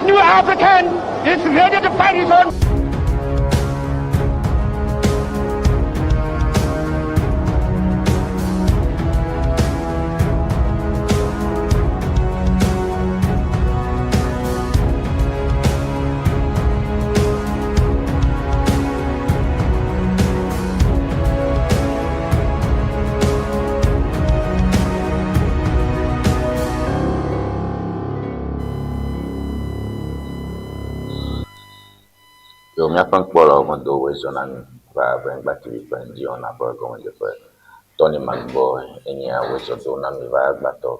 new African is ready to fight his own. Yo, me apan kpolo mo do we zonan ba ben batiri pa Ŋdi Wɔna ba go je fa Tony Magbo enya we zo do na mi ba gbato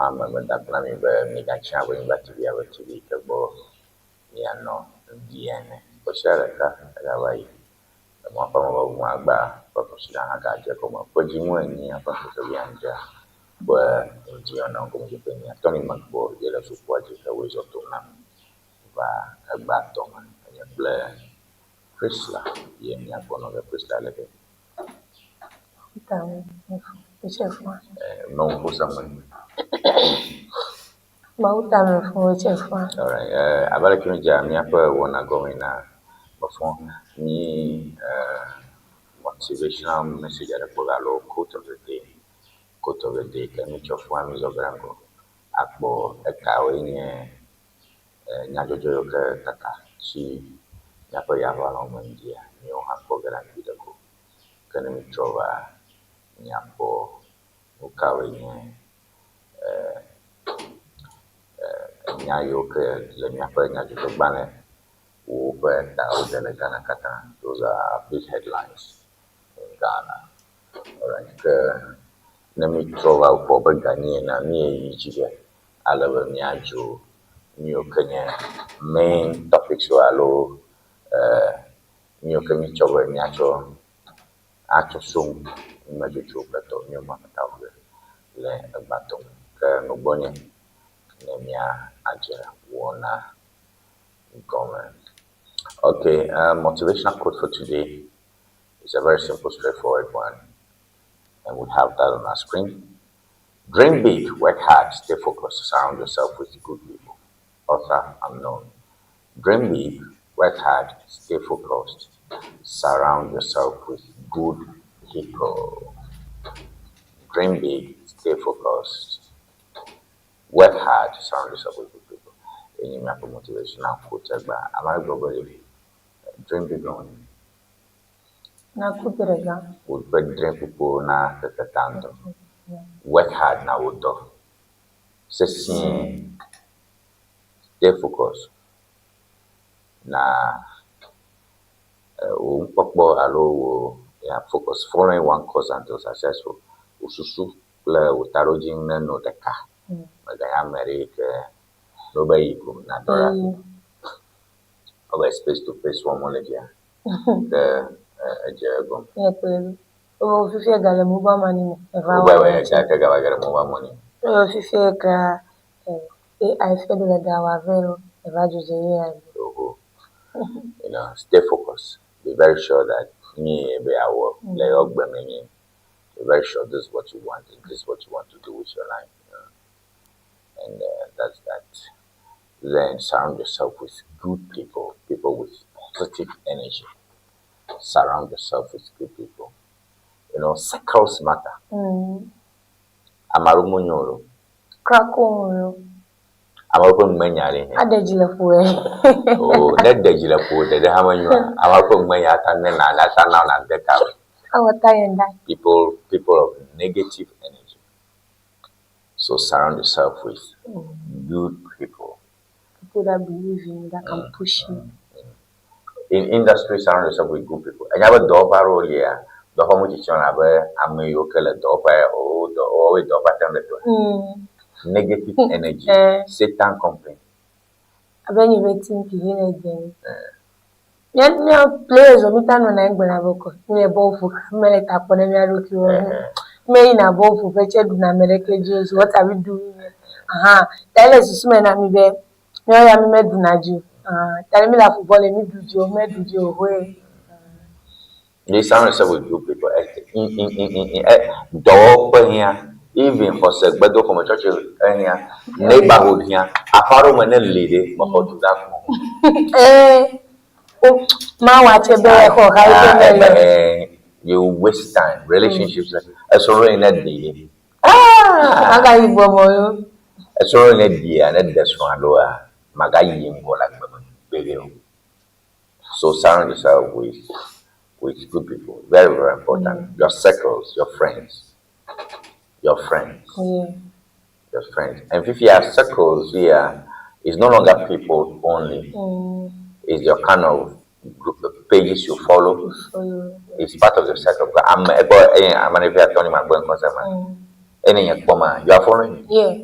ama me da plan mi ba mi ga cha we batiri ya batiri ke bo ya no DNA ko shara ka ga bai mo pa mo ba gba pa ko sila ha ga je ko mo ko ji mo ni apa ko ya nja ba Ŋdi Wɔna ko je pe ni Tony Magbo je la su kwa je ka we zo do na ba gbato kple Priscilla ye mia kono be Priscilla lebe no kusaman Mauta me fo chefa. Alright, abale kimi ja mia pa wona gomina before ni motivational message at the lo quote of the day can you cho fwa mi zo brango akbo ekawe nye nyajojo ke tata chi Napa ya wala mwendia ni hapo gara bidako kana mitrova nyapo ukawe nye nyayo ke le nyapa nyajo bane upe da udele kana kata. Those are big headlines in Ghana. Alright, ke na mitrova upo begani na ni yijibe alawe nyajo niyo kenya main topics walo nyo kami chowe nyacho acho sum majuchu plato nyo makatawe le batom ka ngobonye nemia ajera wona government. Okay, motivational quote for today is a very simple, straightforward one, and we have that on our screen. Dream big, work hard, stay focused, surround yourself with good people. Author unknown. Dream big, work hard, stay focused, surround yourself with good people. Dream big, stay focused, work hard, surround yourself with good people. And you make a motivational quote, am I globally? Dream big on. Na kuperega. Would dream people na tanto. Work hard na wodo. Stay focused. Na pokbo alo ya focus following one course until successful. Ususu kple utarojin na no deka. Magaya America no ba yikum na dora. Oba space to face one more legia. The ejegom. Ya kweli. O fifi gale mu ba mani mo. Oba ya ka gale mu ba mani. O fifi ka AI fe de da wa vero e va juze ya. You know, stay focused. Be very sure that be very sure this is what you want and this is what you want to do with your life. You know? And that's that. Then surround yourself with good people, people with positive energy. Surround yourself with good people. You know, circles matter. Amarumunyo. Krakomo. Amapon manyare. Adejile fuwe. Oh, that dejile fuwe. They have when you amapon manyata na na deka. People of negative energy. So surround yourself with good people. People that believe in you, that can push you. In industry, surround yourself with good people. I have a dopa role here. The home teacher have a mayokele dopa or the always dopa temple. Negative energy. Satan complain. When you waiting to hear again. Players of Mitan and Angbana near both Melita Ponemia May in a both for Richard Namerically Jews. What are we doing? Tell us, man, I'm there. No, I am a Medunaju. Tell me that football and me do your med your way. They sound so with good people. In door here. even for sake bedo como church anya neighborhood here aparo mene lady mo to that ma watch be ko you waste time relationships so in that day aga ibo mo so in that day and that's one do magayi ngo like baby. So surround yourself with good people. Very, very important. Your circles, your friends. Your friends. Your friends. And if you have circles here, it's no longer people only. It's your kind of group of pages you follow. It's part of the circle. I'm an you are following? Yeah.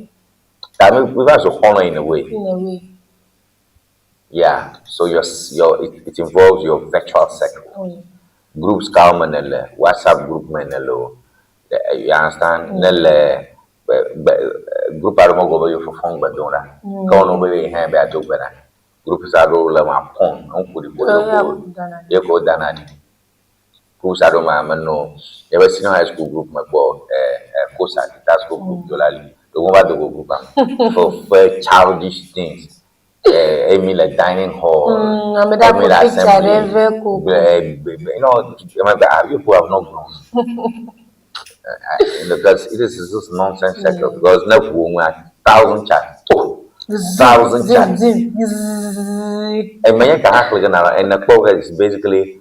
I mean, we've also following in a way. Yeah, so it involves your virtual circle. Groups come and WhatsApp group menelo. You understand? Group are more go you for phone but don't I? Come on be hand by to better. Groups are roll my phone. Uncle you go down. Groups are my no. Never seen high school group my boy course that's go group dollar. The one to go group for childish things. Amy like dining hall. You know, people have not grown. Because it is just nonsense sector. Because no woman 1,000 chats. 1,000 chats. And many can actually and the program is basically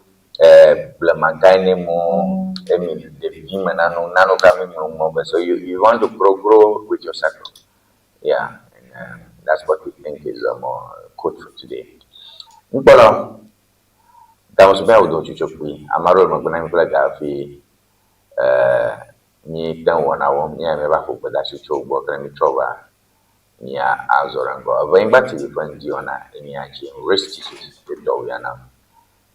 so you want to grow with your circle. Yeah. And, that's what we think is more good for today. But that was about Ŋdi Wɔna. Amaro magana mfula gafi ni Ŋdi Wɔna ni ameba ko bada shi chobo kana mi choba ni azorango. Abaimba TV for Ŋdi Wɔna ni achi rest to do yana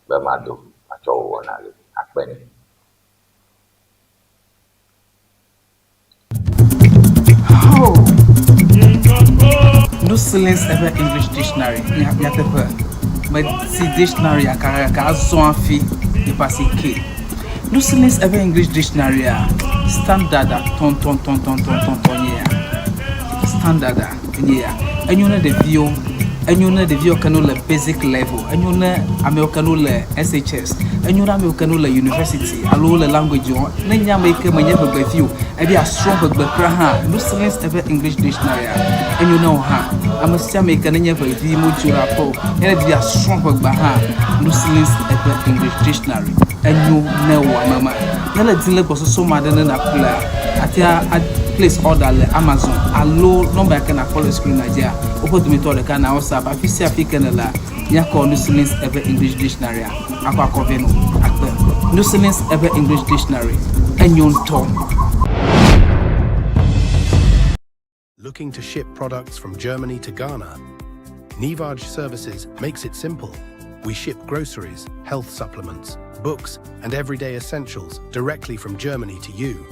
ba mado acho wona le akpeni. No silence ever English dictionary. Ya tepe. But see dictionary aka so afi e pass K. No silence ever English dictionary standard ton yeah. Standard yeah. And you know the view can le basic level. And you know American le SHS. And you know American le university. Allo le language on. Nenya make manya be view. E be a strong be kra no silence ever English dictionary. And you know I'm a American nenya be view module po. And be a strong be no silence ever English dictionary. And you know mama. Yala dile boso so madana na kula. Atia place order le Amazon. Allo number can follow screen Nigeria. Open to me to the can WhatsApp. Afisi African la. Ya call no silence ever English dictionary. Akwa koveno. Akpe. No silence ever English dictionary. And you talk. Looking to ship products from Germany to Ghana? Nivage Services makes it simple. We ship groceries, health supplements, books, and everyday essentials directly from Germany to you.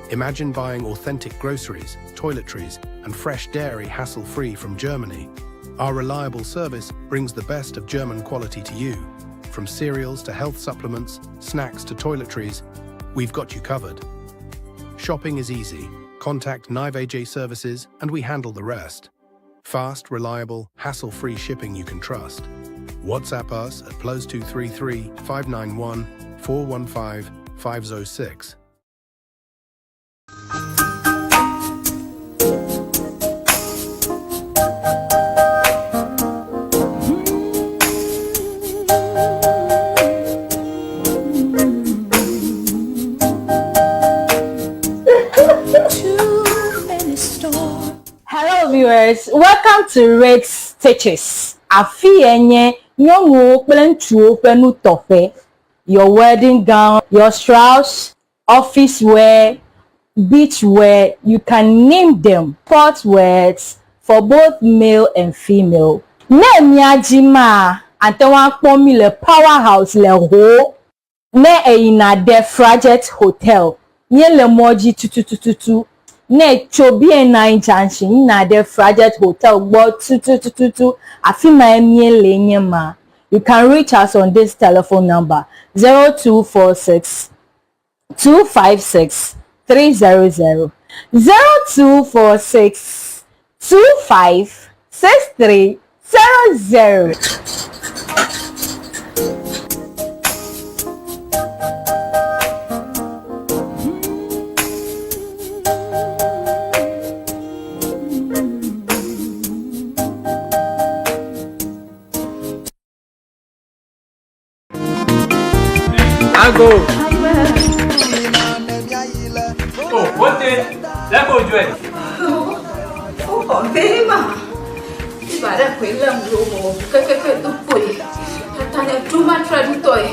Imagine buying authentic groceries, toiletries, and fresh dairy hassle-free from Germany. Our reliable service brings the best of German quality to you. From cereals to health supplements, snacks to toiletries, we've got you covered. Shopping is easy. Contact Nivage Services and we handle the rest. Fast, reliable, hassle-free shipping you can trust. WhatsApp us at +233 591 415 506. Hello viewers, welcome to Red Stitches. Afi enye nyongo plentuo penu tofe. Your wedding gown, your strauss, office wear, beach wear, you can name them. Sports wears for both male and female. Ne miajima antewa kpomi le powerhouse le ho. Ne eina de Frajet Hotel. Nye le moji tututututu. Ne chobi na junction na de Frajet Hotel gbo tututututu. Afima emie lenye ma. You can reach us on this telephone number 0246 256 300 0246 25 6300. Go. Oh, what is? Let's go, Joy. Không còn thế mà. Thì bà đã quên làm đồ mồ cái tụi bụi. Ta nhà chú mắt ra đi tuổi.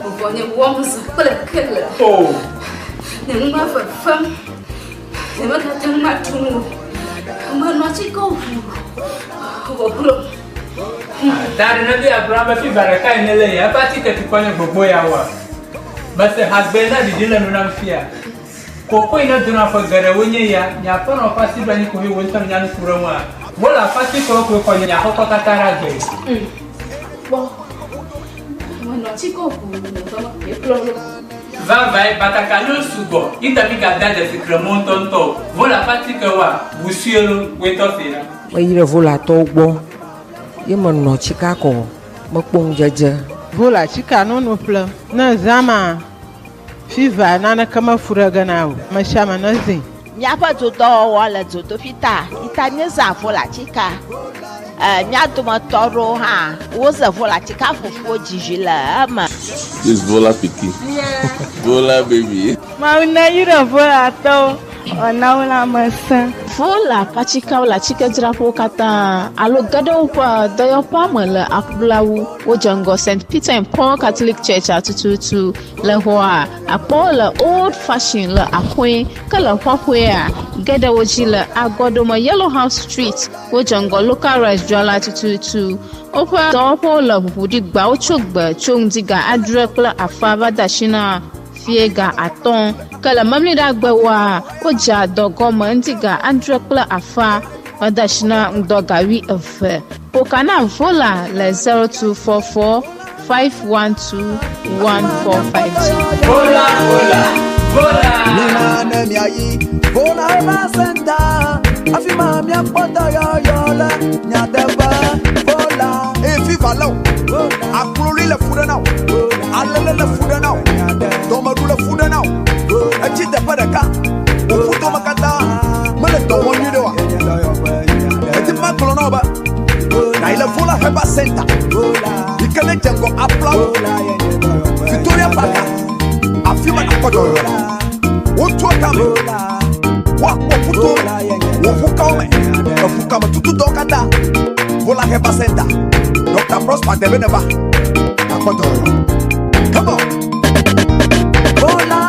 Một vợ nhà vong giờ có là kết là. Oh. Những mà vật phân. Những mà ta thăng mặt chung. Mà nó chỉ có vụ. Ta đến đây Abraham phi baraka ini le ya pati ke tukanya gbogbo ya wa. Basi hasbena di dina nuna mfia. Koko ina duna fa gare wonye ya nya fa no fa si bani ko hi won tam nyanu kuranwa. Mola fa si ko nya ko katara ge. Bo. Mà nó chỉ có vụ nó biết lo. Va vai batakalo sugo. Ita mi gada de sikremon tonto. Mola fa si ko wa busielo weto sina. Mayira vola togbo. Ye man no chika ko makpong jaja. Vola chika no plum. Na zama. Fiva nana kama furaga nao. Mashama nazi. Nyapa to do wala to fita. Itanye za vola chika. Nyato matoro ha. Woza vola chika fufu jijila ama. This vola piki. Yeah. Vola baby. Mauna yura vola to. Onaula masa. Vola pachika wala chika drapo kata. Alo gado pa doyo pa mala akblawu. Wojango St. Peter and Paul Catholic Church atututu. Le hoa. Apo le old fashion le akwe. Kala hwahwea. Gada wojila agodoma Yellow House Street. Wojango local rice jwala atututu. Opa dopo le hudigba ochogba. Chongdiga adrekla afaba dashina. Fiega aton. Kala mamli da gbewa oja dogo mandiga andrekla afa wadashina ndogawi efe pokana vola le 0244 512 1452 vola Nina nemiayi vola eba senta afima mi apoda yola nyadeba vola efi valo akululi le fuda now alele le fuda now domaru le fuda now achi de padaka ofuto makata mele to woni de wa eti ma kolo no ba na ile vola eba senta ikele jengo applaud Victoria Baka afima apoda yola Wotu akame, wafuto, wafukaume, wafukama tutu dokada, vola heba senta, Dr. Prosper Debeneba, nakodoro. Come on. Vola.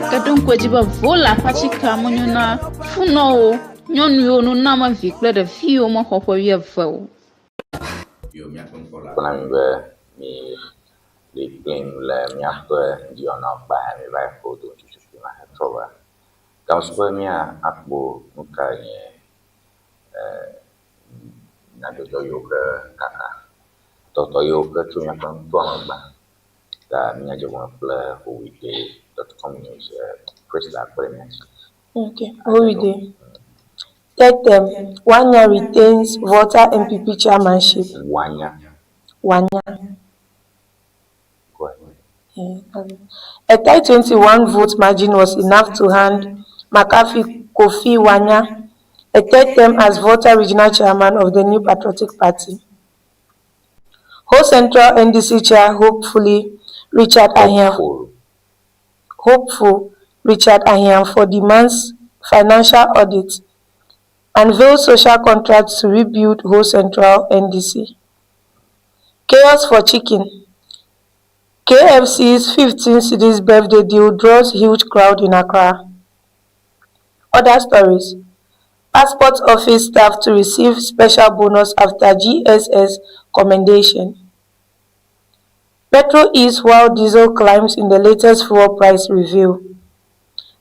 Kadon kwajiba vola pachika monyuna funo nyonu yo no nama vikle de fio mo hopo ye vo. Yo mi akonkola. Kuna mi di claim le miasto di ona ba mi vai foto ci ma trova kam super mia akbo mukanye na do yo kaka to yo ka tu mia kan to ba da mia je mo ple weekday.com news crystal premiums. Okay, holiday. Take them. Wanya retains voter MPP chairmanship. Wanya. A tight 21 vote margin was enough to hand McAfee Kofi Wanya a third term as voter regional chairman of the New Patriotic Party. Whole Central NDC chair hopeful Richard Ahiam for demands financial audit, unveiled social contracts to rebuild Whole Central NDC. Chaos for chicken. KFC's 15th city's birthday deal draws huge crowd in Accra. Other stories. Passport office staff to receive special bonus after GSS commendation. Petrol ease while diesel climbs in the latest fuel price review.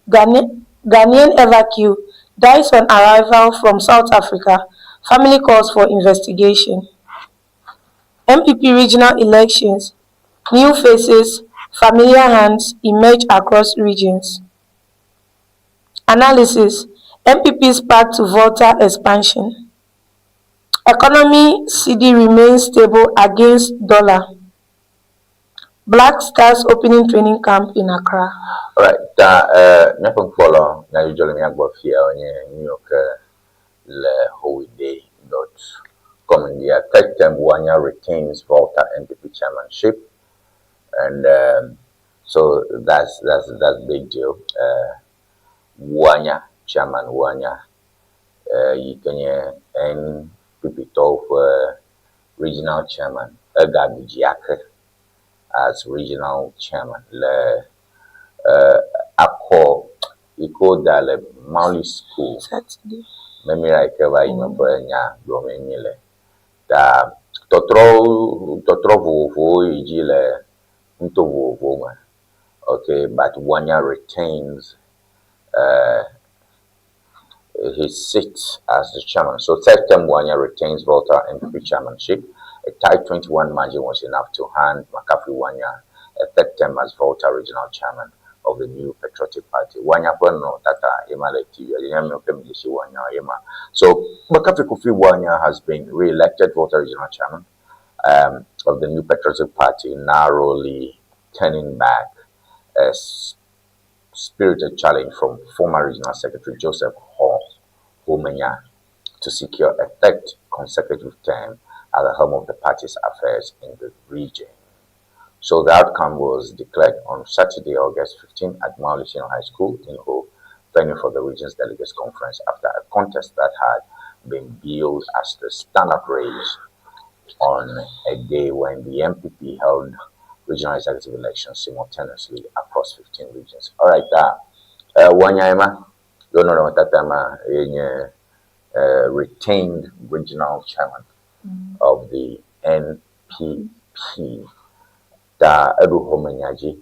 Ghanaian evacuee dies on arrival from South Africa. Family calls for investigation. MPP regional elections. New faces, familiar hands emerge across regions. Analysis: MPP's path to Volta expansion. Economy: CD remains stable against dollar. Black Stars opening training camp in Accra. All right. Nyapon follow. Now you join me about here on New York. Le holiday.com. In the third term, Wanya retains Volta MPP chairmanship, and so that's big deal. Wanya chairman Wanya, you can NPP for regional chairman Agabi Jiake as regional chairman. Le Akko Iko Dale Mauli School. Saturday. Memira ikeva imefanya domenile da totro vovo ijile nto vovo. Okay, but Wanya retains his seat as the chairman. So third term Wanya retains Volta MPP chairmanship. A tight 21 margin was enough to hand McAfee Wanya a third term as Volta regional chairman of the new Patriotic Party. Wanya Bono Tata Emale TV. So McAfee Kofi Wanya has been re-elected Volta regional chairman of the new Patriotic Party, narrowly turning back a spirited challenge from former regional secretary Joseph Homenya to secure a third consecutive term at the helm of the party's affairs in the region. So the outcome was declared on Saturday, August 15 at Mauli Senior High School in Ho, venue for the region's delegates conference after a contest that had been billed as the stand-up race on a day when the MPP held regional executive elections simultaneously across 15 regions. All right, Wanyama, retained regional chairman of the NPP. Edu Homenyaji,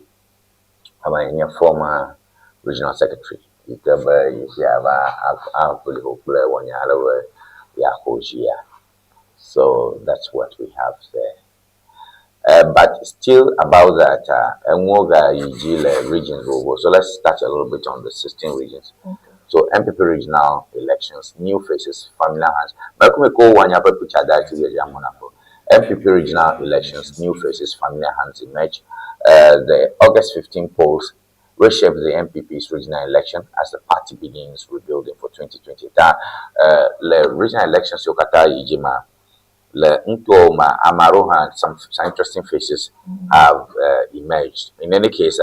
former regional secretary. So that's what we have there. But still about that, regions over. So let's touch a little bit on the 16 regions. Okay. So MPP regional elections, new faces, familiar hands. MPP regional elections, new faces, familiar hands emerge. The August 15 polls reshaped the MPP's regional election as the party begins rebuilding for 2020. The regional elections, Yokata Ijima, Le Ntoma, Amaroha, some interesting faces have emerged. In any case,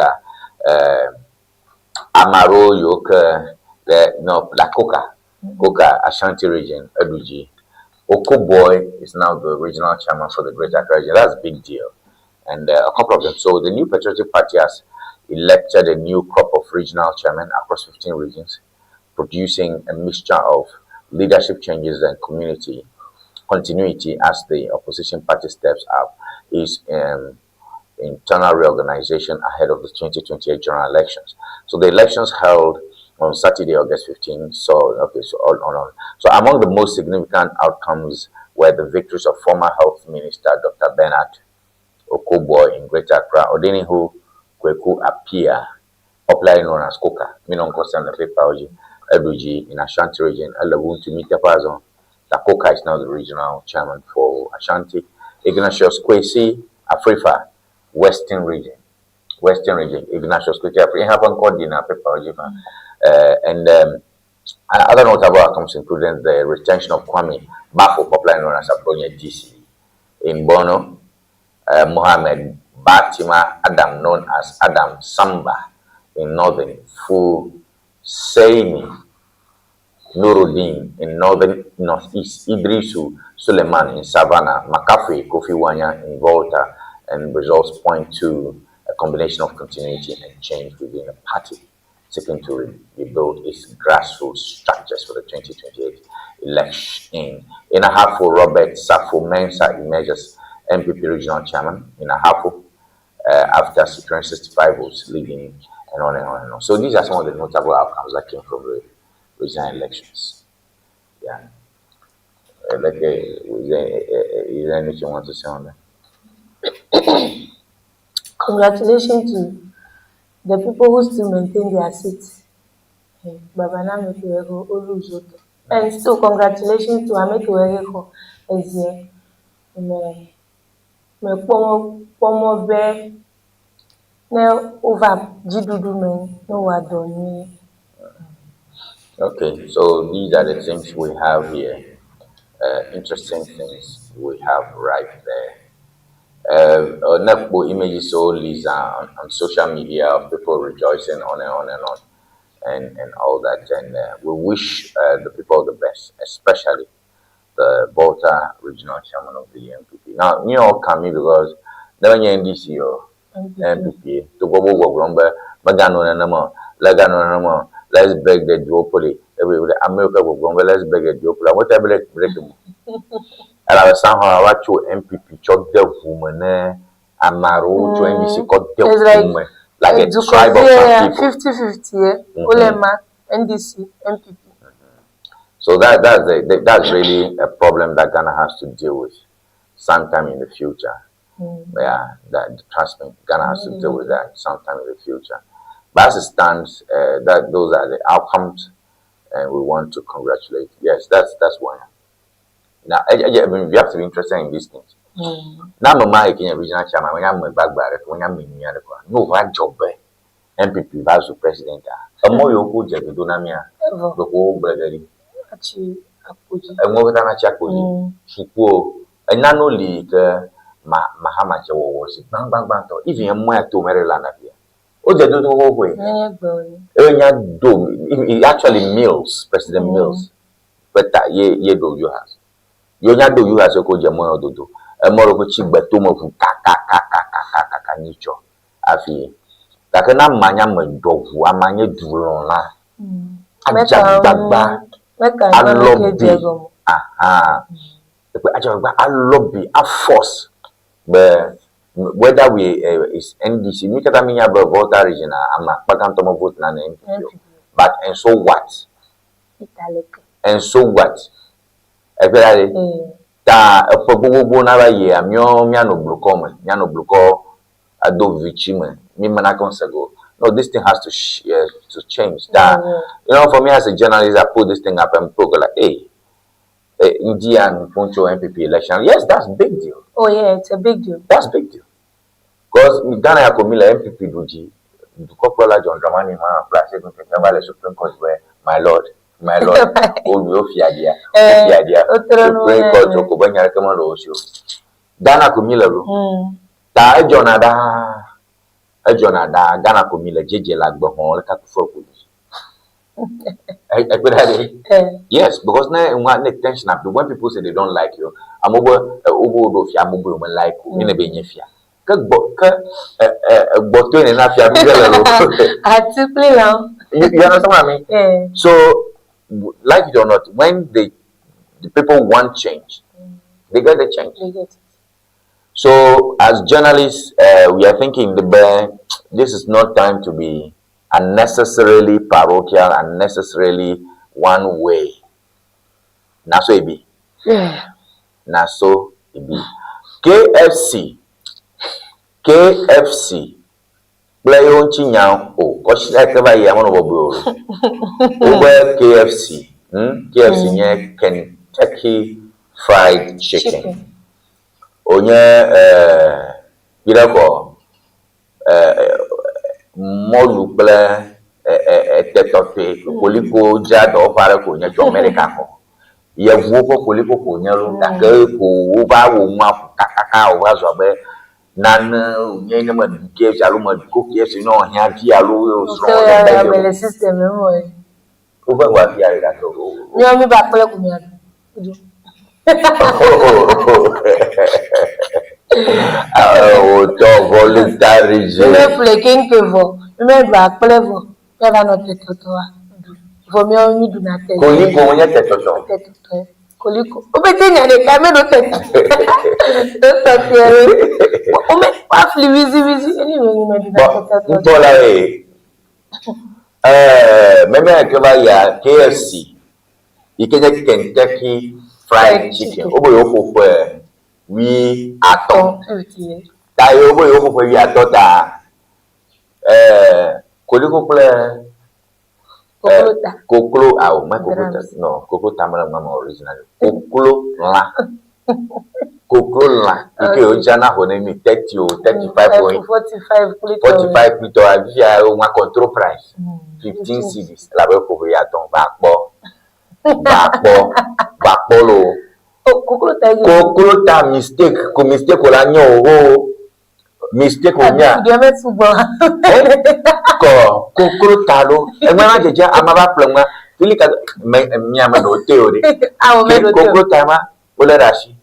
Amaro, Yoka, La Coca, Ashanti region, Eduji. Boye is now the regional chairman for the Greater Accra region. That's a big deal. And a couple of them. So the new Patriotic Party has elected a new crop of regional chairmen across 15 regions, producing a mixture of leadership changes and community continuity as the opposition party steps up its internal reorganization ahead of the 2028 general elections. So the elections held on Saturday, August 15. So among the most significant outcomes were the victories of former Health Minister Dr. Bernard Okoboy in Greater Accra, Odenihu Kweku Apia, popularly known as Koka, Minonko Sanlefe Pauji, Eduji in Ashanti region, Elabuntu Mitapazon. Koka is now the regional chairman for Ashanti. Ignatius Kwesi Afrifa, Western region. Ignatius Kwesi Afrifa, haven't called in Pauji. Other notable outcomes included the retention of Kwame Bafo, popularly known as Abronya DC, in Bono, Mohammed Batima Adam, known as Adam Samba, in Northern Fu Seini Nuruddin in Northeast, Idrisu Suleiman in Savannah, McAfee Kofi Wanya in Volta, and results point to a combination of continuity and change within the party, seeking to rebuild its grassroots structures for the 2028 election. In Ahafo, Robert Safo Mensah emerges MPP regional chairman in Ahafo after securing 65 votes, leading and on and on and on. So these are some of the notable outcomes that came from the regional elections. Yeah. Is there anything you want to say on that? Congratulations to the people who still maintain their seats. Baba na me to ego oluzoto. And still congratulations to Ameto Ego as me pomo be na over jidudu me no wadoni. Okay, so these are the things we have here. Interesting things we have right there. Nepo images all these on social media of people rejoicing on and on and on. And all that, and we wish the people the best, especially the Volta regional chairman of the MPP. Now, you all coming because never in NDC or MPP to go over Magano and Nama, Lagano and Nama, let's beg the duopoly. America will go, let's beg the duopoly. Whatever let's break them. And I somehow watch your MPP chop the woman, Amaro to NDC called the woman. Like a tribe of people. 50-50, Ulema, NDC, MPP. So that's really a problem that Ghana has to deal with sometime in the future. Yeah, trust me, Ghana has to deal with that sometime in the future. But as it stands, those are the outcomes, and we want to congratulate. Yes, that's one. Now, we have to be interested in these things. Now, my regional chairman, when I'm a backbar, when I'm in no one job, MPP vice president. A more you go to Donamia, the whole brotherly. A more than a chapo, Chico, and not only Mahama was bang bang bang, even a more to Maryland here. Oh, they do the whole way. It actually Mills, President Mills, but ye do you have. You do you has a coach, a more do. A more of a chick, but two more nicho. Afi. Takana manya mendovu, amanya dulona. Ajagba. Alobi. Aha. Ajagba alobi, a force. But whether we is NDC, me kata minya be Volta region, I'm a pagantomo vote na MPP. But and so what? And so what? Ta pobubu na ba ye amyo miano bloko ado vichime mi manakon sego. No, this thing has to change. That you know, for me as a journalist, I put this thing up and go like, hey, Indian Poncho MPP election. Yes, that's big deal. Oh yeah, it's a big deal. That's big deal. Because Ghana ya komila MPP duji, dukopola John Dramani ma place ko the Supreme Court where my lord, oh we fiadia, Supreme Court ko banya kama lo osio. Ghana komila ro. Ta ejonada Ghana komila jeje lagbo hon le ka for police. Yes, because now one tension up when people say they don't like you, I'm over do fia mo like you in a benyefia. You understand what I mean? Yeah. So, like it or not, when the people want change, they get the change. They get it. So, as journalists, we are thinking this is not time to be unnecessarily parochial, unnecessarily one way. Naso ebi. Yeah. Naso ebi. KFC. Play on chinyao. Oh, gosh, like the way I'm over KFC. KFC nye Kentucky Fried Chicken. Onye molu kple tetote koliko jado fare ko nya jo America ko ye wo ko koliko ko nya lu ta ke ko wo ba wo ma kakaka o ba zo be nan nye ne ma ke jalu ma ko ke se no nya ti alu so le system mo e o ba wa ti ari da to nyo mi ba pele ko nya voluntary. Me fleking kevo. Me back plevo. Never not tetotoa. For me only do not tell. Koliko onye tetoto. Koliko. Obetenya de kame no teto. Don't talk here. Ome afli wizi anyway me do not tetoto. Mpola meme akeba ya KFC. Ikeje Kentucky Fried Chicken. Obo yoko kwe we aton. Tayo obo yoko kwe we atota. Koliko kple Koklo, my koklo, no, koklo tamara mama originally. Koklo la. Koklo la. Ike ojana honemi 30 or 35 45 plito avia uma control price. 15 cedis. La be ko ya ton bakpo lo. Koklo ta mistake la nyo mistake onya kokro talo enwa jeje amaba plema filika miama do teori kokro tama ole rashi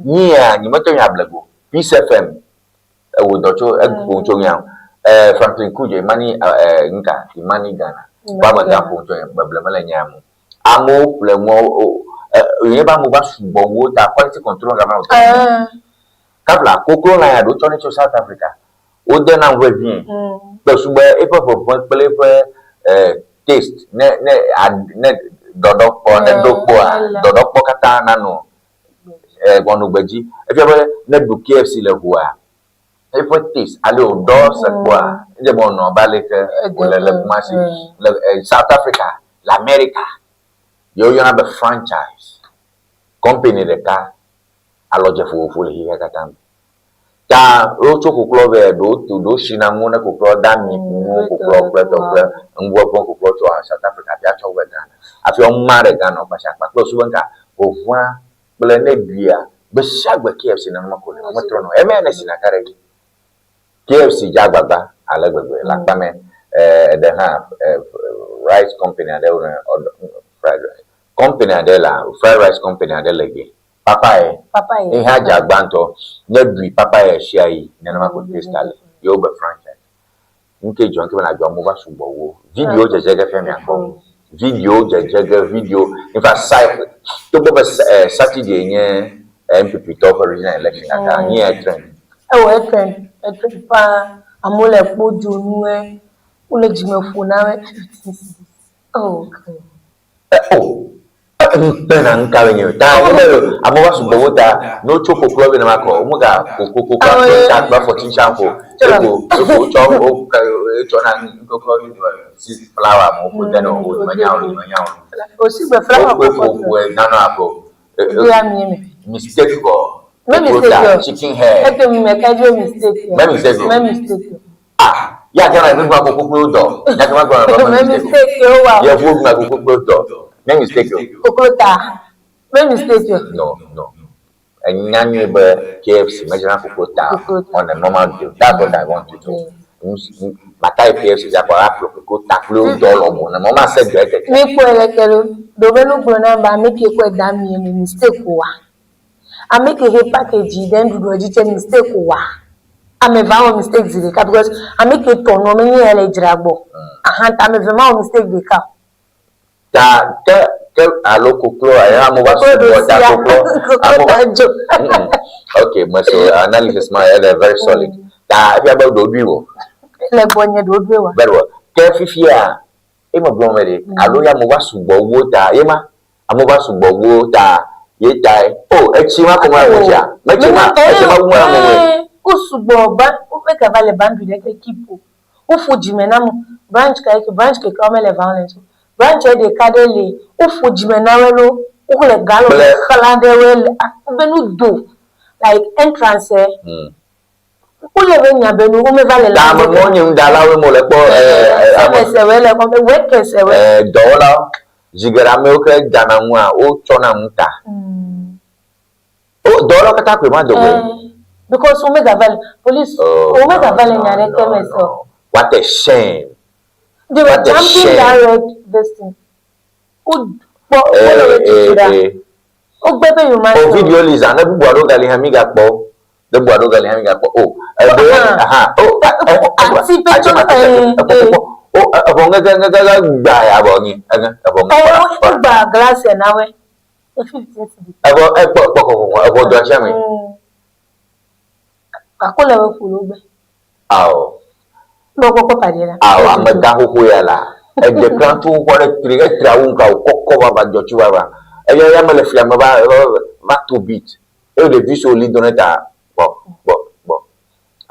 nia ni moto ya blago Peace FM wo docho egbo nya Franklin Kuje mani nka imani Ghana baba ga ponto ya blema la nyamu amo plemo yeba mo ba subo wo ta quality control ga ma Kabla kokro na ya do choni cho South Africa. O de na we bien. Be sugbe e pe kple taste ne dodokpo kata na no wonu gbaji. E fi be ne do KFC le bua. E for taste ale o do se kwa. Je bon no ba le ke le kumasi South Africa, l'America. Yo na be franchise. Company de ka aloje fufu le higa katam ta rocho koklo be do shina ngona koklo dami ngo koklo kweto ngwo pon koklo to South Africa bia cho we Ghana afi o mare Ghana o pasha pa so banka o vua ble ne bia be shagbe KFC na ma ko le mo trono e me na sina kare KFC jagbagba alagbegbe la pame they have rice company and fried rice company and la fried rice company and lege Papaye. In Haja Banto, Nebri, Papaye, Shai, Nanama Crystal, Yoga franchise. Nke John Kevin Ajomuba Subo, video Jaga Femian, video, in fact, Saturday, MPP top original election at near trend. Oh, a trend, Amole Poju, Ulejimofuna, okay. Oh. Then carrying you. I'm also Bogota, no choco club in Amaco, Muga, Coco, for teaching shampoo, flower, mistake for chicken hair. Mistake. Ah, yeah, can I move my cocoa door? That's my mistake. You moved my cocoa door. Make mistake you. Kokota. Make mistake you. No. And nyanyi be KFC, imagine kokota on a normal deal. That's what I want to do. Matai KFC ya kwa aplo kokota klo dolo mo na mama said that. Me ko elekero do be no gbona ba make e ko da mi ni mistake wa. I make a package then do the mistake wa. I me va mistake zile because I make it to no me ele jiragbo. I me va mistake de ka. Alo koklo aya mo ba so okay so analysis my very solid ta fi about do biwo le bonye do biwo very well ke fifia e mo blom mere alo ya mo ba sugbo wo ta ye ma amo ba sugbo wo ta ye tai e chi ma ko ma wo ja me chi ma wo mo o sugbo ba o pe ka vale bandu de ke kipo o fujime na mo branch ke ka me le violence branch de kadele o fujime na welo o le galo kalande wel benu do like entrance o le benya benu o me vale la mo nyum dala we mo le po se wele ko be weke se we dola jigara me o ke dana mu a o chona muta o dola kata pe ma dogo because o me vale police o me vale nyare kemeso what a shame. They were jumping that red vesting. Oh, baby, you might. Oh, video is another Buado Galihamiga po. The Buado Galihamiga po. Oh, glass and now. The plant to what a trigger traunka cover by Joshua. A yammer flammable, not to beat. The visually donata. I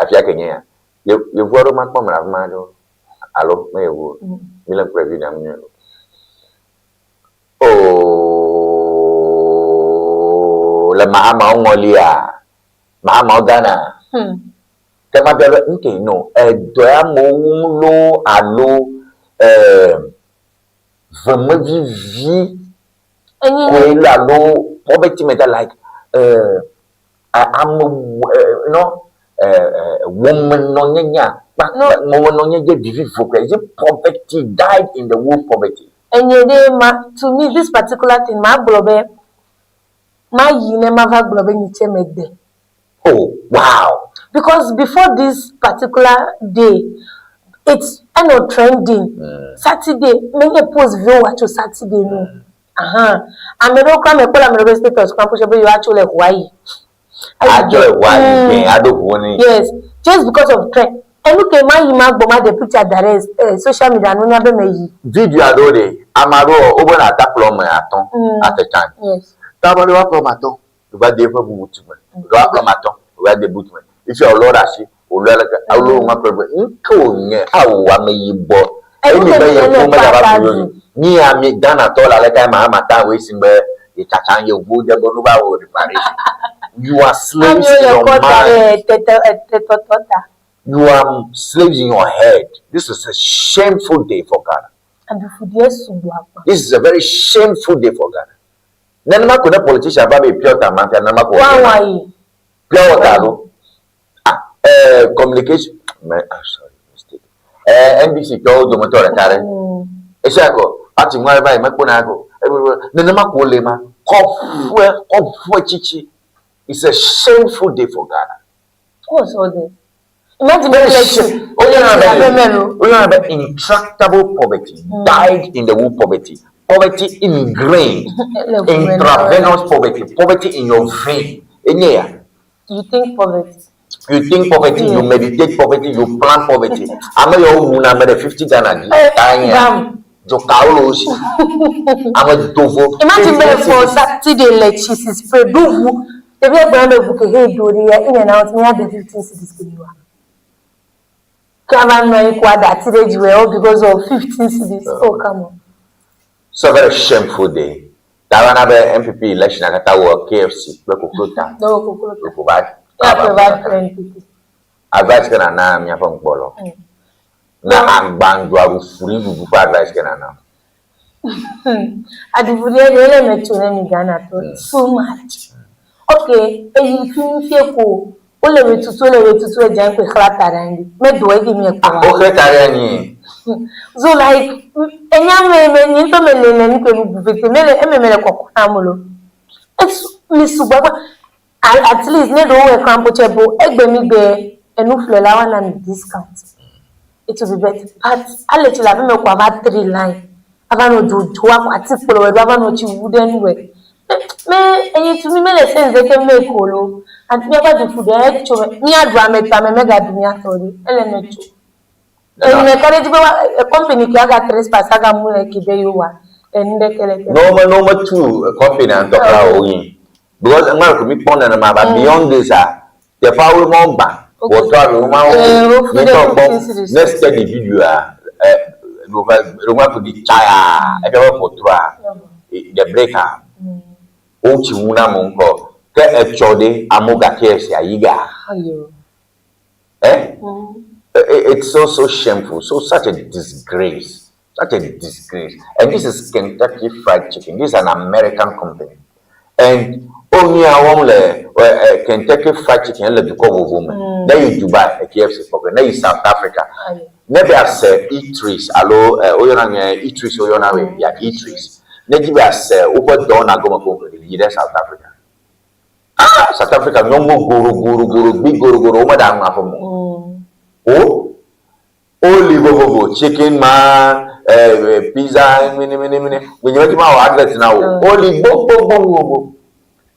feel like you've got my comrade, Mado. Allo, may Mila previ na mnyo. Oh, la maama ongolia. Maama Ghana. Tema bebe nke no. Doya mo lo alo vraiment vie. Kwe la lo poverty meta like I'm you know woman no nyanya. Woman no nyanya divi focus. Is poverty died in the womb poverty. And to me, this particular thing, my globe, my yine mava globe niche mede. Oh wow! Because before this particular day, it's trending. Saturday, many post view watch Saturday no. I me don't come call am the status come push you actually Hawaii. I don't want it. Yes, just because of trend. And look at my boma the picture that is social media no nyabe meyi. Video adore amaro obo na taplom aton at the time. Yes. Tabalo wa promaton. You ba dey for bootman. You wa promaton. You wa dey bootman. If your lord ashi, o lo la awlo ma problem. Nko nye awa meyi bo. Eni be ye ko ma ba ko ni ami Ghana to la like my mata we sing be e chacha ye wo de bo no ba wo reparation. You are slaves in your mind. You are slaves in your head. This is a shameful day for Ghana. This is a very shameful day for Ghana. Nenema kuna politician ba be pure tamanta nenema ko. Pure water. Communication. Sorry, mistake. NBC ko do motor kare. Esako ati mwa ba me kuna go. Nenema ko lema. Ko chichi. It's a shameful day for Ghana. What's all this? Imagine intractable poverty, died in the womb poverty, poverty ingrained, intravenous poverty, poverty in your vein. You think poverty? You think poverty, you meditate poverty, you plan poverty. I'm your own, I'm a 50 Ghana. I'm a dovo. Imagine for Saturday, like she's spread. The way brand of book hey do in and out me had the 15 cities to you. Come on, no equal that today well because of 15 cities. Oh come on. So very shameful day. Tawana be MPP election akata wo KFC we kukuta. No kukuta. We provide. Provide MPP. Advice kana na mi afa ngpolo. Na agbanjo arufuri bubu pa advice kana na. Adivuri ele metune mi Ghana to so much. Okay, and you feel cool. Ole wetutu eja nkwe klatara ndi. Me do e give me kwa. O klatara ni. So like enya me nyinto melele ni kwenu bufete mele ememele kwa kwamulo. It's misubaba at least ne do we krampo chebo egbe mi be enu flela wana ni discount. It will be better. But ale chila me kwa ba 3 line. Ava no do kwa article we ava no chi wooden we. Me and to me mele sense they can make olo and never do food actually me adwa meta me mega dunia tori elemecho e me carry a company ki aga 3 pass aga mu like be you wa ende kele no two company and talk oyin because ngara ko mi pon na ma ba beyond this the power mo ba what to we ma next study video Roma to the chaya e be for try the breaker Ochi muna monko ke echode amoga KFC ayiga. It's so shameful, such a disgrace, and this is Kentucky Fried Chicken. This is an American company, and only Kentucky Fried Chicken le duko woman. Then you Dubai a KFC program. Then you South Africa. Never have said eateries. Allo oyona eateries oyona we ya eateries. Nejiba say over dona goma go to South Africa. South Africa no more guru big guru madam afomo. Oh only go chicken man pizza mini when you make my advert now only bo.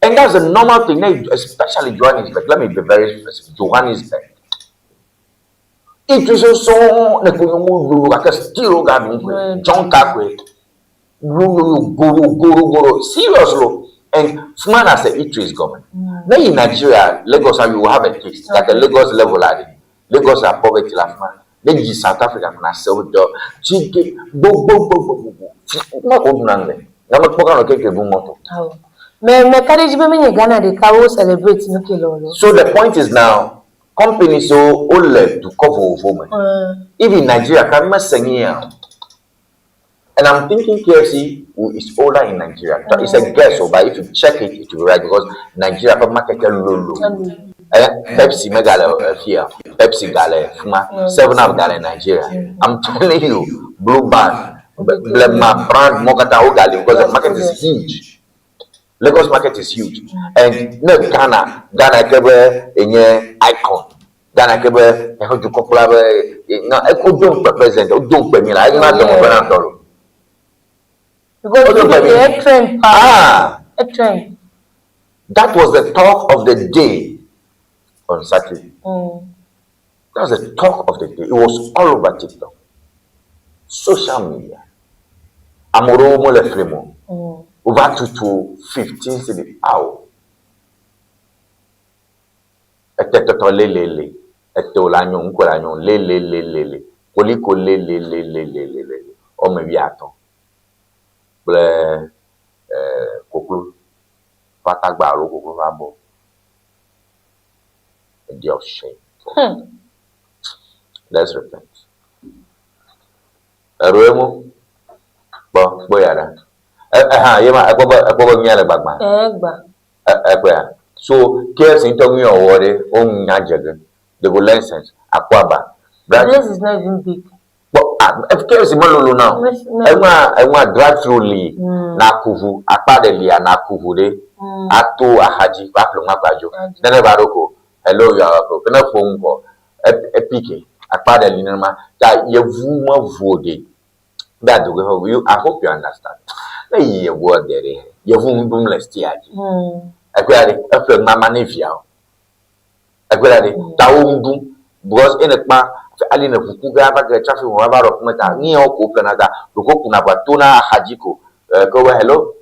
And that's a normal thing, especially Johannesburg. Let me be very specific. Johannesburg. It is also like a steel garden, John Kakwe. Guru. Seriously. And man as a eateries government. Then in Nigeria, Lagos, you will have a taste. Like a Lagos level, Lagos are poverty, Then you South Africa na sell do. Chicken bo. Na ko dunangle. Na mo poka no keke bu moto. Me carriage be me Ghana they can celebrate no kilo. So the point is now companies so all to cover for me. Even Nigeria can mess here. And I'm thinking KFC is older in Nigeria. It's a guess, but if you check it, it will be right because Nigeria for market low. Pepsi megala here, Pepsi gale, 7 gale in Nigeria. I'm telling you, Blue Band, my brand Mogata Ogali because the market is huge. Lagos market is huge. And no Ghana kebe enye icon. Ghana kebe eho du kopla be na e ko don present, o don pe mi la, e na don pe na toro. Because a trend. A trend. That was the talk of the day on Saturday. That was the talk of the day. It was all over TikTok. Social media. Amoro mo le fremo. Over to 15 cedi. Ow. Ete toto le. Ete olanyon nkolanyon le. Koliko le. O me biaton. Koklu patagba lo koklu rabo a day of shame. Let's repent. Eroemo boyara yema ekwo mi ale bagba egba so KFC to mi owore o nya jege they go license akwaba the place is not even big. But KFC malolo now. Ewa drive through li na kuvu akpade li na kuvu de ato ahaji paplo mapajo. Nene baroko hello you are pro. Kena phone call epike akpade li na ta yevu ma vode. That you I hope you understand. Na ye word there. Yevu ndum lesti aji. Akwade efe mama nevia. Akwade tawo ndum because in a ali na kukuga ba ga traffic wa ba ro kumata ni o ko kanada ko kuna ba tuna hajiko ko hello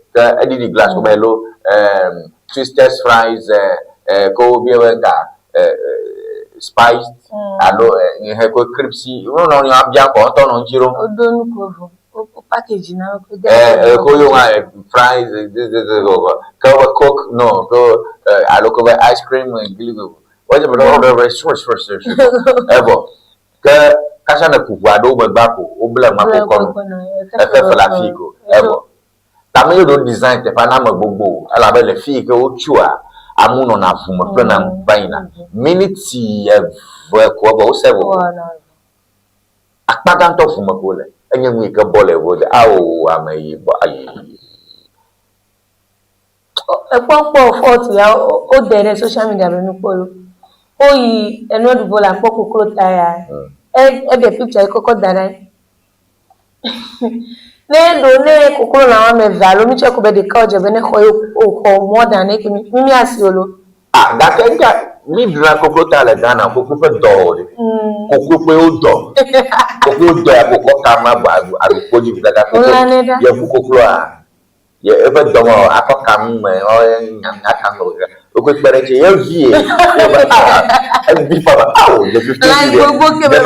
edidi glass ko hello twisted fries ko bi wenga spiced allo ni he ko crispy no ni abia ko to no njiro odonu ko o package na ko yo fries ko cook no ko allo ko ice cream gligo what the order source ever kasha na kuwa do gbako o bla mako kono efe la figo ebo tamele do design te pa na magbogbo ala be le fi ke o chua amuno na fuma pe na baina minute e ko ba o sebo akpada nto fuma ko le enye mu ke bole wo de awo amayi bo ayi e popo fort ya o dere social media be mi polo o yi enu odubo la popo kro tire ebe picture ikoko dara ne kokoro na wa me valo mi check be de ka oje be ne ko more than e kimi mi asiolo that enja mi dra kokoro ta le Ghana kokoro fe do kokoro pe o do kokoro do akoko ka ma ba arupo ni daga kokoro ye fu kokoro a ye ebe do mo akoka mu o nyam aka no o ko pere je ye vie bi fa awo je 50 gbogbo ke be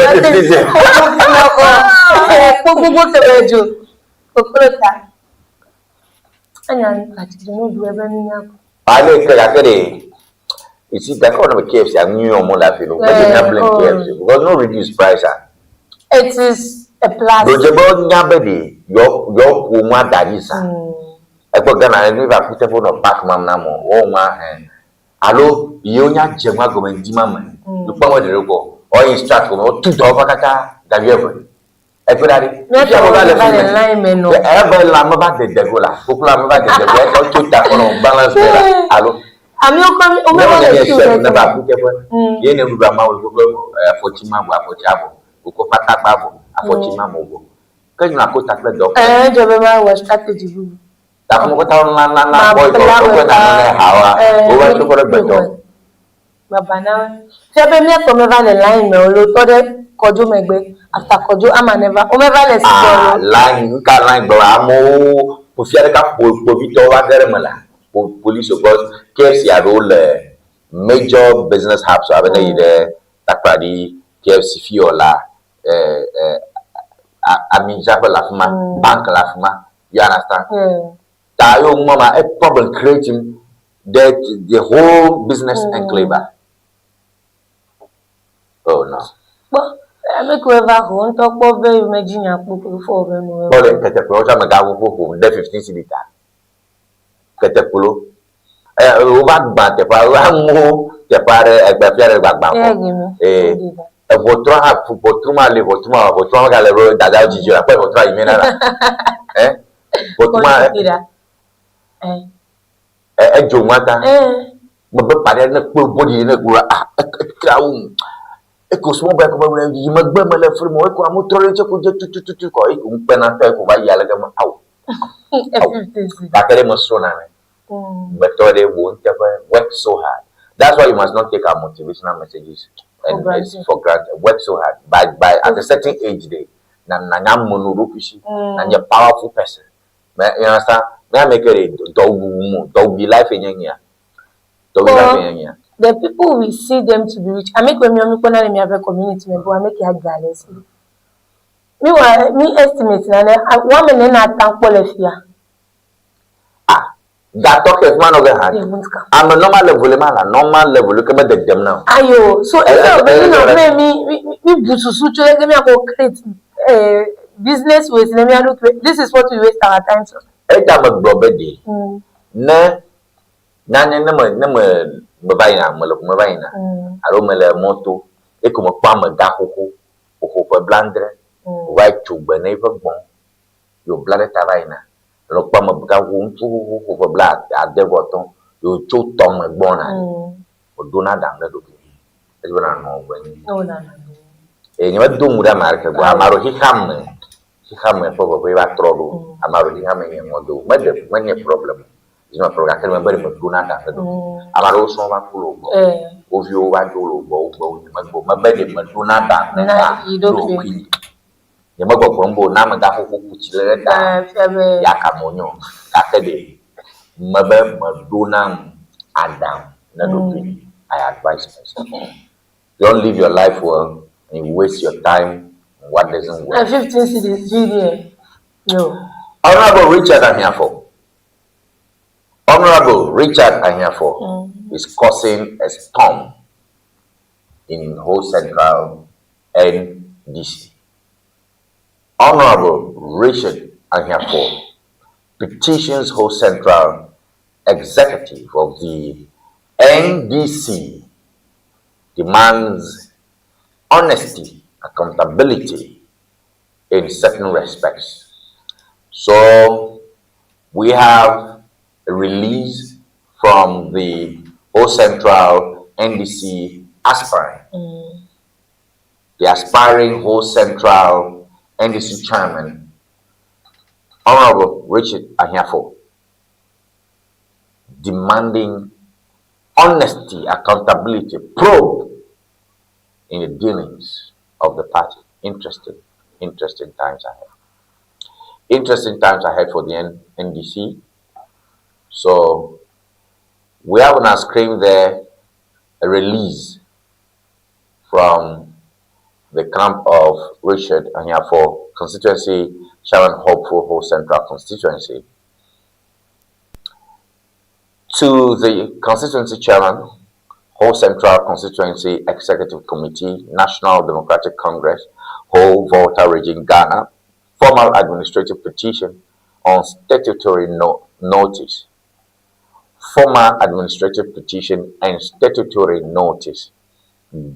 gbogbo ke be jo kokoro ta anya ni ati no du ebe ni yako ale ke ya kere isi da ko no KFC anyu o mo la fi no but na blame KFC because no reduce price it is a plus dojebo nyabedi yo ko mu adarisa ekpo Ghana ni ba put for no back mam na mo o ma alo yo nya jema gomenti mama du pa mo de ko o instruct ko o tu do bakata da biebo ekpo dadi no to ba le line me no e ba la ma ba de degola popula ma ba de degola o tu ta ko no balance bela alo ami o komi o me ba le tu na ba put for ye ne ruba ma o ko afotima bo afotiabo ko patagba bo afotima mo bo ke na ko ta ple do je be ma wa strategy bu ta mo ko ta na boy ko na hawa o wa to ko beto baba na se be mi to me va le line me o lo to de kojo megbe after kojo ama never o me va le si do line ka line do amo po fiare ka po vito wa dere mala police because KFC are all major business hubs so abena ide takpadi KFC fiola Amija Lafma, Bank Lafma, you understand? Yeah. Tayo mama a problem creating that the whole business enclave. Oh no. But I make whoever who talk about very imagine your book before them. But then Caterpillar Magawa who the 15 cedita. Caterpillar. Ubag bate pa ramu te pare egbefiare gbagba. A votra votruma le votruma galero dada ojiji la pe votra imena la. Votruma jomata. Mo be pare na pe body na gura kraum. Eko smo ba ko ba yi magbe ma le fri mo ko amu trole che ko je tutu ko iku pena pe ko ba yala ga ma au. Ba kere mo so na. But they won't ever work so hard. That's why you must not take our motivational messages and for granted. Work so hard. By at a certain age, they na you're a powerful person. You understand? May I make it dog life in here. The people we see them to be rich. I make when me have a community member. I make it hard balance. Me estimate na one man na tank qualify. That talk is man of the hand. I'm a normal level. Look at them now. Ayo, so me create business with this is what we waste our time on. Moto. Lo pa ma ga wu fu bla ade boton yo cho tom gbona o dona dang da do e bana no gwen e nyama do mu da marka go amaro hi ham fo bo ba trodo amaro hi ham en modo mede manye problem jima program kan bari mo dona dang da do amaro so ma fulo go o vi o ba do lo go ma bede ma dona dang na do ya magwa kwambo na maga hukuku chile da ya kamonyo kakede mabe maduna adam na dobi. I advise myself, don't live your life well and you waste your time on what doesn't work. 15 cities video. No. Honorable Richard Ahiafo is causing a storm in whole central NDC. Honorable Richard Ahiafo petitions whole central executive of the NDC, demands honesty, accountability in certain respects. So we have a release from the whole central NDC aspirant, the aspiring whole central NDC chairman, Honorable Richard Ahiafo, demanding honesty, accountability, probe in the dealings of the party. Interesting times ahead. Interesting times ahead for the NDC. So we have on our screen there a release from the camp of Richard Ahiafo, constituency Sharon Hopeful Whole Central constituency, to the constituency chairman, Whole Central Constituency Executive Committee, National Democratic Congress, Whole Volta Region, Ghana, formal administrative petition on statutory notice. Formal administrative petition and statutory notice.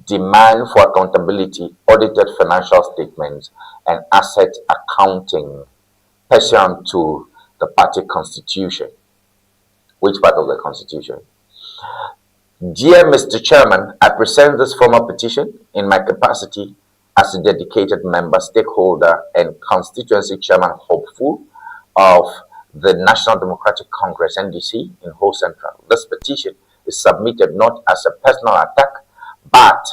Demand for accountability, audited financial statements, and asset accounting pursuant to the party constitution. Which part of the constitution? Dear Mr. Chairman, I present this formal petition in my capacity as a dedicated member, stakeholder, and constituency chairman hopeful of the National Democratic Congress, NDC, in Whole Central. This petition is submitted not as a personal attack, but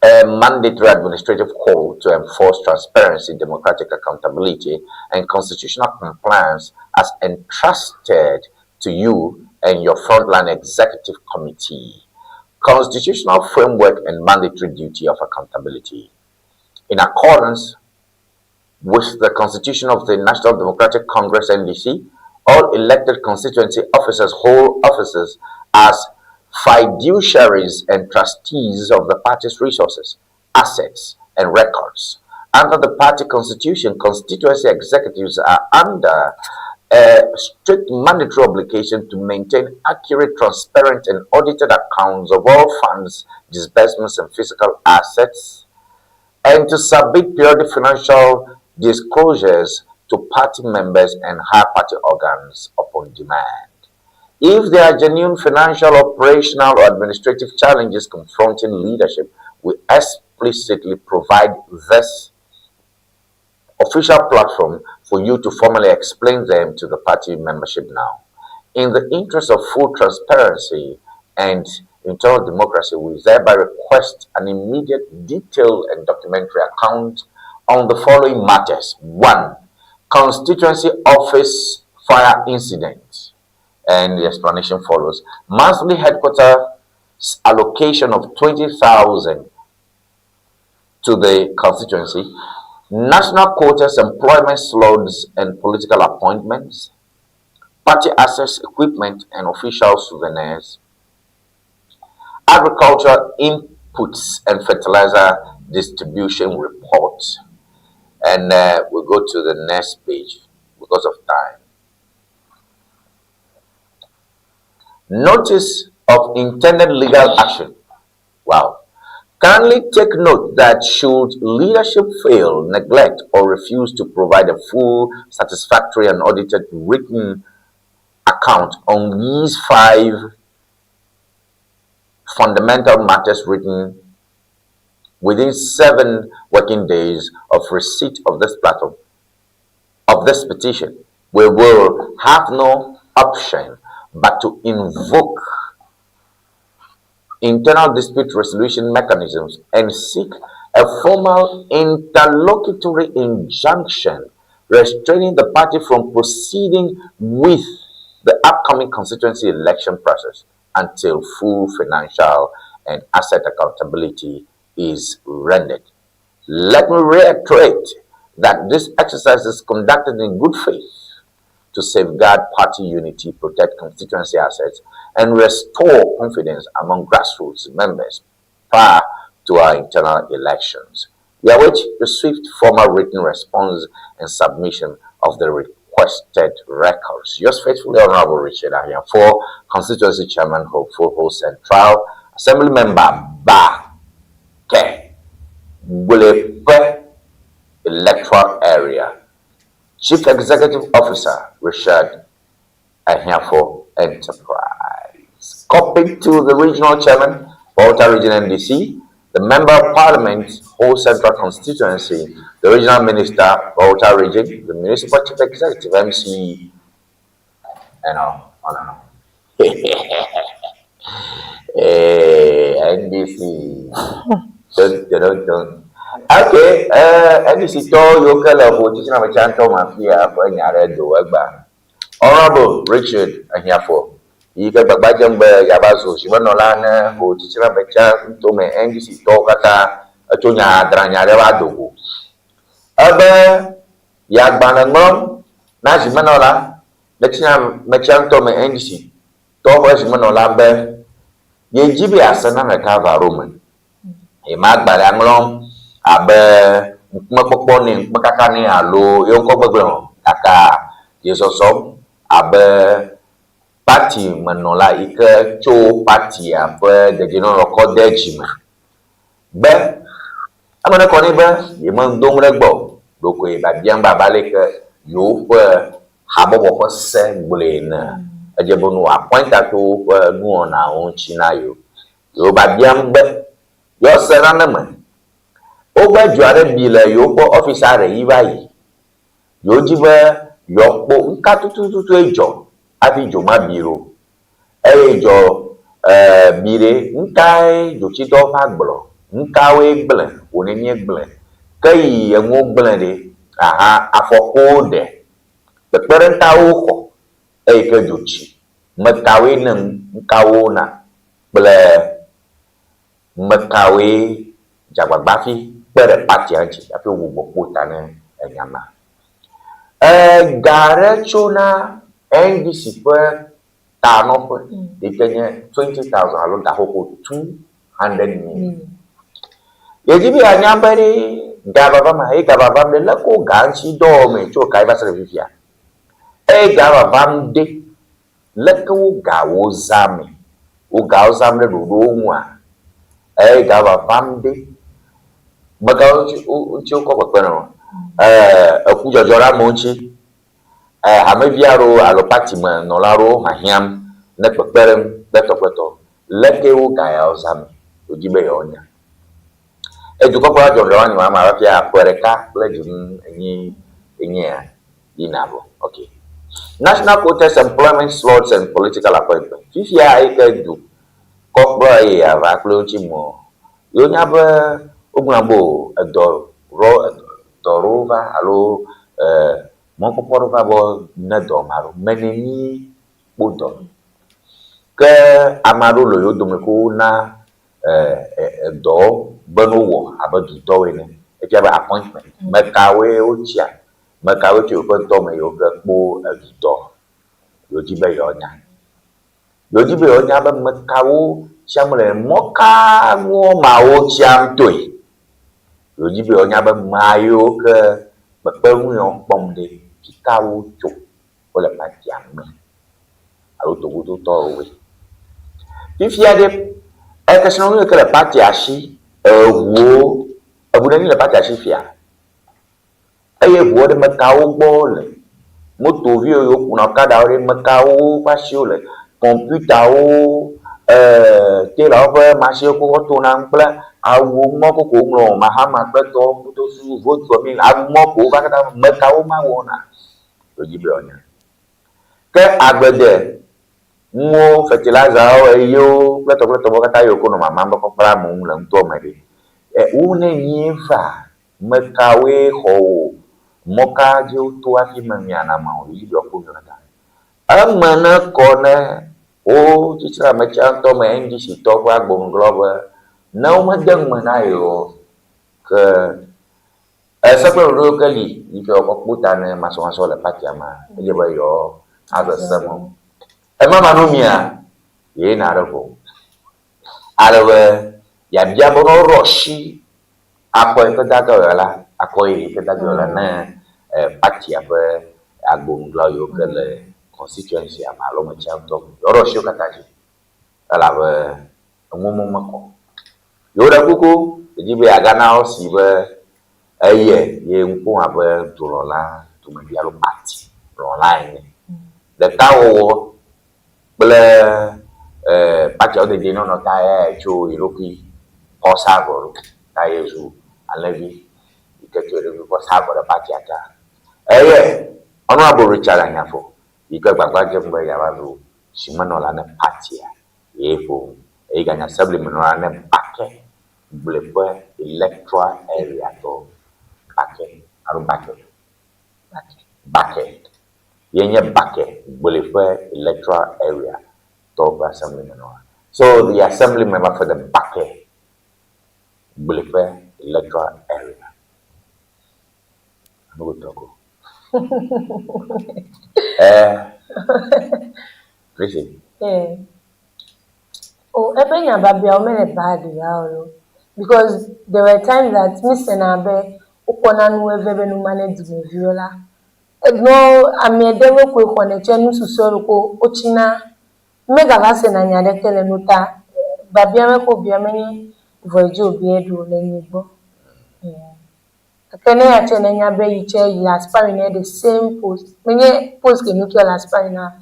a mandatory administrative call to enforce transparency, democratic accountability, and constitutional compliance as entrusted to you and your frontline executive committee. Constitutional framework and mandatory duty of accountability. in accordance with the Constitution of the National Democratic Congress (NDC), all elected constituency officers hold offices as fiduciaries and trustees of the party's resources, assets, and records. Under the party constitution, constituency executives are under a strict mandatory obligation to maintain accurate, transparent, and audited accounts of all funds, disbursements, and physical assets, and to submit periodic financial disclosures to party members and higher party organs upon demand. If there are genuine financial, operational, or administrative challenges confronting leadership, we explicitly provide this official platform for you to formally explain them to the party membership now. In the interest of full transparency and internal democracy, we thereby request an immediate, detailed, and documentary account on the following matters. 1. Constituency office fire incident. And the explanation follows. Monthly headquarters allocation of 20,000 to the constituency. National quotas, employment slots, and political appointments. Party access, equipment, and official souvenirs. Agricultural inputs and fertilizer distribution reports. And we'll go to the next page because of time. Notice of intended legal action. Wow. Kindly take note that should leadership fail, neglect, or refuse to provide a full, satisfactory, and audited written account on these 5 fundamental matters written within 7 working days of receipt of this platform, of this petition, we will have no option but to invoke internal dispute resolution mechanisms and seek a formal interlocutory injunction restraining the party from proceeding with the upcoming constituency election process until full financial and asset accountability is rendered. Let me reiterate that this exercise is conducted in good faith to safeguard party unity, protect constituency assets, and restore confidence among grassroots members prior to our internal elections. We await the swift formal written response and submission of the requested records. Yours faithfully, Honorable Richard Ahiafo, Constituency Chairman, Hopeful Central, Assembly Member Ke Bulepe Electoral Area, Chief Executive Officer Richard Ahiafo Enterprise. Copy to the Regional Chairman, Volta Region NDC, the Member of Parliament, Whole Central Constituency, the Regional Minister, Volta Region, the Municipal Chief Executive, MC, and on. NDC. Don't. Okay, NDC to yoga la position of chanto mafia for nyare do egba. Honorable Richard Ahiafo. Ika babajambe yabazo shimanola na position of chanto to me NDC to kata atonya dranyare wa dogo. Abe yagbana ngom na shimanola letina mechanto me NDC to ho shimanola be ye jibi asana na kava roman. E magbara ngom abe mkpokponi mkakani alo yonko gbegblon kaka yesosom abe party manola ike cho party abe dejino roko dejima be amana koni be yemon dongre gbo doko e ba bian baba leke yo pe habobo ko se gblena ejebonu appointa to nu ona on china yo ba bian be yo serana man Oba juare bile yoko officer yi bayi. Yojibe yokpo nka tutu ejo abi joma biro. Ejo bire nka ejo chito fagblo. Nka we gble onenye gble. Kai enwo gble de aha afoko de. Pepere nka wo ke jochi. Mekawe nka wo na gble mekawe jagbafi Pere patianchi afi wo potane enyama. Gare chona NDC per tano per dikenye 20,000 alo da hoko 200 million. Yejibi anyambari gababa gababa de la ko ganchi do me cho kai ba servifia. Gababa de la ko gawo zame. O gawo zame do nwa. Gababa de Bagao uchi ko kwano akuja jora monchi hameviaro alopati ma nolaro mahiam na kperem beto leke u kaya ozami ojibe yonya eduko kwa jora ni mama afia kwereka pledge enyi inabo. Okay, national quotas, employment slots and political appointment fifia aikedu kokbra ya va klochi mo yonya ba Ogunabo dorova alo monkoporova bo nedomaro meneni bodo ke amaro lo yodomeko na do benowo abadu dowene e jaba appointment mekawe ochia mekawe ti o to me yo gbo do yojibe yonya ba mekawo chamle moka ngo mawo cham toi Yojibe onyaba mayo ke bepengu yon pomde kikawo cho ole patiame alo to we fifia de ekesno ke le patiashi wo abunani le patiashi fia eye wo de mekawo gbole moto vio yo kuna kada ore mekawo pasio le computer wo te la over masio ko to na pla awu moko ko nglo mahama beto to su vote for me awu moko ba kata mekawo ma wona to jibe onya ke agbede mo fertilizer yo beto kata yo ko no mama ko pra mu la nto mede une nyifa mekawe ho moka je to afi mamiana ma o jibe ko ngata amana kone o chichira macam to me NDC to kwa gbongloba não madang manayo ke sebelum kali jika keputan masuk le patiama dia bayo ada semua manumia ye narako arawe ya biabono roshi apa yang kedagala apa yang kedagala na patiama agbonglo ke le constituency amalo macam to roshi kataji alawe ngomong mako Yoda kuku, jibe agana o sibe ye nko abe tulola tumedia lo party online. The tawo ble party o de no ta cho iroki osago ta yesu alevi iketo de ko sago de party ata. Ono abo Richard anyafo. Ike gbagba je mbe ya balu simanola na party ya. Yefo ganya subliminal na packet blepe electoral area to packet yenye packet blepe electoral area to subliminal. So the assembly member for the packet blepe electoral area no go Tracy Oh, Ebenya Babia Omele bad because there were times that Mr. Nabe Ukonan weve no manage the viola. No, I mean, they were quick on a channel to Soroko, Ochina, Megavas and Yada Telenuta, Babia Kobiamani, Vojo Biedu, Lenibo. Kene ya chenenya be iche ya aspiring the same post. Many post ke nuclear aspiring na.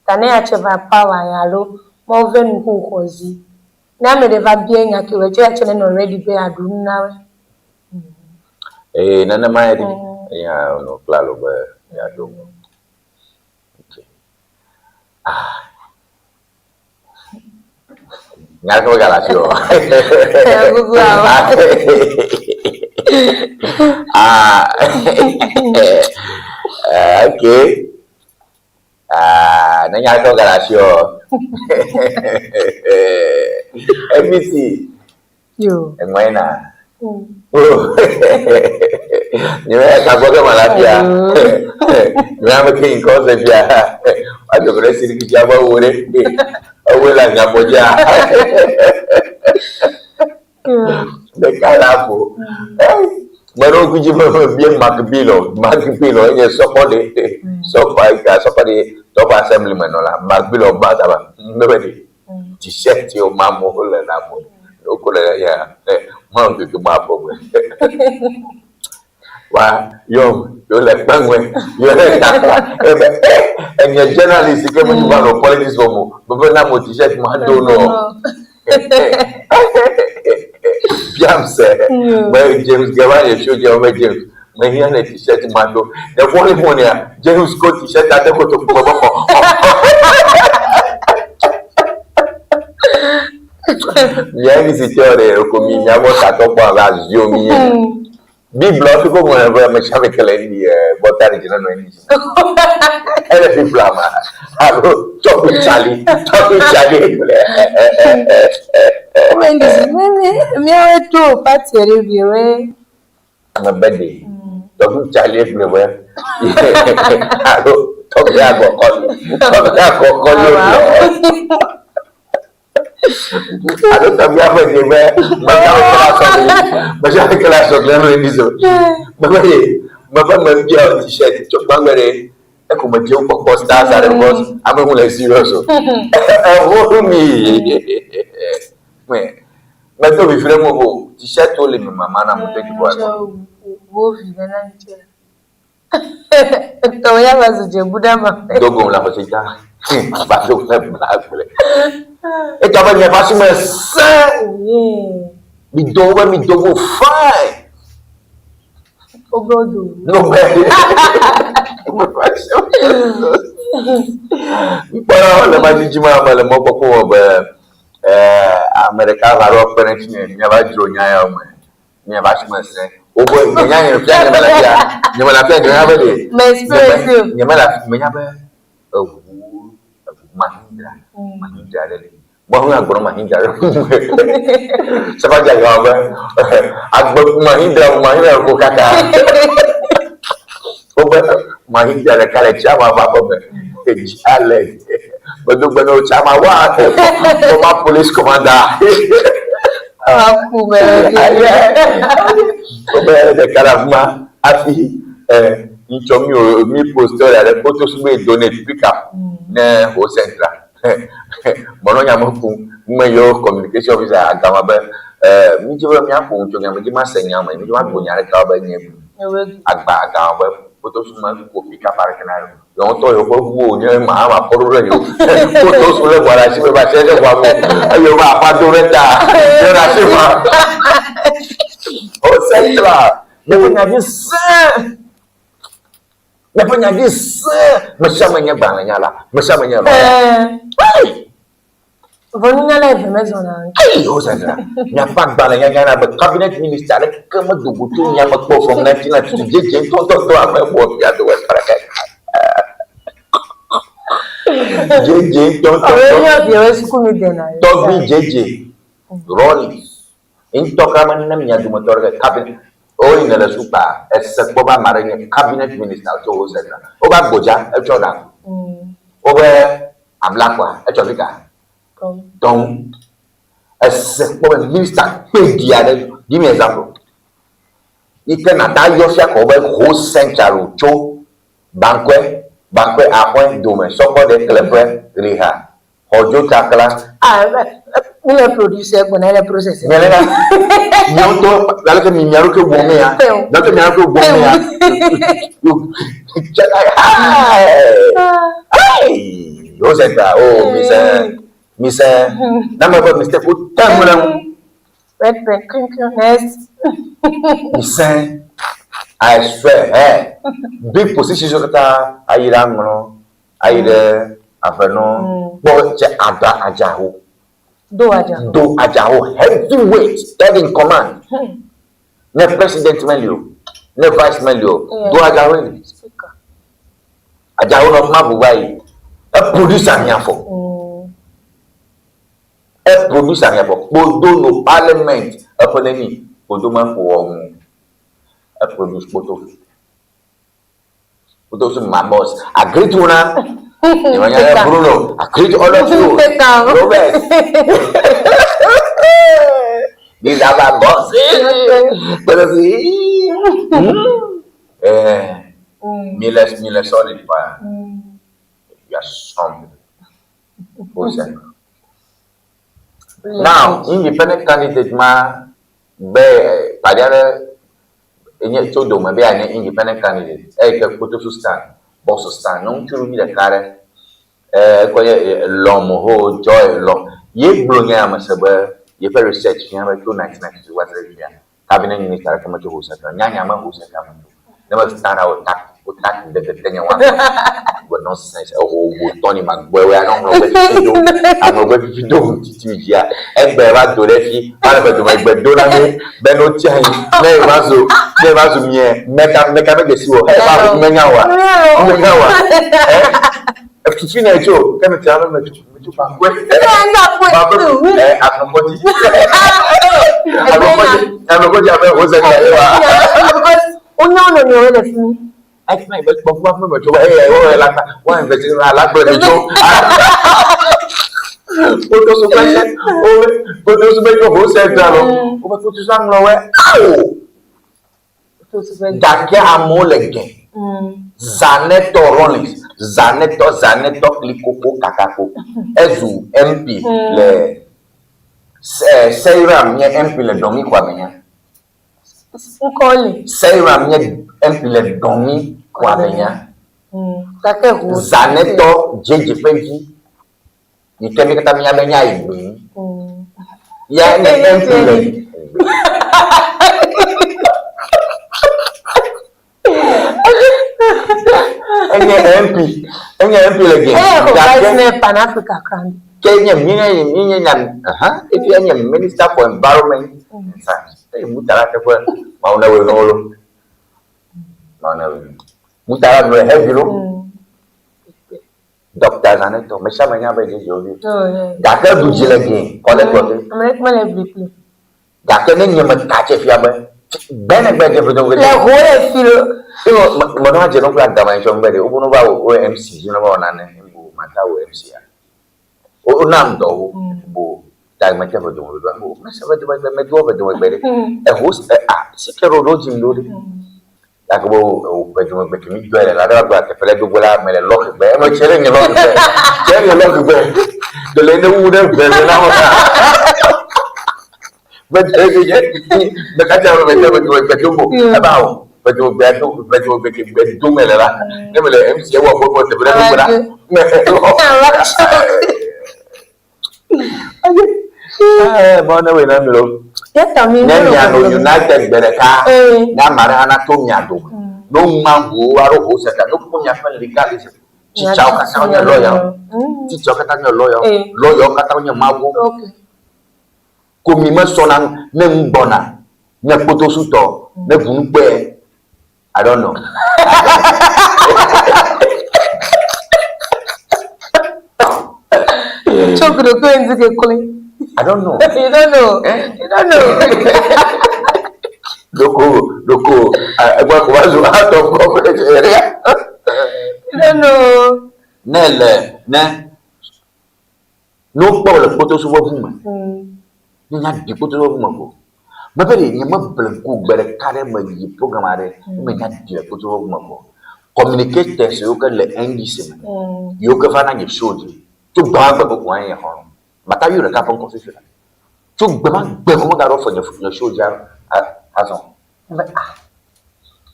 Tane ya cheva power ya lo. Moven who kozi na me deva bien ya ke weche chene no ready be adun na nana mai ya no claro be ya do. Okay. Ngal ko galasio okay nanya ko galasio MBC. Yo. Ewenyigba. Oh, you know, I got Malapia. You have a king cause of ya. I don't know if you have a way. Oh, well, I'm Napoja. The Calapo. Pero could you be Macbilo, and your somebody, somebody, top assemblyman, or Macbilo, Batava, nobody. T-shirt your mamma, and apple. No color, yeah, mounted to my problem. Why, you're like Bangway, you're and your journalist, you came to one of politics for more, but when I'm with T-shirt, man, don't know. Jam said, Mary James Gavani showed you over James. May he had a T-shirt to my door. The only one here, James got T-shirt at the bottom of yeah, this is your community. I was at top of you. Big blood people whenever mechanical in the water regional energy. And people I go talk with Charlie. Me I do party review. I'm a birthday. Talk with Charlie everywhere. I go talk to call. I don't have a way, but I class of Lenin. Mamma, your T-shirt, to Bangare, I come a joke for stars at the boss. I'm a little serious. Oh, me. But don't be flammable. T-shirt told him, my man, I'm taking one. Wolf, Toya was a Budama. Don't go la but don't have black. It's about your customer, sir. Me double fine. Oh, God. No, well, the Majima, the Mopo of America, are operating never join Yam. Near Bashman said, oh, boy, the young you will have a my spirit, you may have a Mahindra. Bahwa guru Mahindra. Sebab jaga apa? Aku Mahindra aku kata. Mahindra kalau cama apa? Jalan. Betul cama wah. Cuma polis komanda. Aku berada. Berada kalau mah afi. Inchomio mi posteur à la photo sous mes données pick up au central. Mononya moku meilleur communication visa à Gamabe. Mi je veux bien pour tu gagnes ma seigneur mais mi je veux bien aller travailler. Agba Gamabe photo sous ma pick up par canal. Longtemps yo ko wo ni ma photo re yo. Photo sous le voilà si me va chercher quoi mo. Yo va pas de retard. Je la sais moi. Au central. Je veux bien ça. Dapat nyadi macamnya bangannya lah, macamnya lah. Volunya lah Amazon. Oh saya, nyapak bangannya kan ada kabinet minister kemedugu tu yang perform nanti jadi tonton apa yang buat dia tu mereka. Jadi tonton. Dia suku ni dena. Tobi JJ, Rolly, intokaman namanya tu motor kabinet. Oh, il ne le joue pas. Est-ce que va marier cabinet ministre au Sénégal? On va Boja, et Jordan. On va Amlakwa, et Jordan. Donc, est-ce que le ministre peut dire, dis-moi un exemple. Il y a un tailleur qui a un Saint-Charles, banquet à point domaine, soko de clé, riha. Ojo takla. Il est producteur, on a le processeur. Mais là, nyonto, là que minyaru que bomea, là que minyaru que bomea. Hey, oh c'est ça, oh Mister, nama apa Mister Putan mulang. Red next. Mister, I swear, big position kata airan mono, aire apa no, bo je ada ajahu. Do ajahu heavyweight, third in command. Ne president melio, ne vice melio. Do ajahu. Ajahu no mabubai. E producer nyafo. E producer nyafo. Bodo no parliament apa neni. Poduma for a produce photo. Photos of my boss. Agree to una. Bruno. Agree to all of you. Robert. These are my bosses. But see. Miller solid fire. You are strong. Now, independent candidate ma be padare enye todo ma be an independent candidate e ke photo stand boss stand non turu mi de kare ko lomo ho joy lo ye blonya ma sebe ye fe research ya ba 1992 what re ya cabinet minister ka ma to hosa nya ma hosa ka ma ne ma stand out tak de tenya wa go nonsense o Tony Magboy we no no be video tv ya e be ba do le fi ba be do na me be no ti an ne ba so mie meka me ge si wo e ba me nya wa e fi na jo ke me ti alo me ju pa we amokoji abe o se ka wa Onyo no le fi I can make both of them to one vegetable. I like bread. Put those question. Put those make a whole set down. Over to some lower. Dake Amolege. Zaneto Rollins. Zaneto Likoko Kakako. Ezu MP. Le Seiram, MP le Domi Kwamenya. Seiram, MP le Domi Kwamenya. Zaneto JJPG. Ni kemi kata menya ini. Ya ni MP le. Enye MP lagi. Vice Pan Africa kan. Kenya minye nan. If you are Minister for Environment and Science. Mutara ke pun mau na weno. Mutara no heavy lo. Doctor Zaneto, mesha menya be je jodi. Daka buji lagi. Kole kole. Amerik male briefly. Daka ne nyema kache fia be. Bene be je fodo ngwe. Le hole filo. Mono aje no kula dimension be de. Obuno ba OMC, you know ba onane mbo mata OMC ya. O nam do bo dai mata fodo ngwe do. Mesha be de me do be do be. E host sikero roji ndori. Akabo bejumo bekimi joere la daba te fele do bola mele lock be mo chere ni lock be de le ne wu de be na ho be be ka ja be jumbo abawo bejumo be do mele la ne mele MC wa bo te fele do bola bona we na melo no United Bereka na marana to nyado no mango aro hoseka no kunya fan legalism chichao kata onya lawyer kata onya mago komi masona ne mbona ne poto suto ne bunugbe I don't know. Chokro ko enzike kule. I don't know. You don't know. You don't know. Loko. I was out of coverage area. You don't know. No problem. Photos of woman. You have the photos of woman. But you must cook better carry my program. You may not do a photo of woman. Communicate so you can let NDC. You can find a show to buy a book one year home. Mata you reka pon constitution. Tu gbe ko da ro for your show jar azon.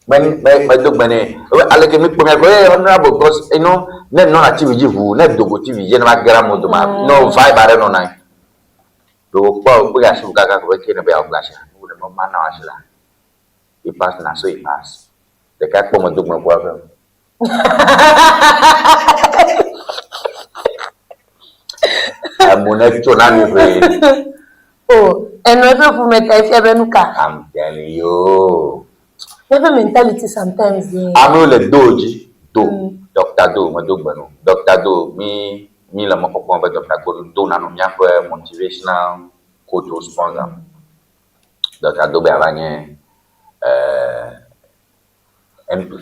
When do bene aleke mi premier ko honorable because you know net no activity hu net dogo TV je na gara mo do ma no vibe are no nine. Do ko ya su gaga ko ke na be oglasha. Wo de mo ma na asila. E pass na so e pass. De ka ko mo do mo ko ave. Oh, and never for me, I'm telling you. Never mentality sometimes. I'm not a doji, Doctor Do, Madubano, Doctor Do, me, la Mokopon, but Dr. Do, Nano Yapa, motivational, coach sponsor. Dr. Dobe Avanye MP.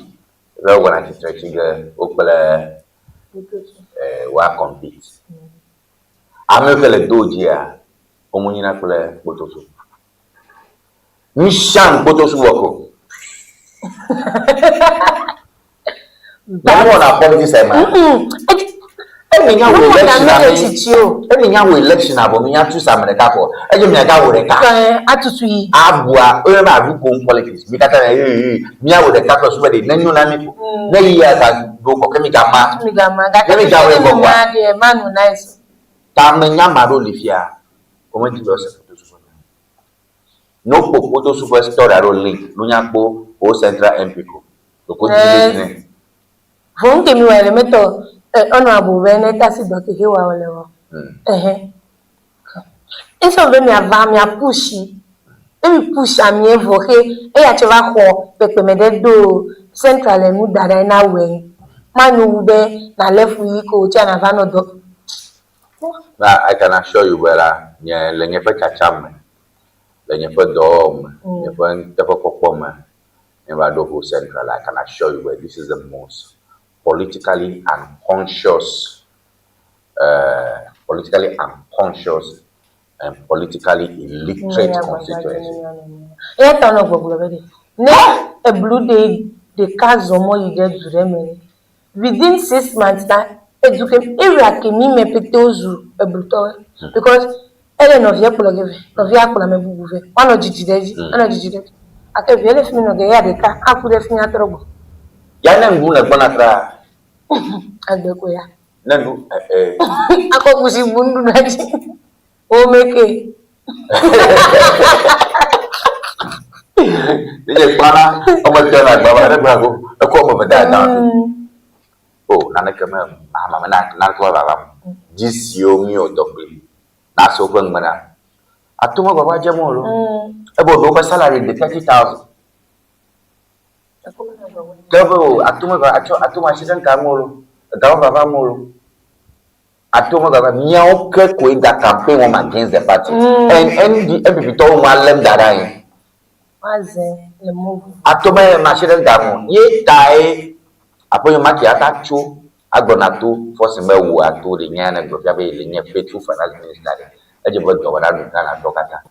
Well, when I stretching Okpele wa compete. I'm a doja. Omunina kple Potosu. Misham Potosu wako. That's what politics Enya wo election abo mi atu sa America for. Eje mi aga wo reka. Atutu yi. Abua o ma bi ko politics. Mi kata mi awo reka for so be na nyu na mi. Na yi asa go ko kemi gama. Mi gama. Ga kemi gawe ko kwa. De manu nice. Ta me nya maro le fia. O mo ti lo se to so. No po super story aro link. No nya po o central MP ko. To ko ti ne. Fun ke mi wa le meto honorable Veneta si doki hiwa olewo. Inso ve mi ava mi apushi. Mi push ami evoke e ya cheva ko pepe mede do central emu dada na we. Manu ube na lefu yiko cha na vano do. I can assure you whether lenye fe chacham lenye fe dom lenye fe tepo kokoma never do for central. I can assure you where this is the most politically unconscious and politically illiterate constituency. A blue day, the cars or more you get to them. Within 6 months, that educate area can mean mepetozu a brutal because Ellen of Yapula of Yapula Mebuve, one of Gigi, one of Gigi. I can be left me no gay, I could have me at trouble. Yana Muna Bonatra. Adekoya. Nanu Ako kusi bundu naji. O meke. Nije pana omo tena baba re brago e ko mo beda da. Oh na kama mama na ko baba. Jisio mi o dokli. Na so ko ngana. Atuma baba jamo lo. E bo do ba salary de 30,000. Double atuma shidan kamolo dawa baba molo atuma baba miao ke ko da campaign on against the party and the MPP to malem darai Waze le move atuma mashidan gamo ye tai apoyo maki atachu agbonato force mewu ato de nyana gbo ya be le nye petu finance minister eje bo do wada do na dokata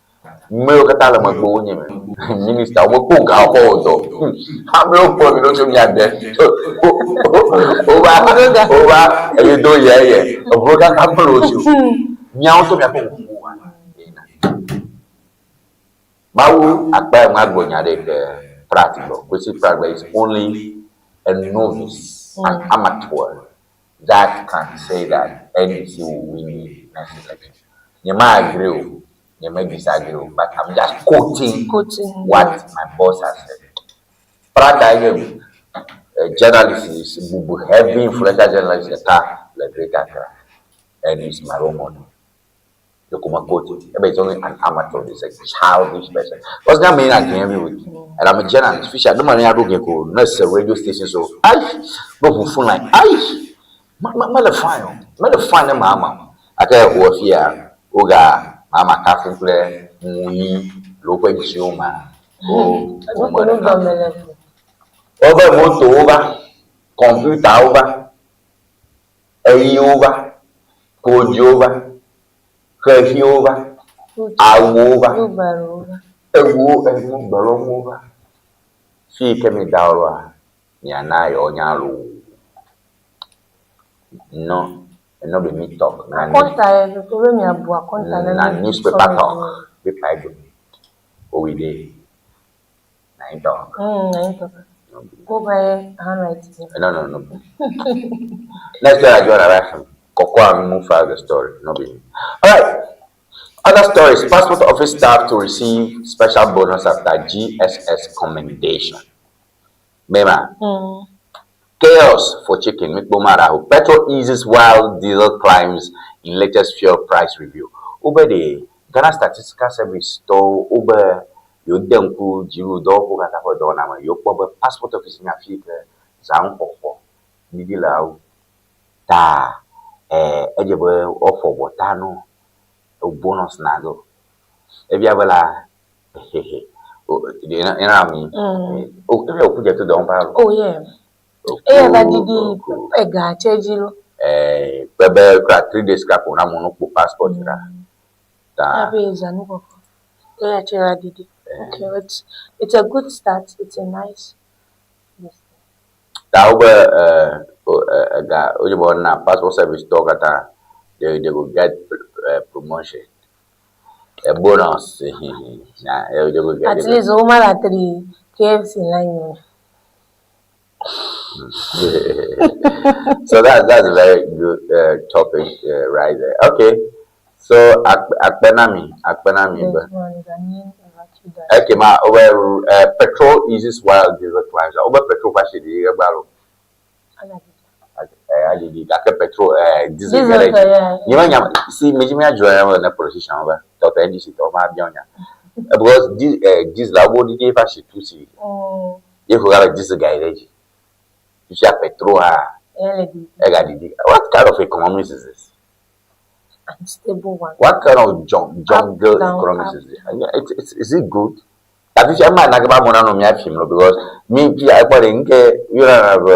me o kata la magbo nyi minister o ko ga ko do amlo ko mi lo so mi ade oba e do ye o bro ka amlo so nya o to mi apo wo mawu agba magbo nya de practical which is only a novice an amateur that can say that NDC will win the next election. You might agree, you may disagree, but I'm just quoting what my boss has said. Practically, journalists, heavy influential journalists, like Great Accra, and it's my role model. You come quote it. It's only an amateur, it's a childish person. What's that mean again every week? And I'm a journalist, Fisher. No money I don't get go. No, it's a radio station, so I go for phone line. Mele fine, mama. I tell you what here, Oga, Mama Kafle, Mui, Lope Chioma. Oh, over motor over, computer over, AI over, code over, curfew over, over, barom over. She came in Daura, Yanai or Yalu. No, and not be me talk. Na newspaper talk. We pay them. Oh, we did. Nine talk. Go by handwriting. No. Next day I join a reaction. Coco and move further the story. No be. Alright. Other stories. Passport office staff to receive special bonus after GSS commendation. Mema. Chaos for chicken. Petrol eases while diesel climbs in latest fuel price review. Over the Ghana Statistical Service store over your denku jiru do ko kata ko do na ma yo po passport office na fi ke zan ko bidila ta ejebo ofo botano o bonus na do e bia bala Oh, you know what I mean? Oh, if you put it to the umpire. Oh, yeah. Eh, but did the ega chejilo? Bebe, 3 days crap on a monocle passport. Yeah, did. Okay, it's a good start. It's a nice. Tauba, Ujibona passport service talk at they will get promotion. A bonus. At least over at 3 KFC line. So that's a very good topic right there. Okay, so Akpenami. Okay, ma over petrol eases while diesel climbs. Over petrol fashion the balo. I did petrol diesel garage. You know, see, Majima join na politician over. Dr. NDC to ma bionya. Because this labo di fashion 2C. You go diesel garage. You shall petrol. What kind of economics is this? Unstable one. What kind of jungle economics is this? Is it good? I think I might not about money on me because me, I think you have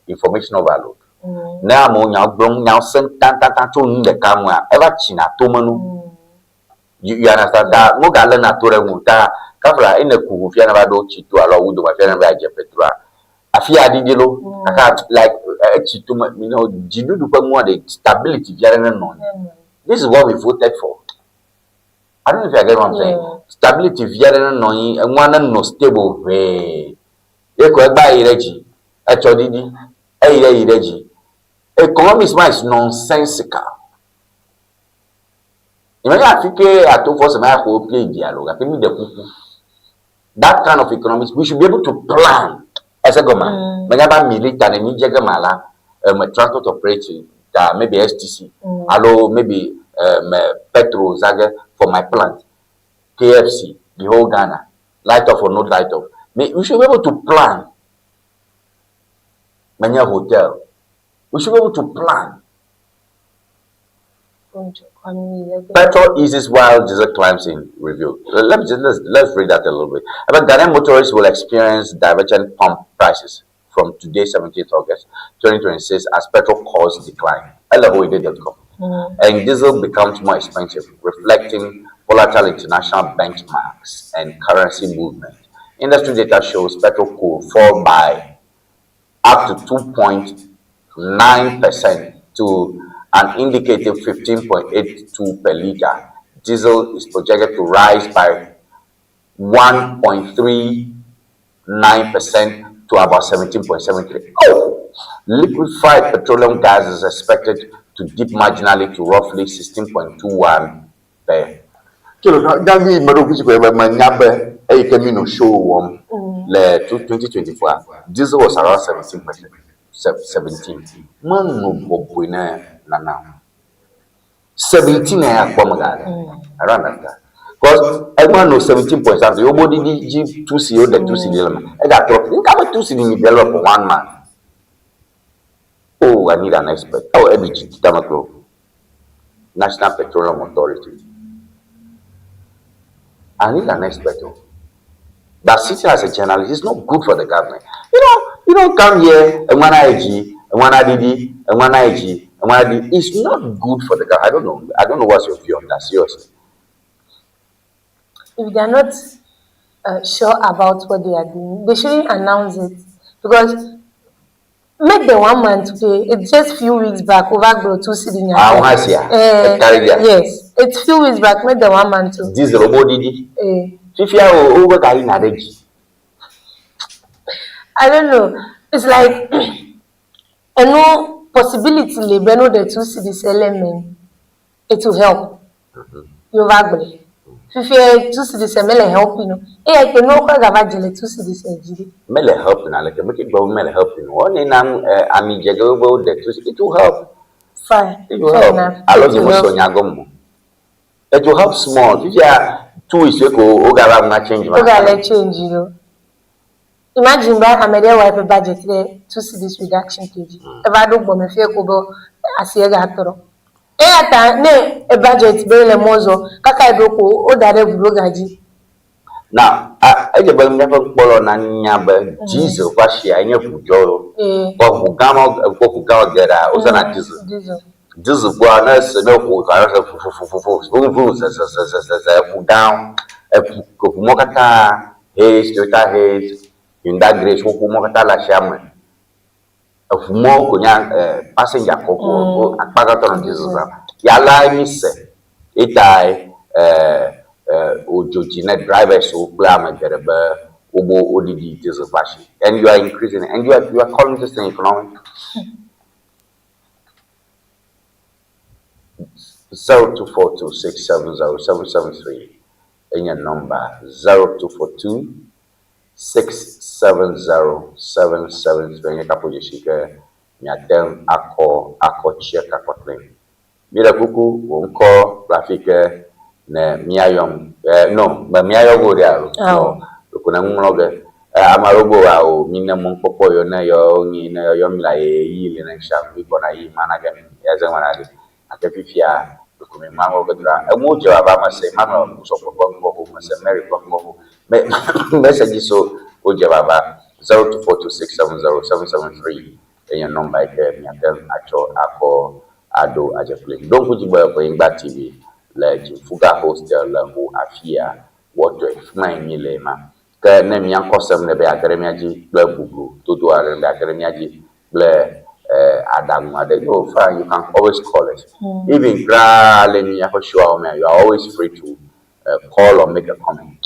information overload. Now, now send to the camera. Ever china tomanu. You understand that? No galena to remuta. Kafra in the cool, if you never do cheat to allow wood of a petra. Afia didilo, like chituma, you know, Jidu do more the stability. This is what we voted for. I don't know if you get what I'm saying. Stability via knowing and one no stable way. You could buy energy. Actually, energy. Economics is nonsensical. You know, I think I told for some whole play dialogue. I think that kind of economics, we should be able to plan as a government. Whenever military and Nijagamala, transport operating, maybe STC, allow maybe petrol zaga for my plant, KFC, the whole Ghana, light off or not light off. We should be able to plan. Many hotel, we should be able to plan. Petrol eases while diesel climbs in review. Let's read that a little bit. About Ghanaian motorists will experience divergent pump prices from today, 17th August 2026, as petrol costs decline. And diesel becomes more expensive, reflecting volatile international benchmarks and currency movement. Industry data shows petrol could fall by up to 2.9% to an indicative 15.82 per liter. Diesel is projected to rise by 1.39% to about 17.73. Liquefied petroleum gas is expected to dip marginally to roughly 16.21 per. Le 2024, diesel was around 17%. 17. Man no bobuina now. 17 around that. Because everyone knows 17 points. Your body give 2C or the 2C element. I got to think about 2C in develop for 1 man. Oh, I need an expert. Oh, energy Tamaclo. National Petroleum Authority. I need an expert. But sitting as a journalist is not good for the government. You don't come here and one IG and one IDD and one IG and one IDD. It's not good for the government. I don't know what's your view on that, seriously. If they are not sure about what they are doing, they shouldn't announce it. Because make the 1 month pay. It's just few weeks back. Over 2 sitting. Yes, it's few weeks back. Make the 1 month. This robot did. If you are over carrying a I don't know. It's like no possibility labor no the 2 cities element. It will help. You agree? If you 2 cities help you know. I can no cause about 2 cities mele help na like make it government helping. One in ami jagabo the 2 cities it will help. Fine. It will help. I love you so nyagombo. It will help small. If you are 2 weeks ago, Ogara na change. Ogara change, you know. Imagine that I'm a wife budget there 2 cities reduction kg. If I don't go me feel go as a gatoro. ata ne e budget be le mozo kaka doko o dare burogaji now I just never follow na nyaba Jesus kwashi anya fujo ko fugama gera uzana Jesus bwa na se no ku ka fu down ko mokata hate total hate in that grace ko mokata la shama fumo ko nya passenger ko akpaga to Jesus ba yala ni se itai ojoji na drivers who plan gerebe obo odidi Jesus fashi and you are increasing and you are calling this thing economic 0242670773 in your number 0242670773 in kapo jishike nyadem ako check akotlen mira kuku wonko traffic na miayom no ba miayom go dia no kuna ngloge amarogo wa minna mon popo yo na yo ni na yo mila yi le na sham bi kona yi managa ya za manade akafifia kuma mango go dra mo je wa ba ma se mango so popo ngo ma se mary popo me message so o je ba 0242670773 your number ke mi atel acho ako ado ajeple donc ku jibo ko ingba tv le fuga hostel la ho afia woto fuma nyile ma ke na mi ankosem ne be akremiaji ble bubu todo are be akremiaji ble adamu adego fine you can always call us even grale mi akosho me you are always free to call or make a comment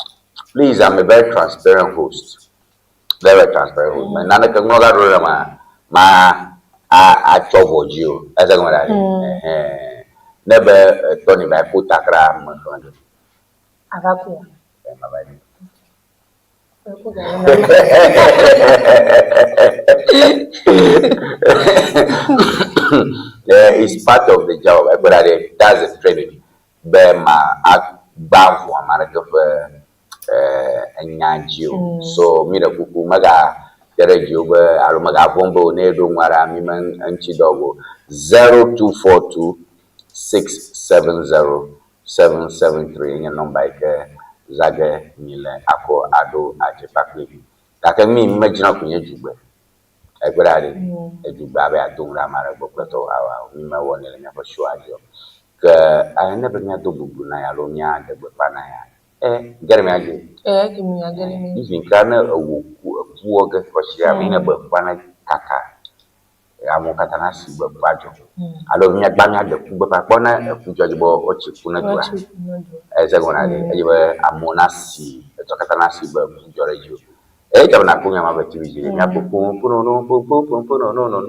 please. I'm a very transparent host, very transparent host man nana ke ngoga ro ma a chobo jio asa ngara nebe Tony by putakra mkondo avaku it's part of the job but that's the training be ma agbavu amara ke enyanjio so mi da kuku maga tere jobe alumaga bombo ne do ngara mi man anchi dogo 0242670773 your number ke zage mile ako ado ajepakli kake mi imagine kunye jugbe egbere ejugbe abe adungra mara gbopleto awa mi ma woni le nya for sure ajo ke I never nya do bubu na ya lo nya de gbepa na ya geremi aje kimi ya geremi even kana wo ge ko sia mi na gbepa na kaka amu kata na si gbepa jo alo nya gba nya de gbepa po na ku jojo bo o chi ku na dua ezegona de ejibe amu na si to kata na si gbepa jore jo jabana ku nya ma be tv nya ku no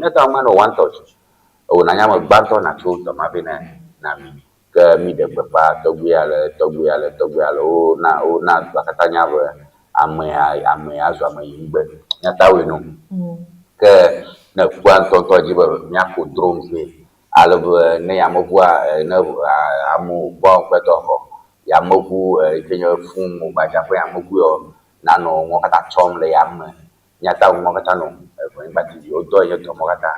neta ma no one touch o na nya ma gbanto na chu to ma be na mi ke mi de gbepa togbiale o na bakatanya be ame azu ame yingbe nya tawe no ke na kwanto to jibe nya ko drone be alo ne ya mobua na amu bo kweto ho ya mobu kenyo fun mo ba ja ko ya mobu yo na no mo kata chom le ya me nya ta mo kata no ko ngba ti o do ye to mo kata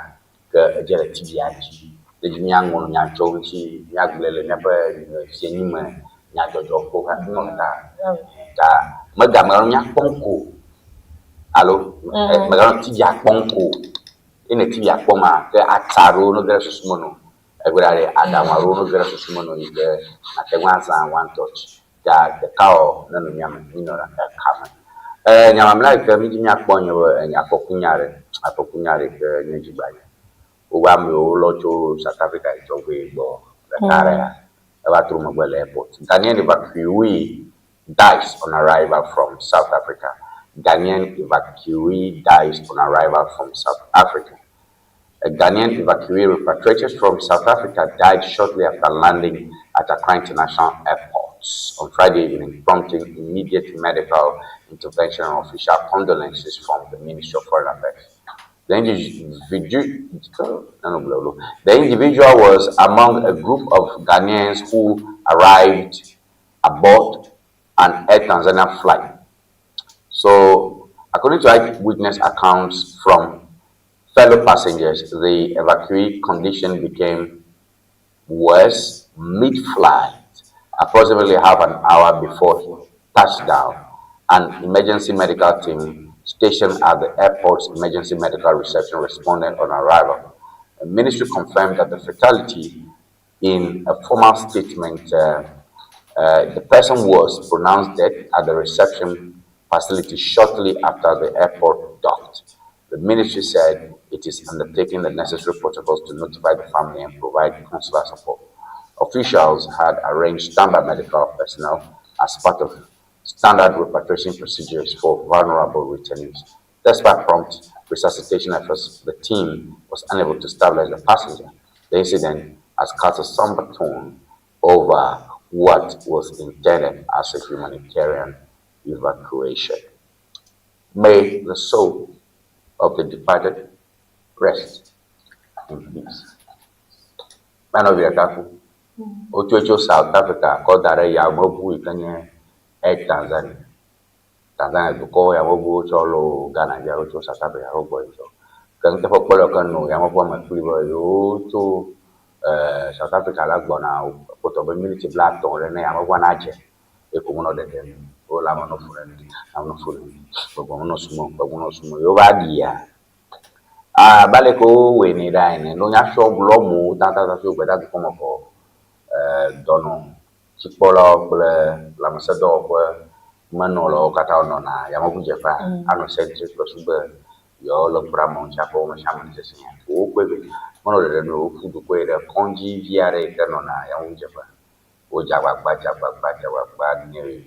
ke jere ti ya ji de nyango nya chonchi nya glele nya ba senyima nya jojo ko ka no ta magama nya ponko alo magama ti ya ponko ina ti ya poma ke ataro no gere susumono egbere adamaro no gere susumono ni ke atenwansa one touch ja the cow no no nyama ni no ra kama nyama mla ke mi nya ponyo nya apokunyare ke nyijibaye Ugami Olocho, South Africa, is over the area. About to Mobile Airport. Ghanaian evacuee dies on arrival from South Africa. Ghanaian evacuee dies on arrival from South Africa. A Ghanaian evacuee repatriated from South Africa died shortly after landing at Accra International Airport on Friday evening, prompting immediate medical intervention and official condolences from the Ministry of Foreign Affairs. The individual was among a group of Ghanaians who arrived aboard an Air Tanzania flight. So, according to eyewitness accounts from fellow passengers, the evacuee condition became was mid-flight, approximately half an hour before touchdown. An emergency medical team stationed at the airport's emergency medical reception responded on arrival. The ministry confirmed that the fatality. In a formal statement, the person was pronounced dead at the reception facility shortly after the airport docked. The ministry said it is undertaking the necessary protocols to notify the family and provide consular support. Officials had arranged standby medical personnel as part of standard repatriation procedures for vulnerable returnees. Despite prompt resuscitation efforts, the team was unable to stabilize the passenger. The incident has cast a somber tone over what was intended as a humanitarian evacuation. May the soul of the departed rest in peace. Man of Yakaku, Ochocho South Africa, called Dare Yamobu, Ikanye, Tanzania. Tanzania, to call Yamobu, Cholo, Ghana, Yarocho, South Africa, Hobo. Can the Polo Yamobu, my flavor, to South Africa, Lagbona, put up a military black on Rene, Yamawanache, a commoner than them. Oh, I'm not friend, I'm not fooling, but one no smoke, but one no smoke. Your idea. Baleko, we need dine, no natural blow, Tata, but that's come up. Dono, Chipola, Lamasado, Manolo, Catalona, Yamabu Japan, Anocentric, Super, your Lord Bramon, Chapo, Shaman, oh, baby, one of the no food to quay the Congi via Canona, Yamu Japan, O Java, Bad near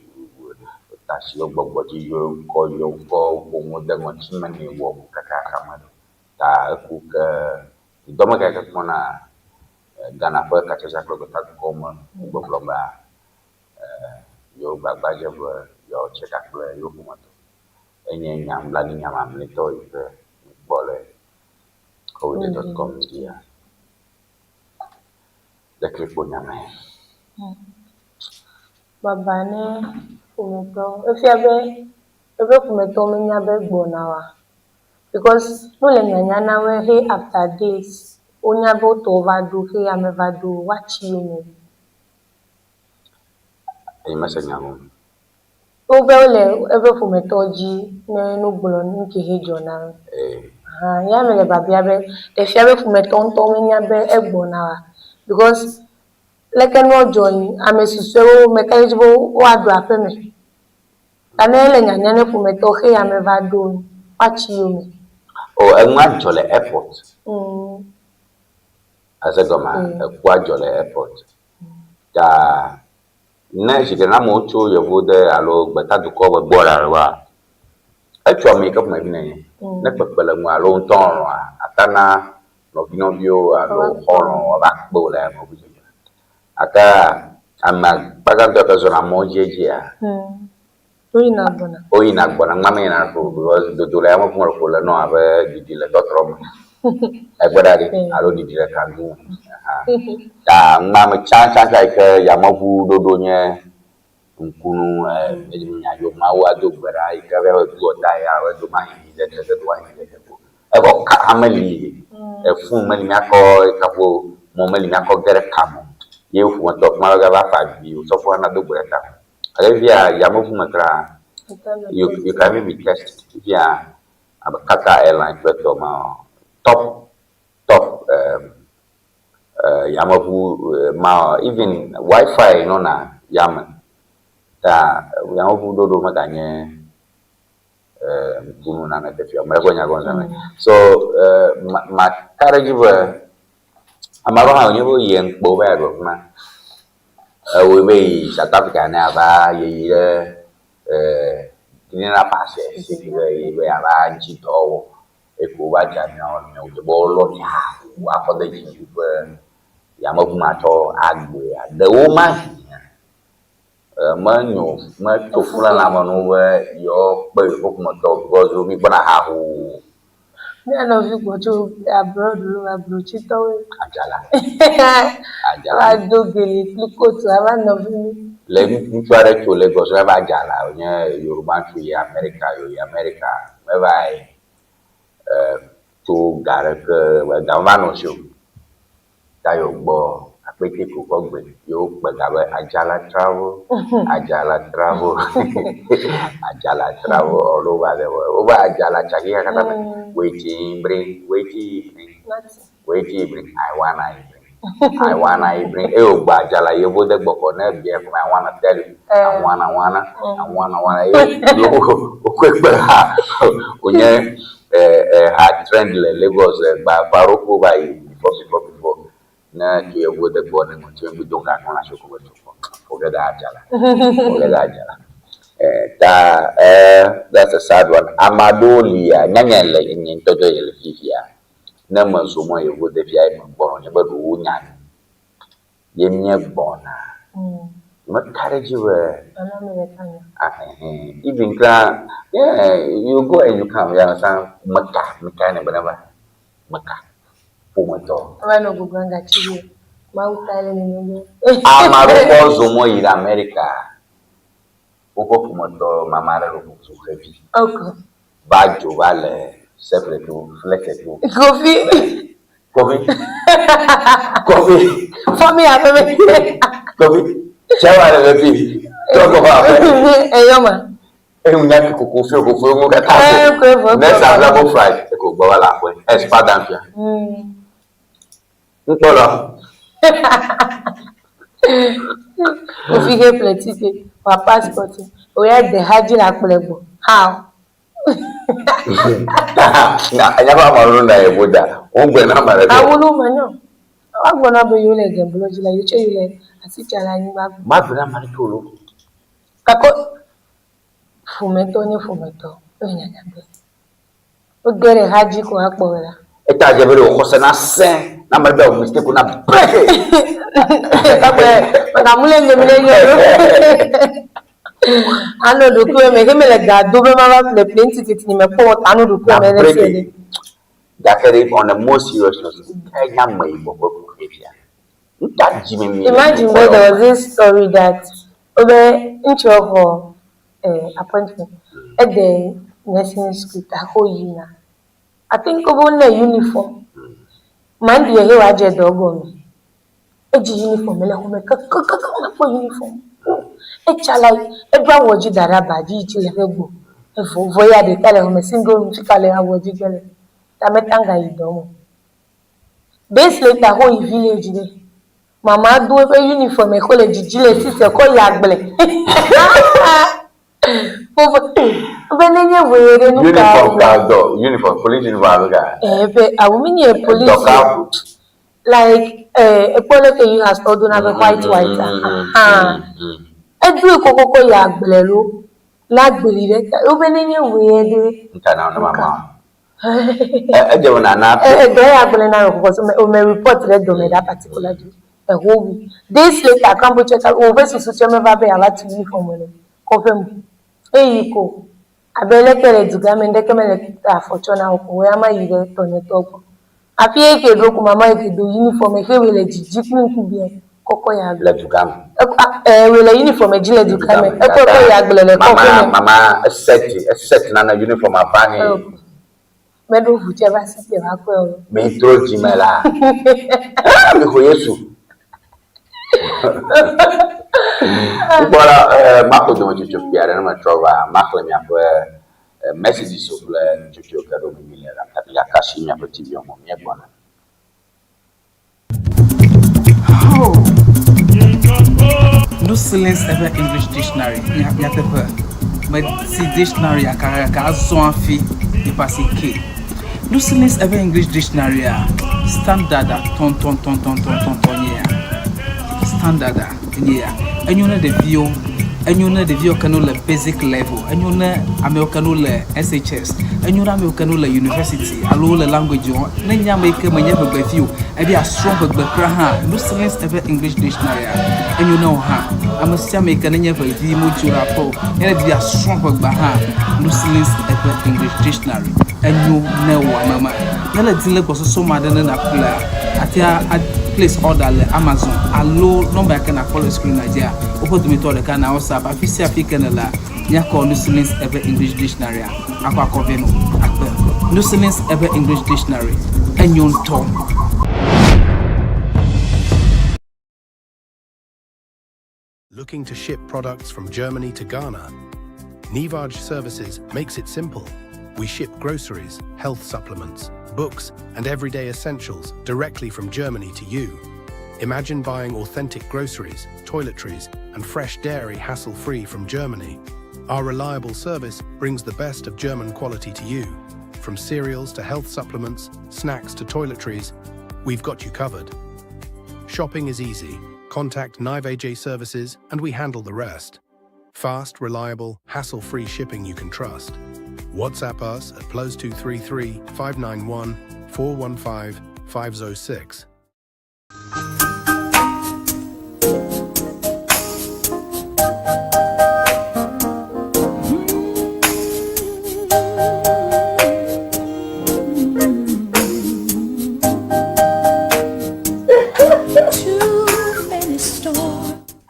that's your book, you call your call, more than one chimney walk, Kaka, cook, Domaka Mona. Ghana for Catasa Common, Boblomba, your Babaja, your Checkapler, your Kumato. Any young bloody yam, little Bolle, code.com media. The Cliponyame. Babane, Fumeto, if you have a Fumeto, in your bed, Bonawa. Because no Lenyana were here after this. Onya both overdo, he am ever do, what you A message now. Overle, ever from a toji, no blonde, Hijona. Yamele Babiabe, the sheriff from a tonto in your bed, Ebona. Because, like a no join, I'm a so mechanical or drapeme. An Ellen and from a tohe am ever do, what you Oh, a Manchole airport. As a goma, a Quadjole airport. Da Nash, the Namoto, your wood, allo, but that to cover Bola. I try make up my name. Never Pelama, alone ton, Atana, Novinovio, allo, horror, backbone, Aka, I'm a Bagantocas on a Mojia. Oinabona, Mamma and because the Dulama Morcola no have a dotrom. Everybody, I don't need to do. Mamma Chanta like Yamabu, Dodonia, Unkunu, Yomawa, do, but I never go die. I will do my I got Cameli, a full Meliaco, a couple more Meliaco, get a camel. You want to Maragava 5 views of one other better. Olivia Yamufumatra, you can be tested via Qatar Airlines, but top Yamafu ma even Wi-Fi nona Yaman. Yamafu dodo maganye Gunu na tefia Maragonya Gonzame. So my carriage Amaroha Univo Yen Boba ma. We may South Africa never Nina passes, we are a chito, a Kuwaja, no, the ball, what for the Yamakumato, Agwe, the woman, Manu, much to Fulan over your Boyhomoto, because you'll be gonna have. None of you go to abroad, Chito. I do believe you go to have one. Let me try to Lagos, Rabba Jala, Yoruba to America, where I to Garek, where Gavano show. Tayo Bo, Pretty cook you but Ajala travel, Ajala travel, Ajala travel all over the world. Over Ajala Chagia, waiting, bring, bring, I wanna bring, oh, Bajala, you would have book on that, I wanna tell you, I wanna, had trend Lagos by Baroko by before. Na you would have born and we don't have one forget that. That's a sad one. Amadolia, Nanyale in Toto Fifia. Number so more you would have born about Wunan. Yemia Bona. What carriage you were? Even clan, you go and you come, young son, Maka, Maka. Fumoto. Wano guganga chiwe. Mautale ni Amaro zomo in America. Uko fumoto mamara ruku suhevi. Okay. Bajo vale separate flexible. Coffee. For me, I have Coffee. Chawa lepi. Talk about. Eyoma. Emunyaki kukufi mukata. Next level fried. Eko bawala kwe. Espadamia. Voilà. If you get plenty for passport, we have the Haji Akplebo. How? I never married a Buddha. I will know. I'm going to be you like a blood. You show you like a sister and my brother Maricolo. Kako Fumeto. We get a Haji Akbola. It has a very Hosana say. Number of mistake on a break. But I'm willing to I know the crew make him like that. Double the plane ticket in my port. I know the crew. That on the most serious imagine where there was this story that over into of appointment at the nursing school, a whole year. I think of only a uniform. Man, you hear I just dog on a uniform, uniform. A child, a brown was you that about you to let go. A voya de tell a single musical, I was you get it. Tametanga, you don't. Days later, whole village. Mamma do a uniform, a college, Gilles, sister, call Yagbele. Uniform, police uniform. I will mean a police. Like a police you has told on a white. I do Coco Yagbelo, not believe it. Open any way. I don't know. Was may report that that particular day. A whole week. Days later, I come to check out over to Baby. I like to uniform. Confirm. Hey, you go. I better to come and recommend Fortuna where my either Tonetop. I feel like a local mamma if you do uniform a village, Jiffin to be Cocoya. Let you come. Will a uniform a gilet to come. Mamma, a set, none a uniform of Fanny. Meadow, whichever city of Aquil. May throw Jimela. Voilà, Marco de Montjuic, ma trova, Marco mi ha messaggi sul Giucio Caro Mimilera, la Cassi mi ha petito, mi è buona. No silence ever English dictionary. Ya tepe. Mais si dictionary a ka zo fi e passer K. No silence ever English dictionary standard ton standard and you know the view can the basic level and you know American SHS and you know American university allow the language nanya make manya be view e be a strong background no silence ever English dictionary and you know I'm a make nanya be view module rapport and be a strong background no silence ever English dictionary and you know mama nala dile ko so ma dan na kula atia place order le Amazon allo number can follow screen Nigeria open to me to the can WhatsApp afisi african la nya call no silence ever English dictionary akwa conveno akpe no silence ever English dictionary and you talk Looking to ship products from Germany to Ghana? Ŋdi Services makes it simple. We ship groceries, health supplements, books, and everyday essentials directly from Germany to you. Imagine buying authentic groceries, toiletries, and fresh dairy hassle-free from Germany. Our reliable service brings the best of German quality to you. From cereals to health supplements, snacks to toiletries, we've got you covered. Shopping is easy. Contact Ŋdi Services and we handle the rest. Fast, reliable, hassle-free shipping you can trust. WhatsApp us at +233 591 415 506.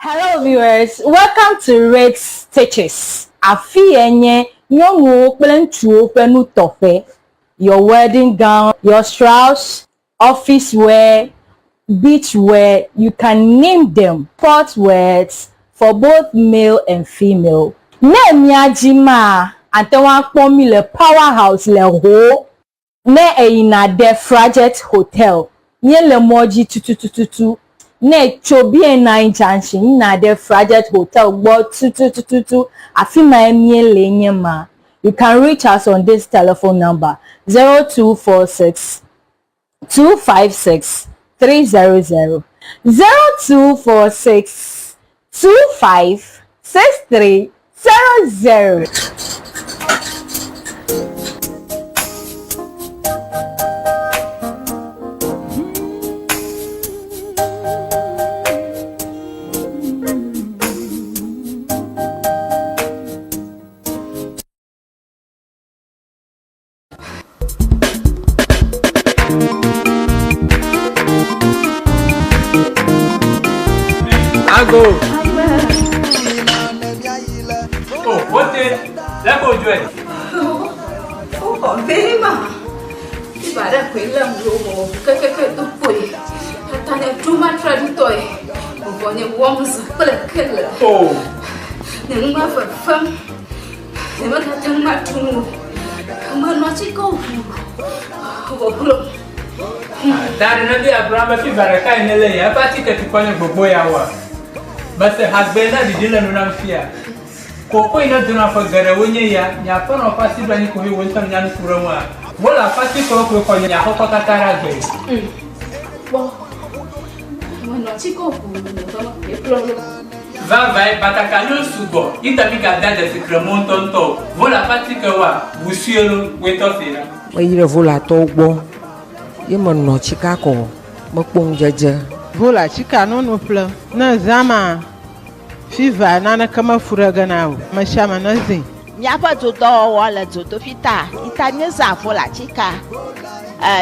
Hello viewers, welcome to Red Stitches. Afienye nyongo kple penu tofe. Your wedding gown, your strauss, office wear, beach wear, you can name them. Sport wears for both male and female. Ne miajima antewa kpomi le powerhouse le ho. Ne eina de Frajet Hotel. Nye le moji tututututu. Ne chobi na junction na de Frajet Hotel gbo tututututu afima emie lenye ma. You can reach us on this telephone number 0246 256 300 0246 25 6300. Go. Oh, what is? Let go, Joy. Oh, very much. If I don't quit them, go, Boye. Tanya too much ready toy. When you want to kill. Oh, never for fun. Never got too much to move. Come on, not go. that is not the Abraham Fibaraka in LA. I party to Pony Boye. But the husband did not fear. Coco in a dinner for Ewenyigba, Yapon or Passy Bani could be Winston Yan Furama. Well, a Passy Coco for Yahokatara. Well, when not go, Vai, but I can use to go. It a big that is a Cremonton top. Well, a particular, we see you with us here. Maybe vola togo. You man no Chicago. Mokbong jaja. Vola chika no pla. Na zama. Fiva nana kama furaga nao. Mashama nazi. Nyapa todo wala todo fita. Itanya za vola chika.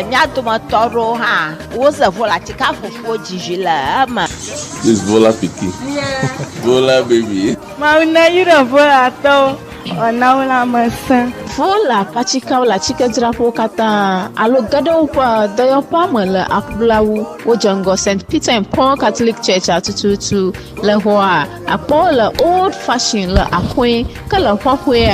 Nyato matoro ha. Woza vola chika fufu jijila ama. This vola piki. Yeah. Vola baby. Mauna yura vola to. Onaula masa. Vola pachika wala chika drapo kata alo gado pa doyo pamela akblawu ojango St. Peter and Paul Catholic Church atututu le hoa apola old fashioned le akwe kala hwahwe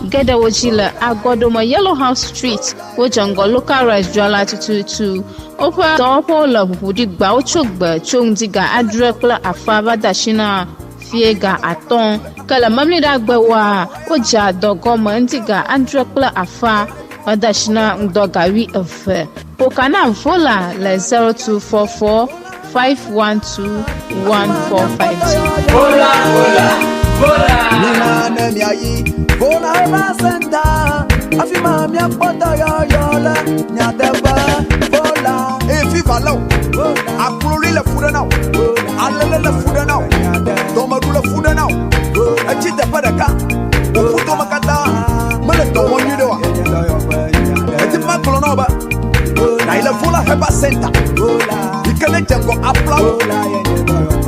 gada woji le agodoma Yellow House Street ojango local restaurant atututu opa dopo le budi gba ochogba chongdiga adrekla afaba dashina fiega aton kala mamli dagbewa oja dogoma ndiga andrekla afa adashina ndogawi efe pokana vola le 0244 512 1450 vola Nina nemiayi vola basenda afima mia pota yola nyadeba vola efi valo akulori le fuda now alele le fuda now domaru le fuda now achi de padaka ofuto makata mele to wonyi de wa eti makolo no ba na ile vola heba center ikele jengo applaud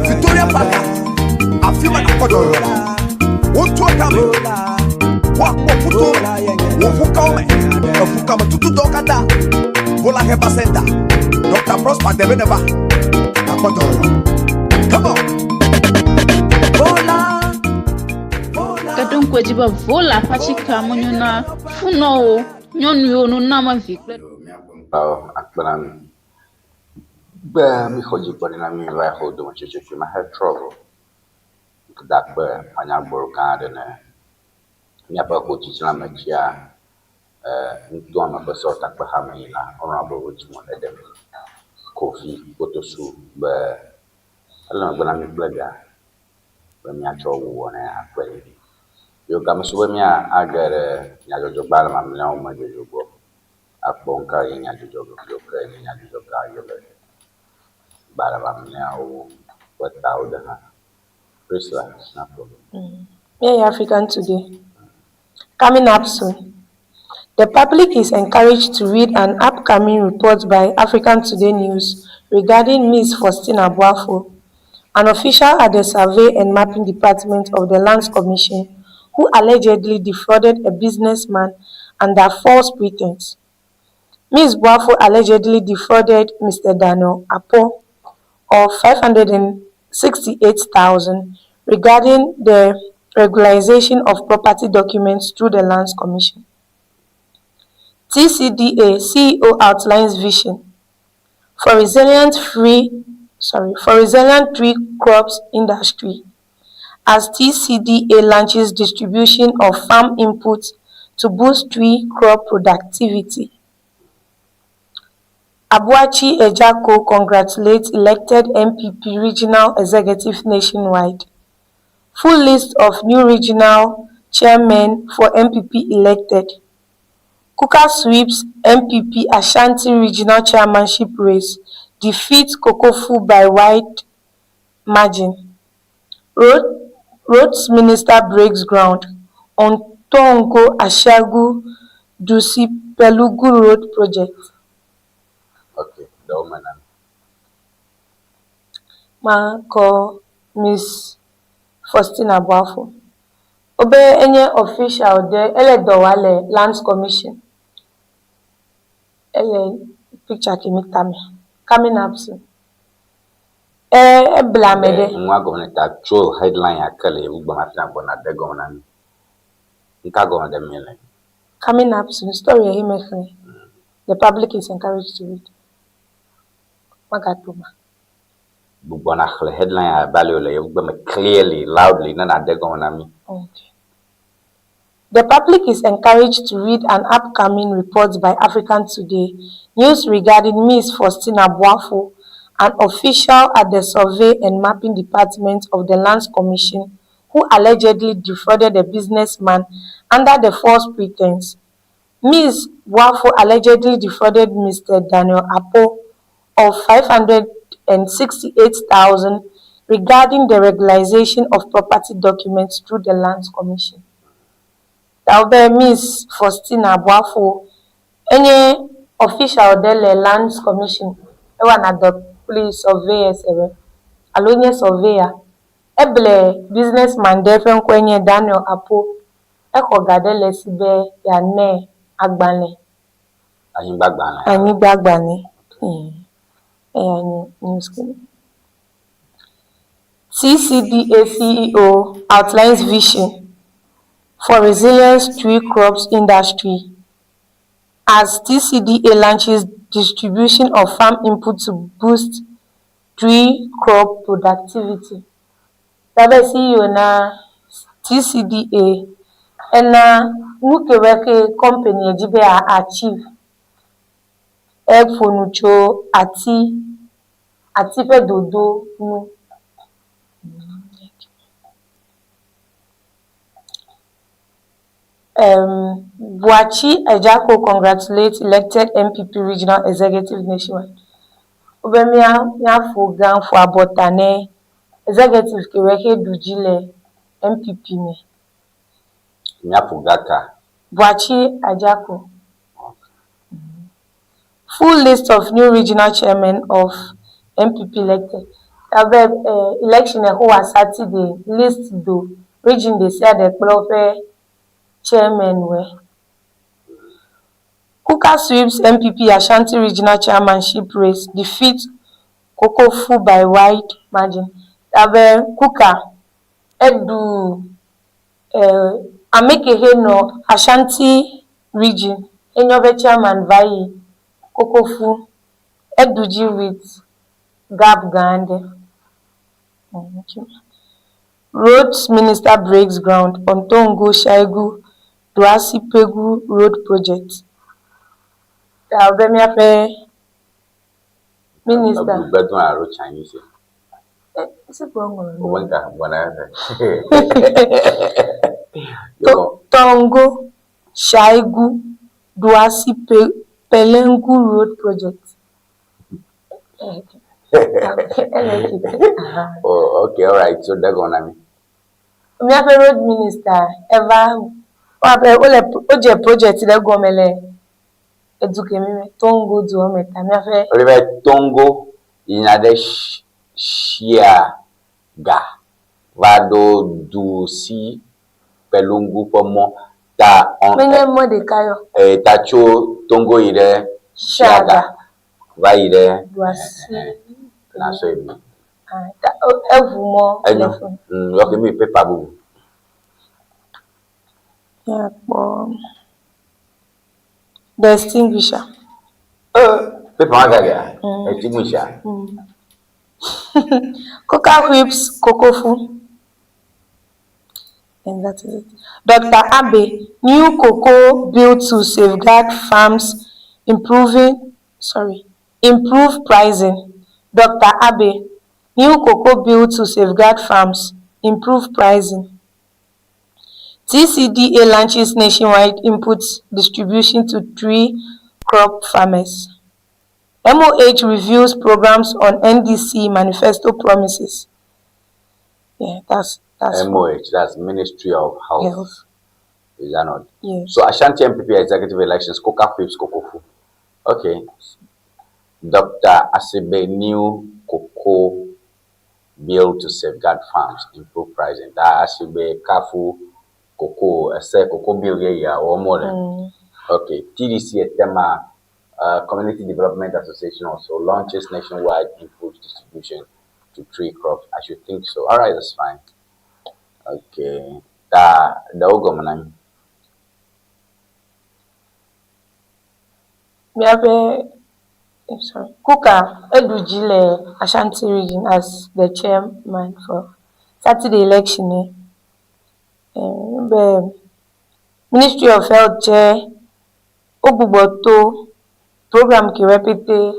Victoria Park afima na kodo wotu kame wa futo wo fukame fukame tutu dokada vola heba center Dr. Prosper Debeneba na kodo come on Ewenyigba vola pachika monyuna funo nyonu no nama vi kple akpana ba mi chodzi po na mi va ho do chichi ma have trouble that ba anya gboro kan de na mi apa ko chichi na ma chia ntu ama ba so ta pa ha mi na honorable Richmond edem coffee potosu ba ala gbana mi blaga ba mi atro wo na akpele yo kam so mi agere nya jojo bala ma mi na o ma jojo go akponka nya jojo go yo ka nya jojo ka yo le bala ma mi na o wata o da ha Priscilla na problem Yeah, African Today. Coming up soon. The public is encouraged to read an upcoming report by African Today News regarding Ms. Faustina Boafo, an official at the Survey and Mapping Department of the Lands Commission, who allegedly defrauded a businessman under false pretense. Ms. Boafo allegedly defrauded Mr. Daniel Apo of 568,000 regarding the regularization of property documents through the Lands Commission. TCDA CEO outlines vision for resilient tree crops industry as TCDA launches distribution of farm inputs to boost tree crop productivity. Abuachi Ejako congratulates elected MPP regional executive nationwide. Full list of new regional chairmen for MPP elected. Kuka sweeps MPP Ashanti regional chairmanship race, defeats Kokofu by wide margin. Roads minister breaks ground on Tongo Ashagu Dusi Pelugu road project. okay the woman Ma ko Miss Faustina Boafo. Obe enye official de ele dowale Lands Commission. Ele picture kimitame coming up soon. Blamede. nwa governor ta troll headline akale ugba ma fi abona de governor nka governor de mele Coming up soon. Story him. The public is encouraged to read. Magatuma. ugba na khle headline a value le ugba me clearly loudly na de governor mi Okay. The public is encouraged to read an upcoming report by African Today News regarding Ms. Faustina Boafo, an official at the Survey and Mapping Department of the Lands Commission, who allegedly defrauded a businessman under the false pretense. Ms. Boafo allegedly defrauded Mr. Daniel Apo of 568,000 regarding the regularization of property documents through the Lands Commission. That will be Ms. Faustina Boafo, any official of the Lands Commission, one at the police surveyors, alone surveyor, eble businessman different kwenye Daniel Apo, eko gadele sibe ya ne agbane. Anyi bagbane. News. TCDA CEO outlines vision for resilient tree crops industry as TCDA launches distribution of farm input to boost tree crop productivity. Tabe CEO na TCDA ena nuke weke company ejibe achieve fonucho ati pe dodo nu. Buachi Ejako congratulates elected MPP regional executive nationwide. Obemia fo gan fo abotane executive keweke dujile MPP ne. Nyapugaka. Buachi Ejako. Full list of new regional chairmen of MPP elected. Election who was Saturday list do region they said the kple chairman were. Kuka sweeps MPP Ashanti regional chairmanship race, defeats Kokofu by wide margin. Kuka edu Ameke no Ashanti region. Enyobe chairman vai Kokofu Eduji with Gab Gande. Roads Minister breaks ground on Tongo Shaigu Duasi Pegu Road Project. Minister. Better I wrote Chinese. Tongo Shaigu Duasi Pelengu Road Project. Oh, okay, all right. So that's gonna be. Me have a road minister ever. Oje project that go mele. Eduke me Tongo do me. Me have. Oliver Tongo inade shia ga vado du si pelungu pomo ta on. Menye mo de kayo. Tacho Tongo ire shaga va ire. Duasi. Na so ebi. Evumo. Okay, me paper bu. Yeah, the extinguisher. Paper magaga. Extinguisher. Coca whips Kokofu. And that is it. Dr. Abe, new cocoa bill to safeguard farms, improve pricing. Dr. Abe, new cocoa bill to safeguard farms, improve pricing. TCDA launches nationwide input distribution to 3 crop farmers. MOH reviews programs on NDC manifesto promises. Yeah, that's MOH, that's Ministry of Health. Is that not? Yes. So Ashanti MPP executive elections, Coca Pips Kokofu. Okay. Dr. Asibe new cocoa bill to safeguard farms, improve pricing. That Asibe Kafu cocoa, cocoa bill or more than. Okay. TDC Tema Community Development Association also launches nationwide input distribution to 3 crops. I should think so. All right, that's fine. Okay. The Ogomanam. Kuka Edujile Ashanti region as the chairman for Saturday election. Ministry of Health chair Obuboto program qui répété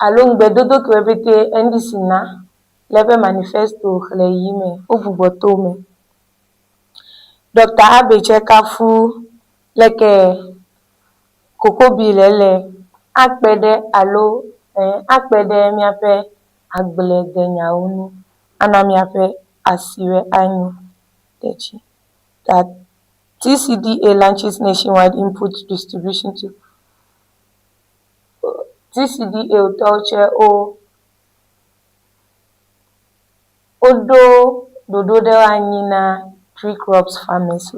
along bedodo qui répété NDC na leve manifesto le yime Obuboto me Dr. Abe Chekafu leke cocoa bilele akpede alo akpede miape agblede nyaunu ana miape asiwe anyu techi that TCDA launches nationwide input distribution to TCDA Utauche Odo Dodo de Anina 3 crops farmers.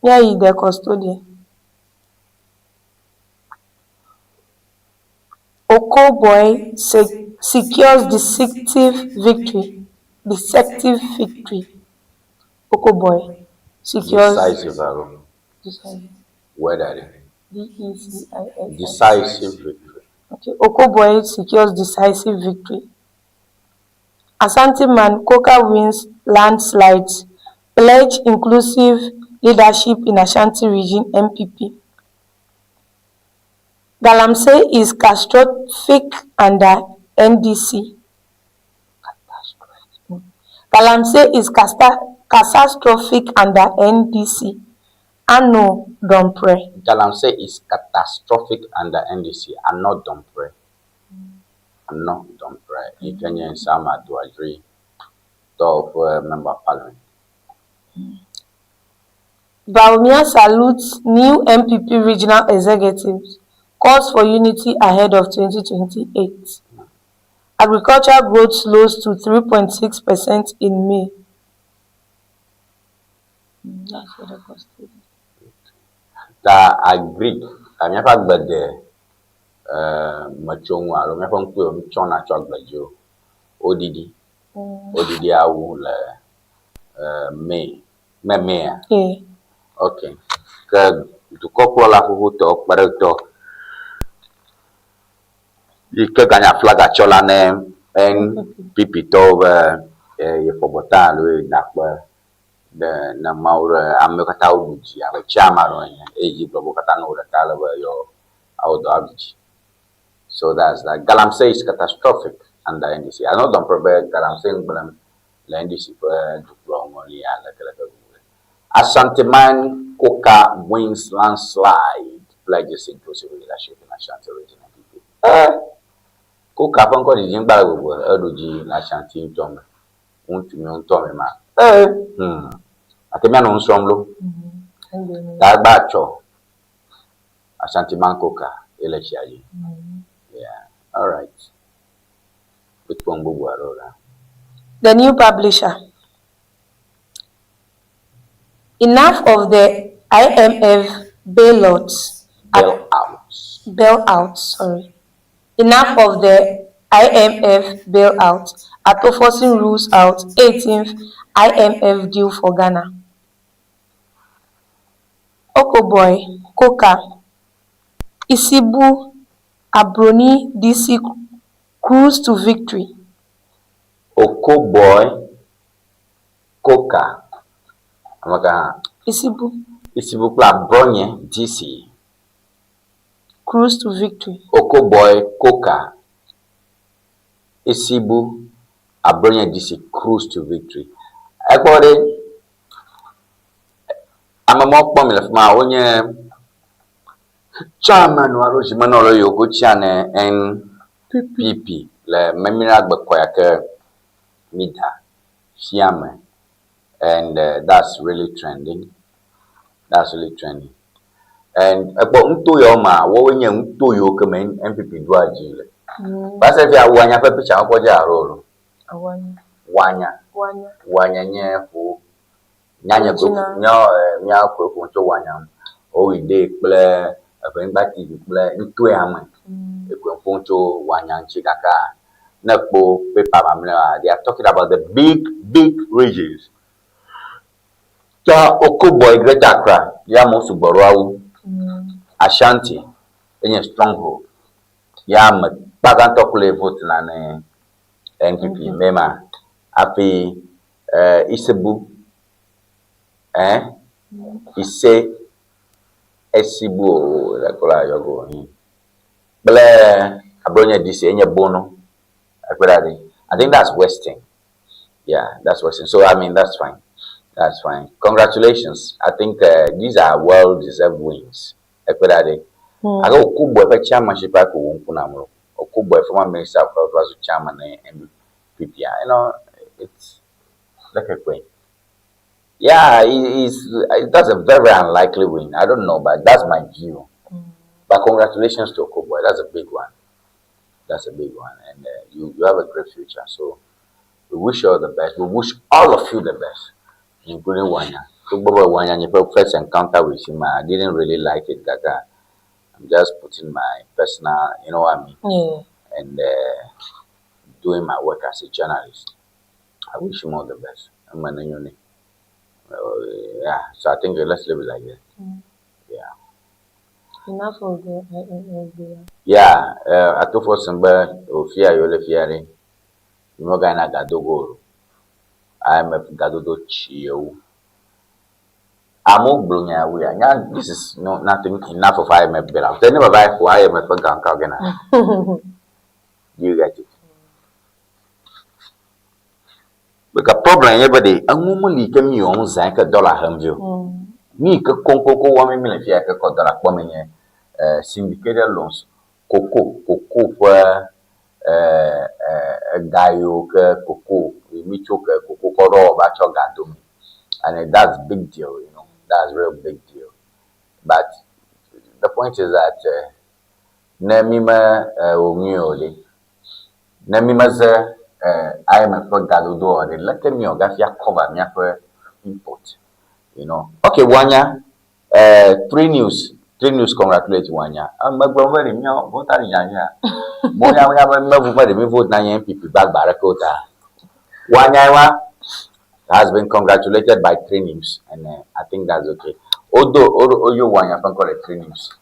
Yeah, the custodian. Boye secures deceptive victory. Boye secures decisive victory. Okay, Boye secures decisive victory. Asante man Coca wins landslides. Pledge inclusive leadership in Ashanti region MPP. Galamsey is catastrophic under NDC. Galamsey is catastrophic under NDC. Ano Dompre. Galamsey is catastrophic under NDC. Ano Dompre. Ano Dompre. Kenyan Sama to agree. Of member of parliament. Baumia salutes new MPP regional executives. Calls for unity ahead of 2028. Agricultural growth slows to 3.6% in May. That's what I posted. That agreed. I'm not bad there. Machongwa, I'm not going to chona choglajo. ODD. Odidia will May. Okay. To couple who talk, but talk. You can flag a chola name and pipit over for Botan, the Namaura Amokatauji, a chamaron, Egypt, Bocatano, the caliber your outdoor. So that's like Galamsey is catastrophic and the NDC. I know don't prepare Galamsey, but the NDC only Ashantiman Coca wins landslide, pledges inclusive leadership in Ashanti regional people. Coca Ponco is in Balago, Edoji, Ashanti, Tom, Untumion Tomima. I think I'm on Somlo. That bacho Ashantiman Coca, Elechiaji. Yeah, all right. The new publisher. Enough of the IMF bailouts. Sorry. Enough of the IMF bailout. After forcing rules out 18th IMF deal for Ghana. Boye, Coca, Isibu, Abroni, DC cruise to victory. Boye, Coca. Isibu Bronye DC cruise to victory. Boye, Coca. Isibu Abronye DC cruise to victory. Everybody, I'm a mock bomb of my own chairman or Manolo Yoko Chane and PP, le Memira Bakwaka Mida, Shiame. And that's really trending. And about Untoyoma, what you to you come in MPP Dwajil. But if you are one of a picture of Jaro, Wanya, who Nanya cook, no, cook, Wanyam, oh, they play a very bad TV play into Yaman, a Poncho, Wanyan Chicaka, Napo, Pepa, they are talking about the big regions. Ya Boye Great Accra, ya Mosu Borau, Ashanti, any stronghold. Ya Bagantokule vote na NPP, Mema, Api, Isebu, Ise, Esibu, Lakola Yogo, Ble, Abronia DC, any bono, I think that's Western. Yeah, that's Western. So, I mean, that's fine. That's fine. Congratulations. I think these are well-deserved wins. I go Boye chairmanship. I go Boye former minister of health chairman and PPI. You know, it's like a queen. Yeah, that's a very unlikely win. I don't know, but that's my view. But congratulations to Boye. That's a big one. And you have a great future. So we wish you all the best. We wish all of you the best. Including Wanya. So Wanya, your first encounter with him, I didn't really like it, Gaga. I'm just putting my personal, you know what I mean? Yeah. And doing my work as a journalist. I wish him all the best. I'm an unique. Yeah, so I think let's leave it like that. Yeah. Enough of the IMF. Yeah, I told for some bird, Fear, you'll fear. You know, Gana Gadogo. IMF Gadodo Chio. Amo Brunia, we are this is nothing enough of IMF bill. They never buy for IMF for Gankagana. You get it? Because problem everybody, a woman leak a million $1 hamjo. Me, Conco, 1 million dollar coming syndicated loans, cocoa for Gayo, cocoa, Michoka, cocoa, Bacho Gandumi. And that's big deal, you know, that's real big deal. But the point is that Nemima Umioli, Nemima's I am a Galudo, or the let me or Gafia cover me for import, you know. Okay, Wanya, 3 news congratulate Wanya. I'm a brother in your voter in Yanya. Moya, we have a mother, we vote 9 people back Barakota. Wanyaiwa has been congratulated by 3 names, and I think that's okay. Although you Wanyapon call it 3 names.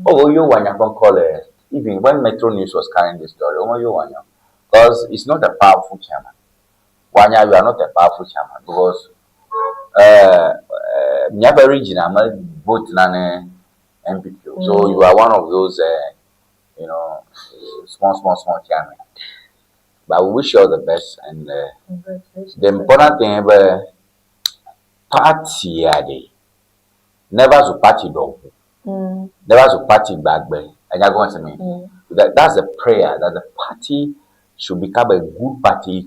Oh, you Wanyapon call it, even when Metro News was carrying this story, you Wanya, because it's not a powerful chairman. Wanya, you are not a powerful chairman because Nyaba region, vote nane MPP. So you are one of those, small chairman. But we wish you all the best, and the important thing about party never to party dog, never to party back, and you're going to me. That's the prayer that the party should become a good party.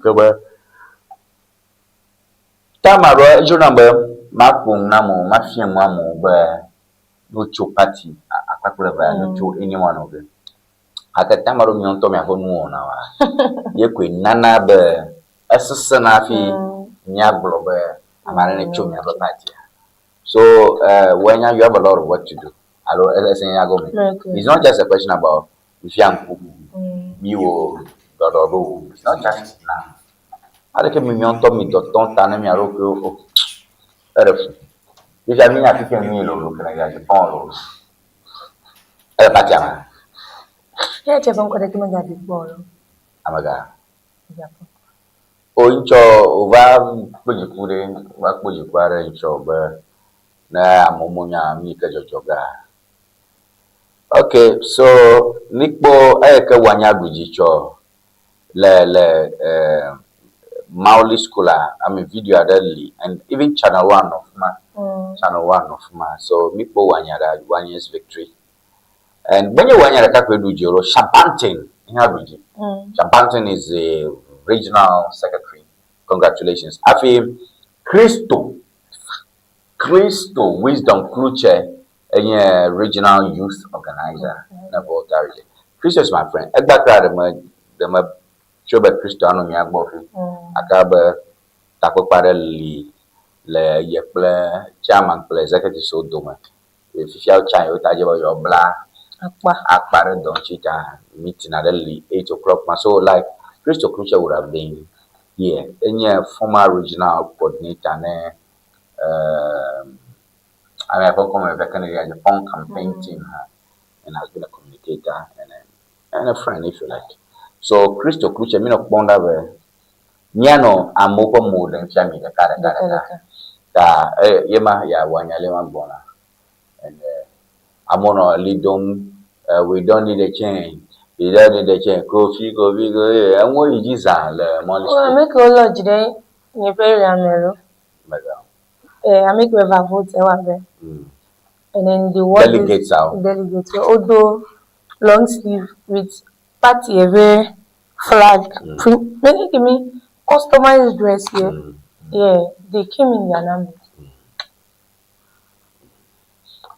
Tamara, you remember, Marpung Namo, Mafian Mamu, where no cho party, I could no cho any one of them. At the time, I don't know now. You could nana be assassinati, Nyablo, a man in a party. So, when you have a lot of work to do, it's not just a question about if young you it's not just now. I don't told me don't tell me I wrote if I mean, I think you look like a phone. Yeah, Japan could recommend before. Amaga. Oincho over Pujipudin, what would you quarter in Chober? Na Momonia Mika Joga. Okay, so Nickbo Eka Wanyabujicho Le Mauli Schooler, I'm a video adeli, and even channel 1 of ma. So Nickbo Wanyada 1 year's victory. And when you want to attack with Juro, Champagne in Abuja. Champagne is a regional secretary. Congratulations. I feel Christo Wisdom Kluche, a regional youth organizer. Christo is my friend. The Chobet Christiano Miagbofi. Akaba Takopare Le Yeple, Chairman Ple, Executive So Doma. If you have child, your blah. Akpare don't cheat meeting at 8 o'clock. So like Christo Crucial would have been here. Any former regional coordinator I have come with a phone campaign team and has been a communicator and a friend if you like. So Christo Crucial mean of Bonda Niano Amopo mode and Chami the Kara Yema ya Wanyaleman Bona and Amono Lidom. We don't need a change. We don't need a change. Coffee, go. And what is that? I make a lot today. You very amero. I make a vote. And then the word delegates out. Delegates. Although long sleeve with party every flag. Many give me customized dress here. Yeah, they came in their number.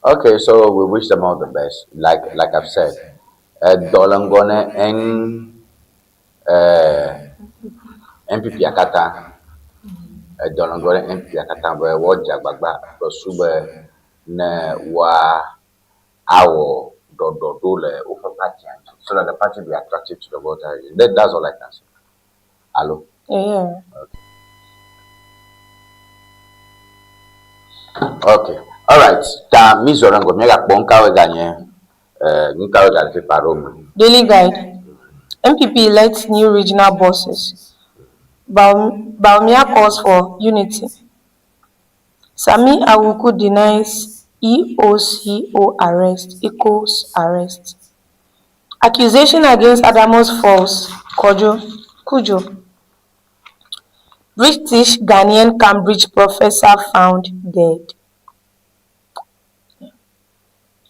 Okay, so we wish them all the best. Like I've said, Dolangone and MPP Akata, Dolangone MPP Akata, where what Jagbagba, Prosube, Ne Wa Awo, Dodole, Ufa Party, so that the party be attractive to the voters. That's all I can say. Hello? Yeah. Okay. All right. Mizorango mega bonka ganye nkawe galifi paroma. Daily Guide. MPP elects new regional bosses. Baumia calls for unity. Sami Awuku denies EOCO arrest equals arrest. Accusation against Amos false. Kujo. British Ghanaian Cambridge professor found dead.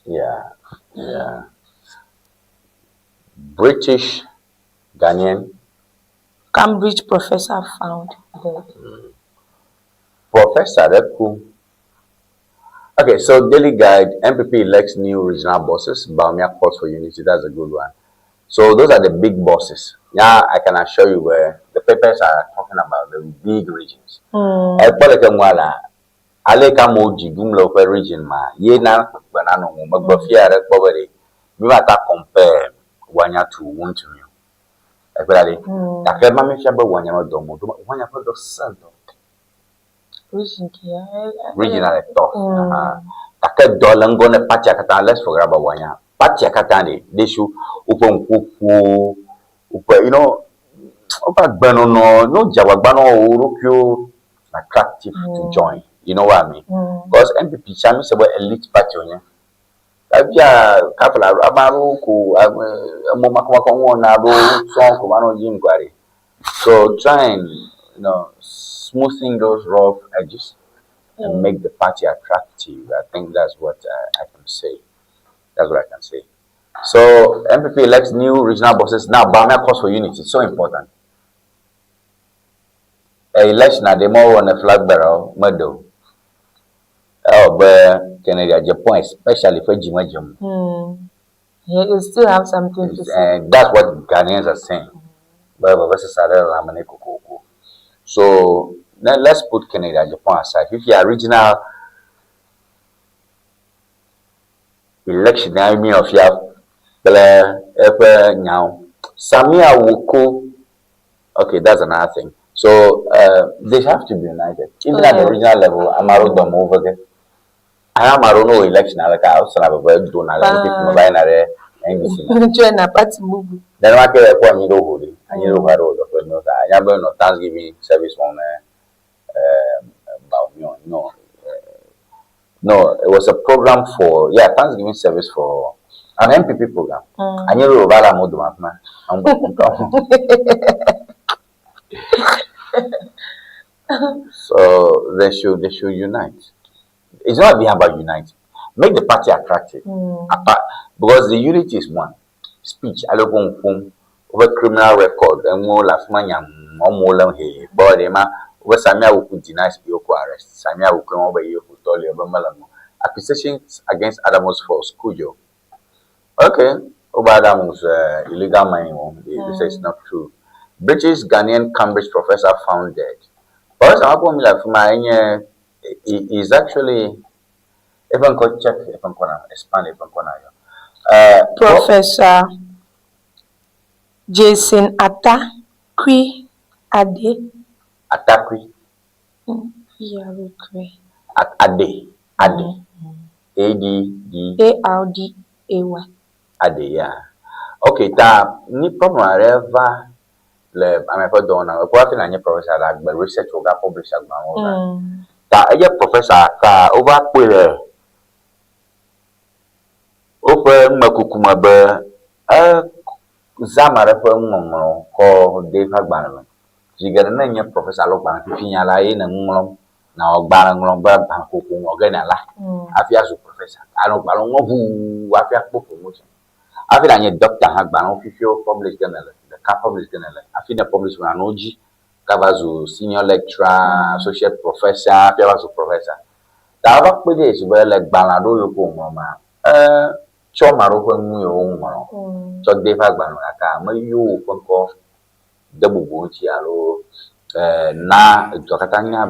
Yeah. British Ghanaian Cambridge professor found dead. Professor, that's cool. Okay, so Daily Guide, MPP elects new regional bosses. Baumia calls for unity. That's a good one. So those are the big bosses. Yeah, I can assure you where the papers are talking about the big regions. Aleka moji gumlo per region ma ye na banano magbafia re pobere mi mata compare wanya to want to me Equally, the Kermami Shabba one yama domo, one yama do santo. Regional talk. Take dolan gonna Pachakata, let's forget about one ya. Pachakatani, they should upon kuku, you know, Bano no Jawabano Urukyo attractive to join. You know what I mean? Because MPP Chami is about elite party. Abia couple of Amaru, so trying, you know, smoothing those rough edges and make the party attractive. I think that's what I can say. That's what I can say. So MPP elects new regional bosses. Now, Bamia calls for unity. It's so important. Election at the more on a flag bearer, medal. Oh, but Canada, Japan, especially for Jimajum. Yeah, you still have something to say. And that's what Ghanaians are saying. So now let's put Canada, Japan aside. If you are regional election, I mean, of your now, Samia Wuku. Okay, that's another thing. So they have to be united. Even at the regional level, Amaru Dom over there. I am a no election like I also have a bird to another binary and join a party movie. Then I get a point you know, and you know, I am going to Thanksgiving service on no, it was a program for Thanksgiving service for an MPP program. And you know about Modumapma. So they should unite. It's not being about unite. Make the party attractive. Because the unity is one. Speech, I look on over criminal record and more last money and more long here. But over Samia will deny Yoko arrest. Samia will come over you who told you about Malamo. Accusations against Amos for school. Okay, over Amos illegal mining. They say it's not true. British Ghanaian Cambridge professor found dead. But is actually even could check if I'm gonna expand if I'm gonna Professor Jason Atakwi Ade. Atakwi. Yeah, Ade. A-D-D-A-R-D-A-Y. Ade, yeah. Okay, ni problem ever le I'm a dona. What can any professor like the research will get published at a professor over open Makukuma Zamara called Dave Hagbanman. You get a name professor Loban, Pinyala in and Mum, now Baranglom Bankukum or Ganala. Afia professor. I don't know who Afia promotion. I feel like Dr. Hagban official published the published I feel the published one Anoji. Kabazu, senior lecturer, associate professor, Piavazu professor. The other place where like Balado Yoko Mama, Chomaro, so they have Banaka, Mayu, Conco, Double Bunchialo, Na, Jocatania,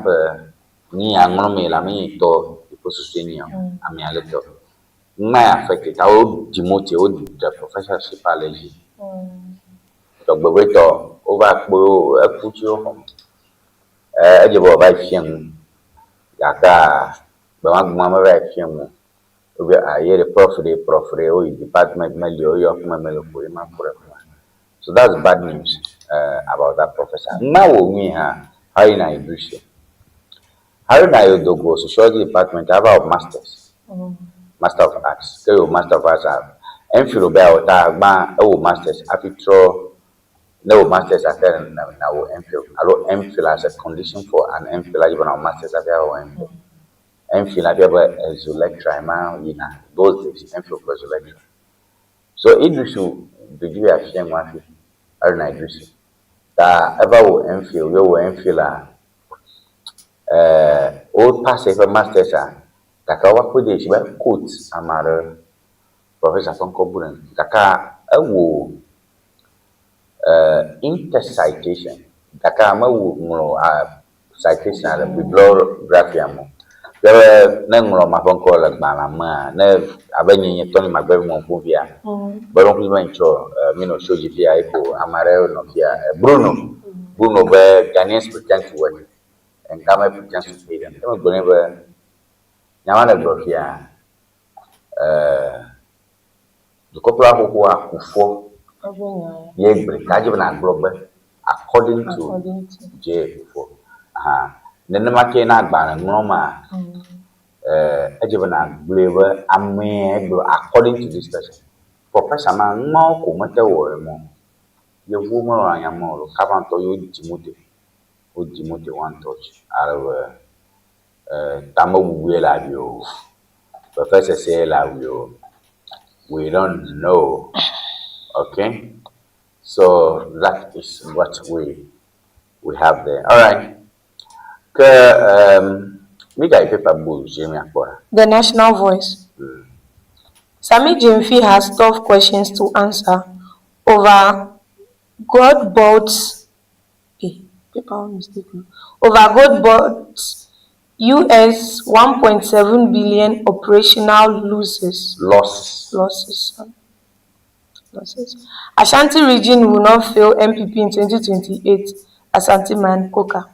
Ni Anglome, Lami, to Posusenia, Amialeto. My affected, I would demote the professorship allergy. Dr. Over put you home. Eligible by film. Yaka, the mamma by film. I hear the profit, department, so that's bad news about that professor. Now, we have Harina Idrisha. Harina Yodogo, Sociology Department, have our masters. Master of Arts. Master of Arts. And Philobel, masters, after no masters at now MPhil. Allow MPhil as a condition for an MPhil, even our masters at our MPhil. MPhil as a lecturer, those days, MPhil was a lecturer. So, Idrisu, did you have shame one? I don't know, Idrisu. That ever will MPhil, you will MPhil, old passive masters are. Takawa Kodesh, well, quotes Amara, Professor Fonkoburan, Taka, intercitation. Taka, citation, bibliography, There no my phone call like Banama, never Avenue Tony McBery Monfuvia, but don't mention, show you via Amareo Nokia, Bruno, where Ghanaians pretend to work and Ghana pretends to pay them. Whenever Yamana Grofia, the couple who are for ye break, Kajivan Global, according to J before. Then the Makena Ban Noma. Ejibana believe according to this person. Professor man more commander or more. Your woman or I am more come to you Timothy. Would Timothy one touch out of Tamo will have you. Professor say love you. We don't know. Okay? So that is what we have there. Alright. The National Voice. Sami Jimfi has tough questions to answer over Godbot's US 1.7 billion operational losses. Ashanti region will not fail MPP in 2028, Ashanti man Koka.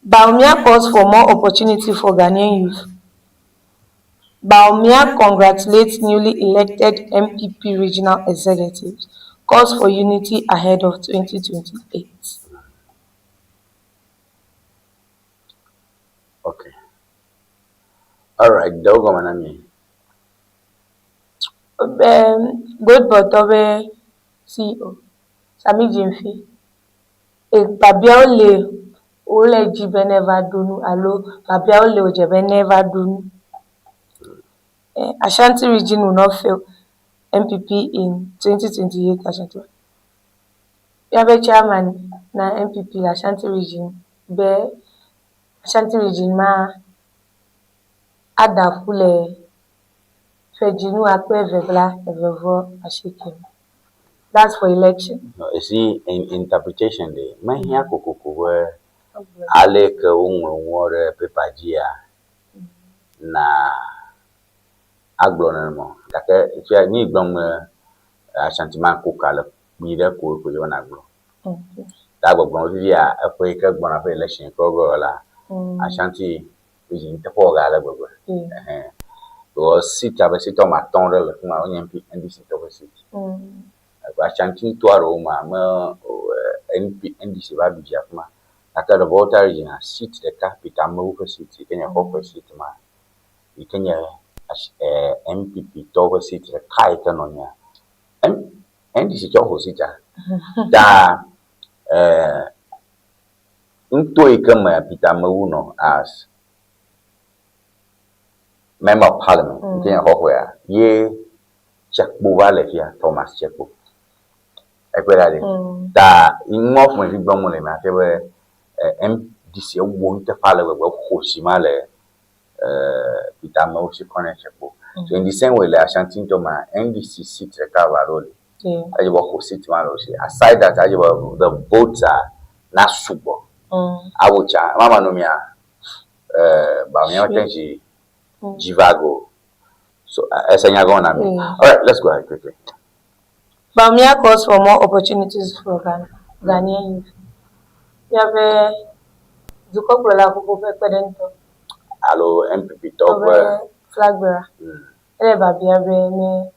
Baumia calls for more opportunity for Ghanaian youth. Baumia congratulates newly elected MPP regional executives. Calls for unity ahead of 2028. Okay. Alright, Dogo Manami. Good Botobe CEO. Sami Jimfi. Babiole Ole jibe never dunu alo Babiole ojebe never dunu. Ashanti region will not fail MPP in 2028. Ashanti. We have a chairman na MPP Ashanti region. Be Ashanti region ma ada fule fejinu akwe vevla evevo ashike. That's for election. No, you see, in interpretation, the man here where Alec water paper gia na aglonemo. Like if you need long Ashantiman cookala, we there cook with you on aglo. That was via a quaker one of election program. Ashanti is in the Pogala. Because sit up a sit on my tongue, my own MP and this over seat. Ashanti to Roma, NP and this Babijama. After the voter region, seat the capital move seat, you can offer seat, man. You can MPP to over seat the kite on ya. And this is your seat. Da into a come Peter Mauno as Member of Parliament, you can offer ye check Buvale here, Thomas Checkbook. Da in more from his bomb, I have MDC won't follow about Hoshimale Peter Moshi connection. So, in the same way, Ashanti to my NDC seat recover. I will sit aside that, I will the votes are not super. I will chat Mama Nomia Bamiatenji Jivago. So, as I go on, alright, let's go ahead quickly. Baumia calls for more opportunities for Ghanaian youth. We have a Zukoprola who president. Hello, MPP talk flag bearer. Eba biabe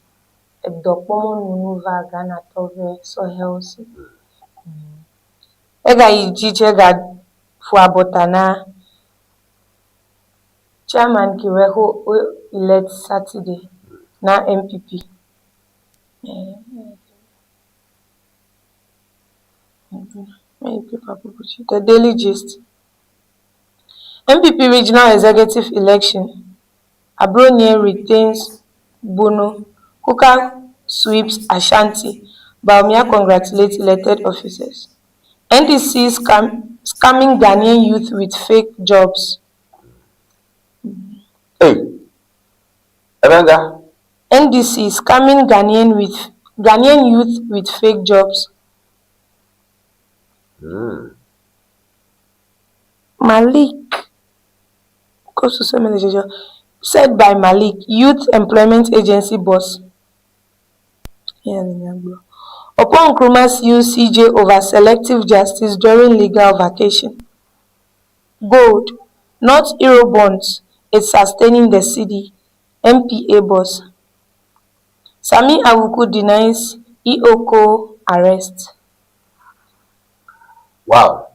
a dopomo nuva Ghana tove so healthy. Ega ijije ga fuabotana. Chairman Kiweho elect Saturday na MPP. The Daily Gist. MPP regional executive election. Abronye retains Bono. Kuka sweeps Ashanti. Baumia congratulates elected officers. NDC scamming Ghanaian youth with fake jobs. Hey, Ebenga. NDC scamming Ghanaian youth with fake jobs. Malik close to so many legislation. Said by Malik, Youth Employment Agency boss. Upon Nkrumah's use CJ over selective justice during legal vacation. Gold, not Eurobonds, is sustaining the city. MPA boss. Sami Awuku denies EOCO arrest. Wow.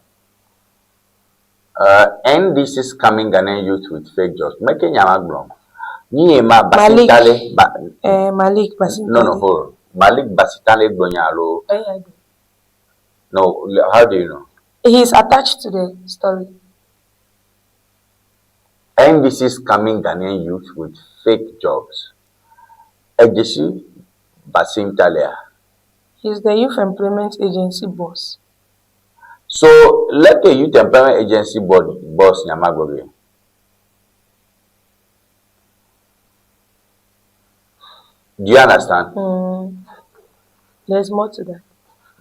And this is coming Ghanaian youth with fake jobs. Making Yamaglom. Malik Basintale. No, hold on. Malik Basintale Bonyalo. No, how do you know? He is attached to the story. And this is coming Ghanaian youth with fake jobs. Ejeshi Basintale. He is the Youth Employment Agency boss. So, let the Youth Employment Agency boss Nyamagori. Do you understand? There's more to that.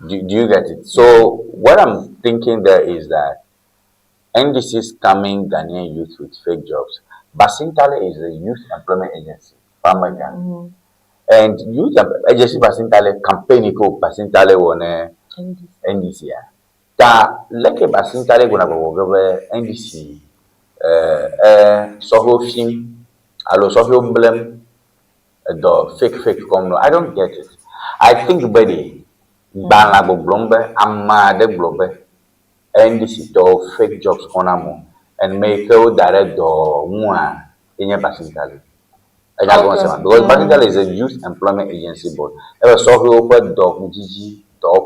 Do you get it? So, what I'm thinking there is that NDC is coming Ghanaian youth with fake jobs. Basintale is a youth employment agency. And youth agency Basintale campaign ko Basintale wone NDC ya. Ta leke Basintale gona go NDC soho film alo soho blem the fake come no. I don't get it. I think buddy banga go blombe amma de blobe NDC to fake jobs konamo and make a direct do mua in Basintale. Because Basintale is a youth employment agency board. Ever saw you open dog Gigi, dog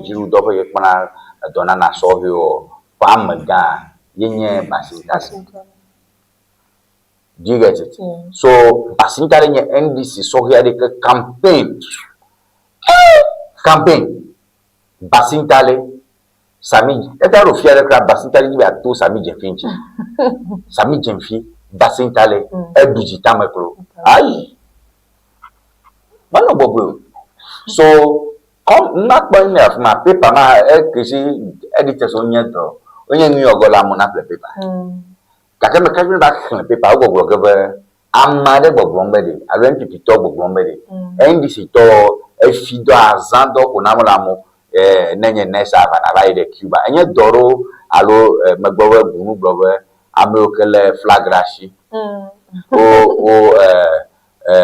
Jiru, dog Yakmana, Donana saw you, Pamaga, Yenye Basintale. Do you get it? So Basintale NDC so here the campaign. Basintale Sami, eta rofia de crab Basintale ni ba to Sami Jemfinchi. Sami Jemfi Basintale ebijita makro. Aye. Mano bobo. So come not by me of my paper ma kisi editors onye do. Onye nwi ogola mo na paper. Kaka me kaji ba paper ogogo gobe amade bogbombe de. I went to Tito bogbombe de. NDC to efido azando ko na mo la mo nenye nesa bana de Cuba. Enye doro alo magbowe bunu blowe amokele flagrashi.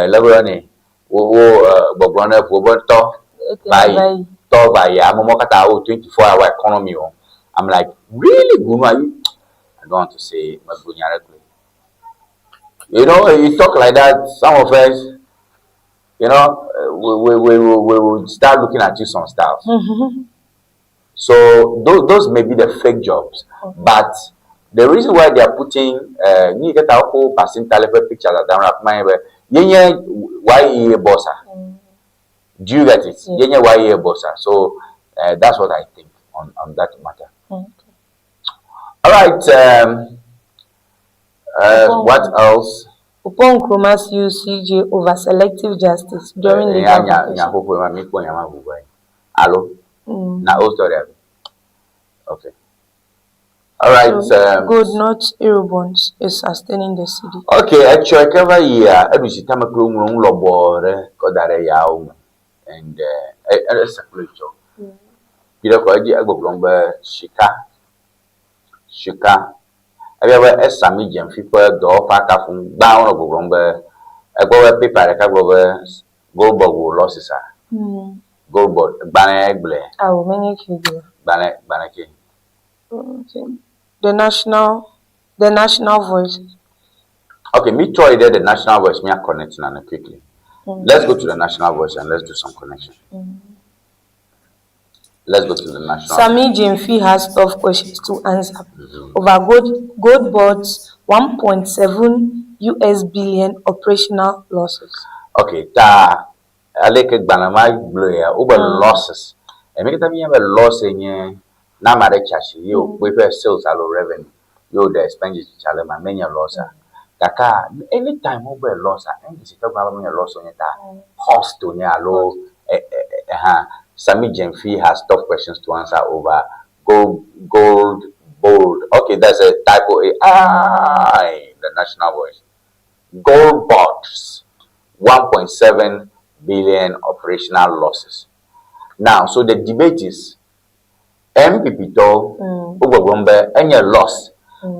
Labrani bogbone to by amomokata 24-hour economy. I'm like, really bunu are you? I don't want to say magbunyare. You know, you talk like that, some of us, you know, we will start looking at you some stuff. So those may be the fake jobs, but the reason why they are putting you get our whole Basintale pictures that down at my why bossa. Do you get it? Why bossa. So that's what I think on that matter. All right. What else? Upon Nkrumah's use CJ over selective justice during legal vacation. Hello? Na old story. Okay. All right. So, good, not Eurobonds, is sustaining the city. Okay, actually, every year, every time I go to Lobore, Kodare Yao, and a circulation. You know, I go to Shika. I ever Sami Jemfipa, the offer from down of Gombe. I go a paper, I go over Goldberg losses. Goldberg, Banagble. I will make you do. Banaki. The national voice. Okay, me try there the national voice. Me are connecting and quickly. Let's go to the national voice and let's do some connection. Let's go to the national. Sami Jemfi has tough questions to answer over gold boards 1.7 billion operational losses. Okay, I like Banama Bloya over losses. And make it a loss in Namare Chashi, you paper sales allo revenue, you the expenditure challenge and many loss. Kaka, anytime over loss, and this is talking about loss on it, cost to near low. Sami Jemfi has tough questions to answer over gold, bold. Okay, that's a typo. The national voice. Gold boards, 1.7 billion operational losses. Now, so the debate is MPP to Ubagombe any loss.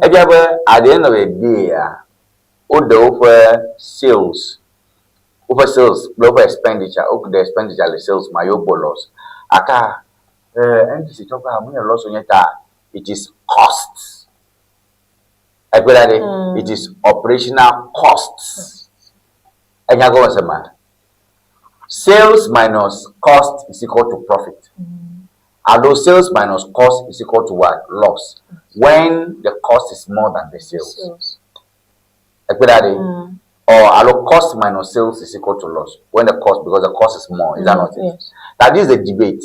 At the end of the day, over sales, global expenditure, over the expenditure, the sales, my loss. Aka, NDC talk about money loss on your it is costs. It is operational costs. And you go man. Sales minus cost is equal to profit. Although sales minus cost is equal to what? Loss. When the cost is more than the sales. Or although cost minus sales is equal to loss. When the cost, because the cost is more, is that not it? Yes. That is the debate.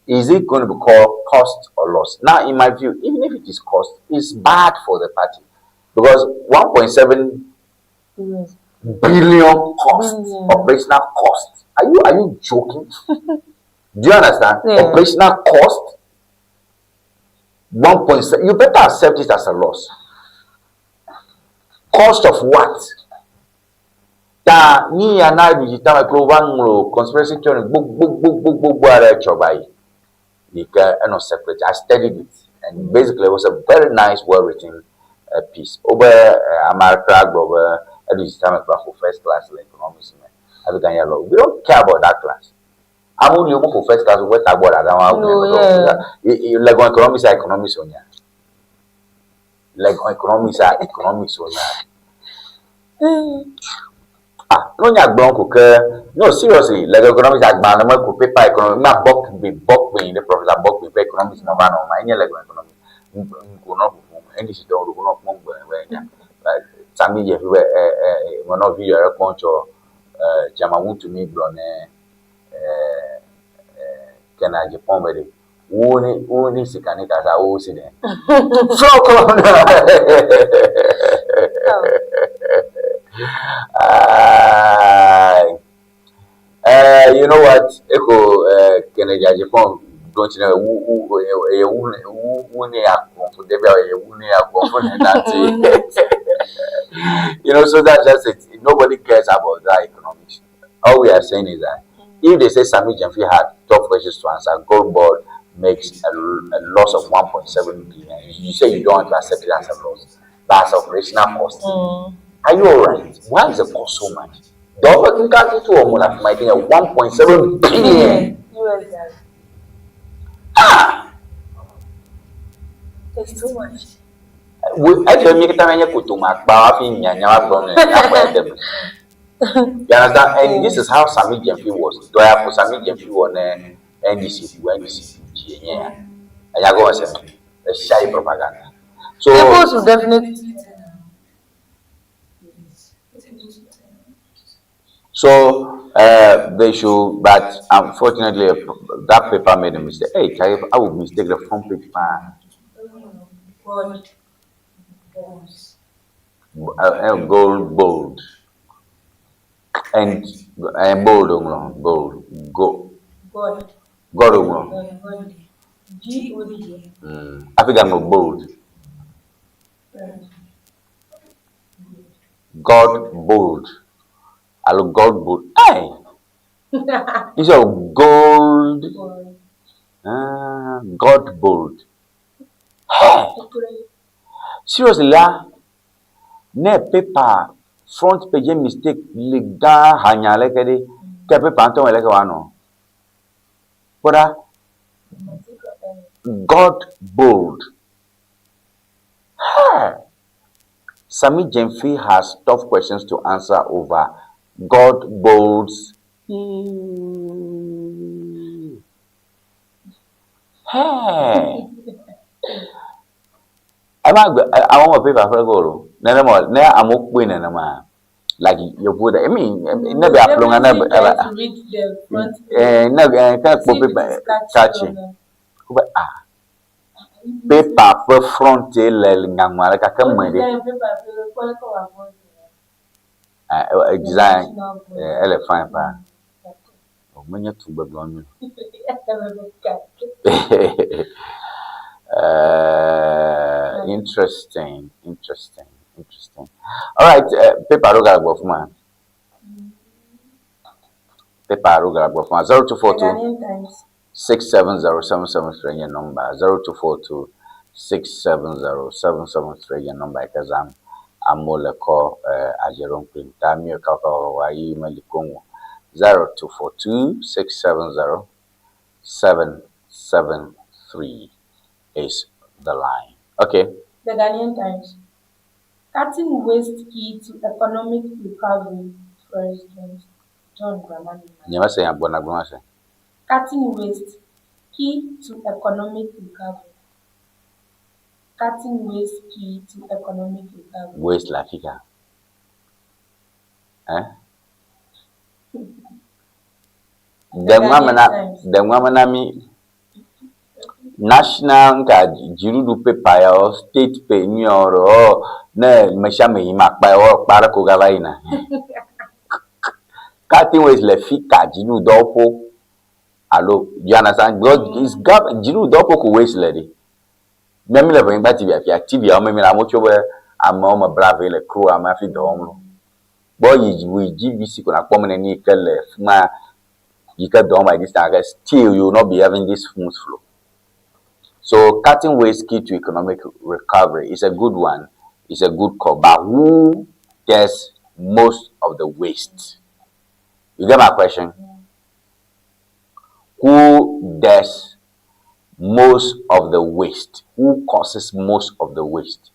Is it going to be called cost or loss? Now, in my view, even if it is cost, it's bad for the party. Because 1.7 billion cost, operational cost. Are you joking? Do you understand? Yeah. Operational cost, 1.7. You better accept it as a loss. Cost of what? Ta ni ana digital micro conspiracy theory book chobai. Because separate. I studied it, and basically it was a very nice, well-written piece. Over America, over digital for first class economics. We don't care about that class. I'm only for first class. What about that? Like economics are economics on ya. Like economics are economics on ya. No, no, seriously. Like economics are bad. I'm going paper economics. My book be the professor book be economics. No, man, no, my like economics. Any shit don't go up. Like Sammy, one of you are a control. Jama to me blonde Kena Japan bede woni sikani kasa o si den so you know what eko Kena Japan don't you know woni akonfo debi woni akonfo that you know, so that's just it. Nobody cares about that economics. All we are saying is that if they say Sami Jamfi had tough questions to answer, gold board makes a loss of 1.7 billion. You say you don't want to accept it as a loss. That's operational cost. Are you alright? Why is the cost so much? The operating capital to Omula might be 1.7 billion. It's too much. I don't make it a kutuma, Bafi, you understand? And this is how Sami Jamfi was. Do I have Sami Jamfi on NDC, NDC, yeah. And I go and say, a shy propaganda. So, people definitely. So, they should, but unfortunately, that paper made a mistake. Hey, I would mistake the front page. Gold. And bold, gold. African bold. God bold. Hello, God bold. Hey, it's a gold. God bold. Hey, seriously, ne paper. Front page mistake liga hanya lekede ke paper anton leke wano. But God bold. Sami Jamfi has tough questions to answer over God bolds. Hey. I want a paper for go. Never more. Now I'm open and I'm like you put. I mean, never apply and never. Never can't put paper catching. But paper for front tail ngangwa like a come design elephant pa. Manya to be blonde. Interesting. Interesting. All right, paper roga go for man. Paper roga go for 0242 670 number 0242 670 your number because I'm more call Ajeron Pim. Time you call why you malikongo 0242 670 773 is the line. Okay. The Ghanaian Times. Cutting waste key to economic recovery, President John Dramani. Never say I'm gonna say. Cutting waste key to economic recovery. Cutting waste key to economic recovery. Waste la fika. The woman mi national ka jirudu paper ya state pay ni oro na mashame imakpa o para ko gavaina. Cutting waste la fika jiru dopo. Allo, you understand? God is God jiru dopo ko waste lady. Memi le bring back TV active ya memi na mo chobe ama brave le crew ama fi do omlo. Boy we GBC ko na pom na ni kele ma you can do by this time still you will not be having this smooth flow. So cutting waste key to economic recovery is a good one. It's a good call. But who does most of the waste? You get my question? Who does most of the waste? Who causes most of the waste?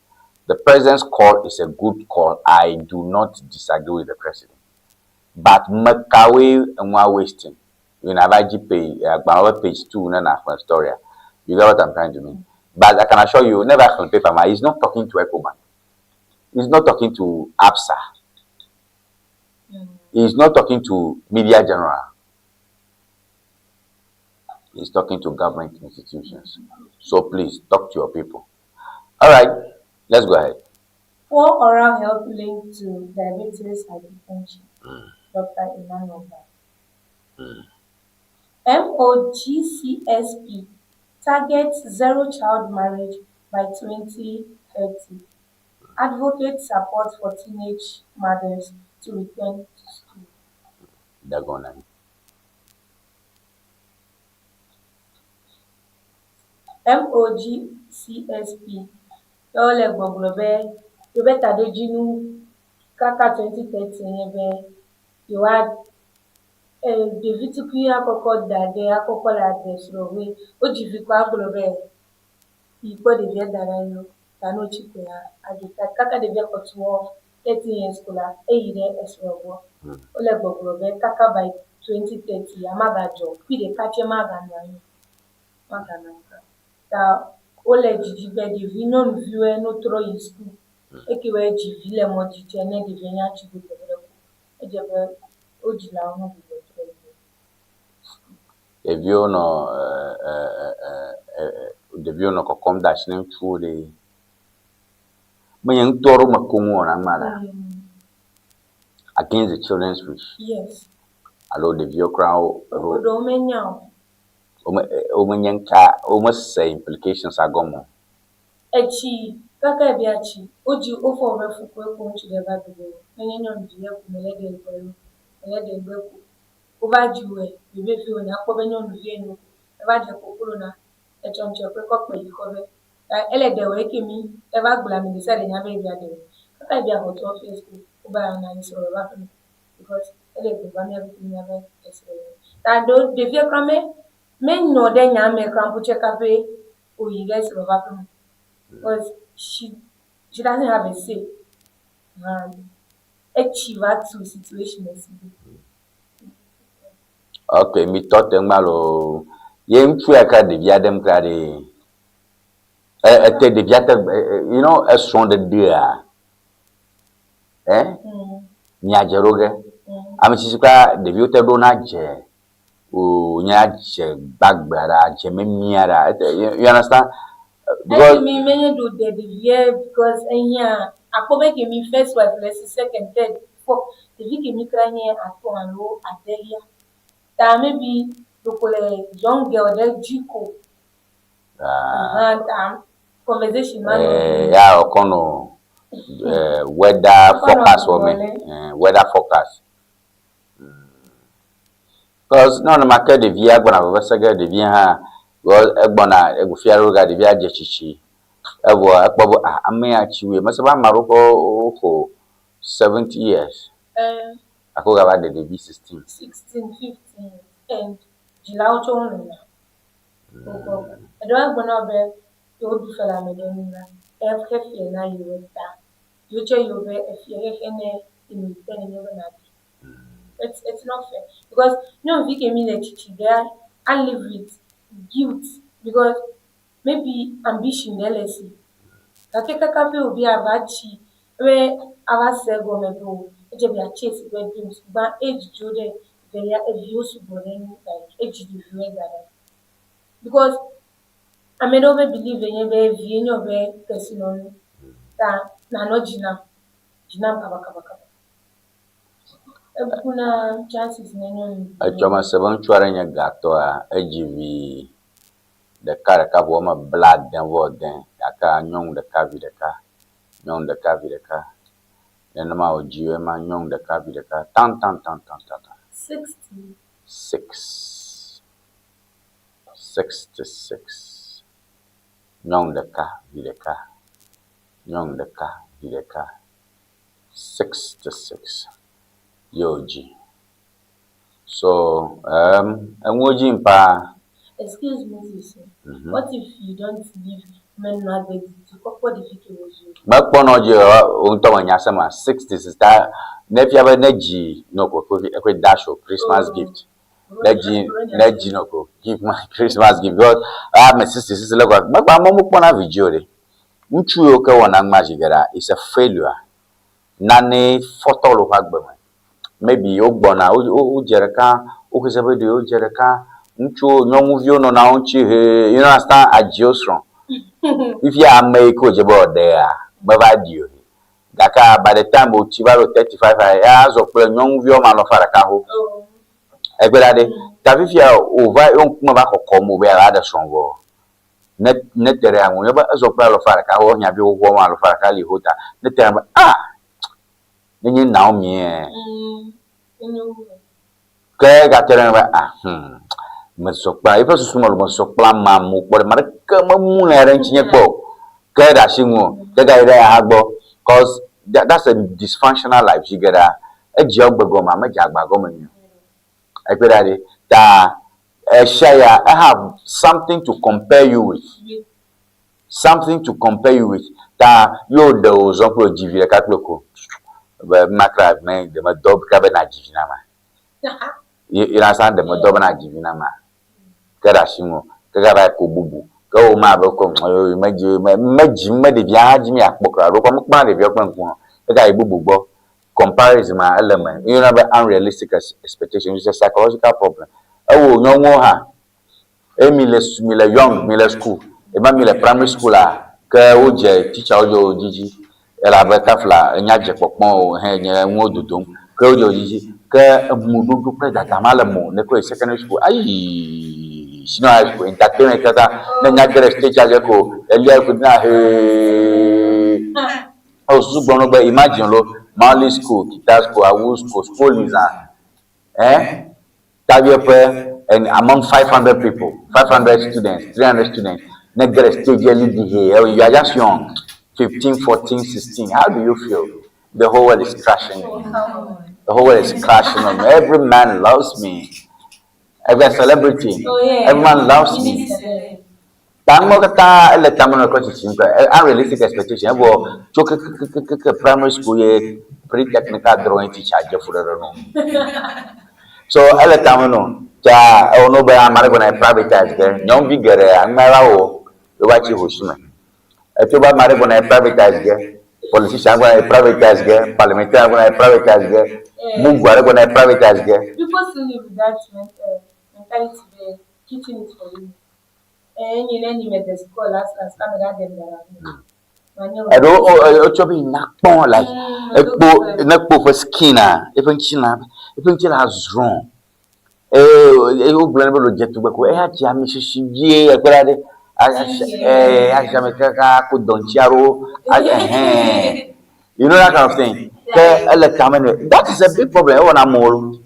The president's call is a good call. I do not disagree with the president. But makawe and wasting. You never pay page 2 na story. You get what I'm trying to mean? But I can assure you, never can paper. He's not talking to Ecobank. He's not talking to APSA. He's not talking to Media General. He's talking to government institutions. So please talk to your people. All right, let's go ahead. Poor oral health linked to diabetes hypertension. Dr. Emmanuel. MOGCSP targets zero child marriage by 2030. Advocate support for teenage mothers to return to school. Dagonan. MOGCSP. Yole Boglobe. You better do Jinu Kaka 2030. You had the Vitukia Coco Dade, a Cocola Desrowe, Ojiviqua Globe. You put the Via Darano, Tano Chipia, Kaka de Via Cotuo, 13 years scholar, as well. Ole Boglobe, Kaka by 2030, Amagajo, Pide Kachemagan. Ta ole jijibe de vino mviwe no tro in school ekiwe jivile mo jitene de venya chibu tebele ejebe ojila ono bibo tebele devio no kokom dash nem fude men toro makumo na mala against the children's wish. Yes. Allo devio crowd odo menya almost say implications are gone. Echi kaka biachi oji ofo refu ko nchi de ba bibo enyenyo ndiye kumelede ego obajiwe bebe fi oni akobenyo nuvie no ebaje kokolo na echonche pe ko pe ikobe elede we kemi eba gbula mi sele nya be bia de kaka bia go to office ko oba na ni so ba because elede ba mi everything nya be esere ta do de vie krame men no de nya me krampo cheka pe o yi guys over because she doesn't have a say achieve to situation. Okay, me thought malo yen aka de via dem krade te de via you know a strong the dear nya jeroge am sisika de via te do na je o nya je bagbara je memiara you understand because me many do the via because enya akobe ke mi first wife let's second third fourth the viki mi kranye ato anlo adelia ta maybe lokole young girl de jiko conversation man ya okono weather forecast for me. Weather forecast. Because no market the via gonna vesega the via well ebona egufia roga the via jechichi. Ewo akpobo ame achiwe. Masaba maroko for 70 years. Akoga ba the B 16. 16, 15, and July to I don't want to be old fella, Medina. Every na you with that. You tell you if you're in it's not fair because no we can mean a chichi there and live with guilt because maybe ambition LSE. Kakeka kafe will be a bachi where our sego may go. It will be a chase with dreams, but age Jude they are a views burning like age that because I may not believe in your way person on that no jina kaba. Kuna chances nenyo. Achoma 7 chwaranya gato a AGV the car kaboma blood then what then aka nyong the car with the car nyong the car with the car then ma ojiwe ma nyong the car with the car tan 66 nyong the car with the car nyong the car with the car 66 Yoji. So, emoji mpa. Excuse me, sir. What if you don't leave men not ready to what if it was you? Back one or you on Yasama 60 sister. Never neji no go a dash of Christmas gift. Neji no go give my Christmas gift. God, I have my sister look at my mom pona video. Muchu yoke one ang magigera is a failure. Nane photo of Agberman. Maybe Ogbona, Jereka, Okizabedi, Jereka, Nchu, no movie no naunchi, you know, understand a geostron. If you are make about there, Bavadio. Daka, by the time of Chivaro 35 years of playing young view man of Farakaho. Everybody, Tavifia over young Mavako Como, where other strong. Net there, whenever as of Farakaho, Yabu woman of Farakali Hota, the term, Nini now me Masokpa, if a small Masokla mamu, but Maraka moon arranging a book. Kada Shimu, the guy there hagbo, cause that's a dysfunctional life. You get a job bagoma, a jagbagoman. I put at it that Shaya, I have something to compare you with. Something to compare you with. That you those of GV Catloko. Macra man, the Madob Cabana Givinama. You understand the Madobana Givinama. Karashimo, Kagarako Bubu, go Maboko, Majim, Mediviajimi, Akboka, Rokamukman, the Yokan, the guy Bubu, comparison my element. You have an unrealistic expectation, it's a psychological problem. Oh, no more. Miller Young, Miller School, Miller Primary School, Kaoje, teacher Ojo Gigi. Ela betafla nyaje pokpon henye ngodudum ke ojo yiji ke mududu pre da tamala mo ne ko secondary school ai sino high school entertainment kata na nyagere stage aje ko elia ko na he o su gbono gbe imagine lo Mali school guitar school awu school is Tabiope and among 500 people 500 students 300 students na gere stage lead here you are just young 15, 14, 16. How do you feel? The whole world is crashing. The whole world is crashing on me. Every man loves me. Every celebrity. Everyone loves me. Unrealistic expectation. Primary school, pre-technical drawing teacher. So, I no be amara gonna privatize there. Young bigger, I'm marao. You watch it, Etoba mare gonna privatize ge, politician gonna privatize ge, parliamentarian gonna privatize ge, Mugware gonna privatize ge. People still live with that mentality there, teaching it for you. And you know, you made the school last camera them there. I don't Ochobi nakpon like nakpo for skinner, even China has wrong. You blame the jet to go, Jamishy, Ajameca, Donchiaro, You know that kind of thing. That is a big problem. When I'm all,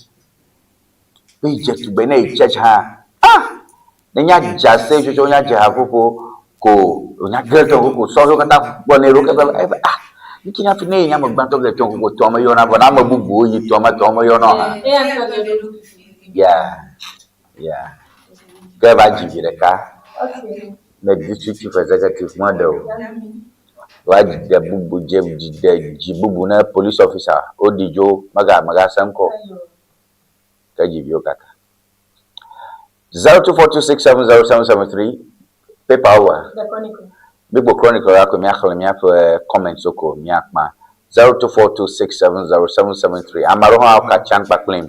we just to be a church. Then you just say you don't have go, you get to go, so you can have one you can have to name a bunch of the tongue with Tomayona, but I'm a boo boo, you Tomayona. Yeah. Go back to the car. The district chief executive model. Why did the Bubu the Jibubuna police officer, Odijo, Maga Samko? Kajiv Kaka. 0242670773 paper hour. The Chronicle. Big Chronicle, I could make comments. 0242670773. Amaroha Kachan Paklim.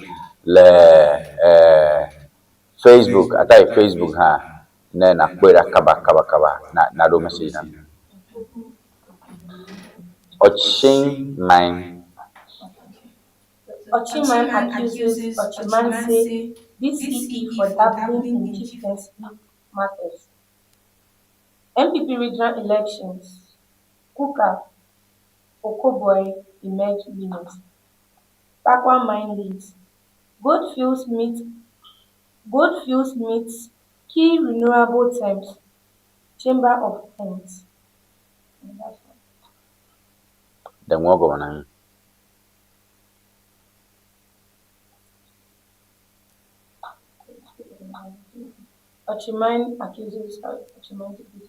Facebook, I type Facebook, then I put a kaba, na do message. Ochimine accuses Ochimanse DCE for dabbling in chieftaincy matters. MPP regional elections. Kuka, Boye emerge winners. Takwa mine leads. Goldfields meets key renewable terms. Chamber of Commerce. Then we'll go on. Ochimine accuses Ochimine to be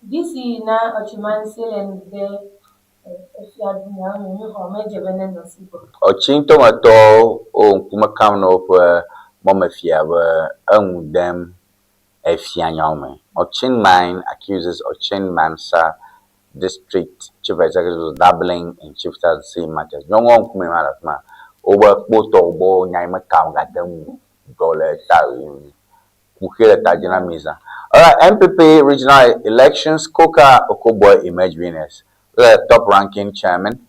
this is now Ochimine selling there. Ochinto mato o kuma kamno po momafia them efianyome. Ochin mine accuses Ochin Mansa district chief executive of dabbling in chieftaincy matters. Nyongo kume malatma over poto bo nyaima kam gadam dole tawi kukele tajina miza. Alright, MPP regional elections, Koka Okoboy emerge winners. The top ranking chairman.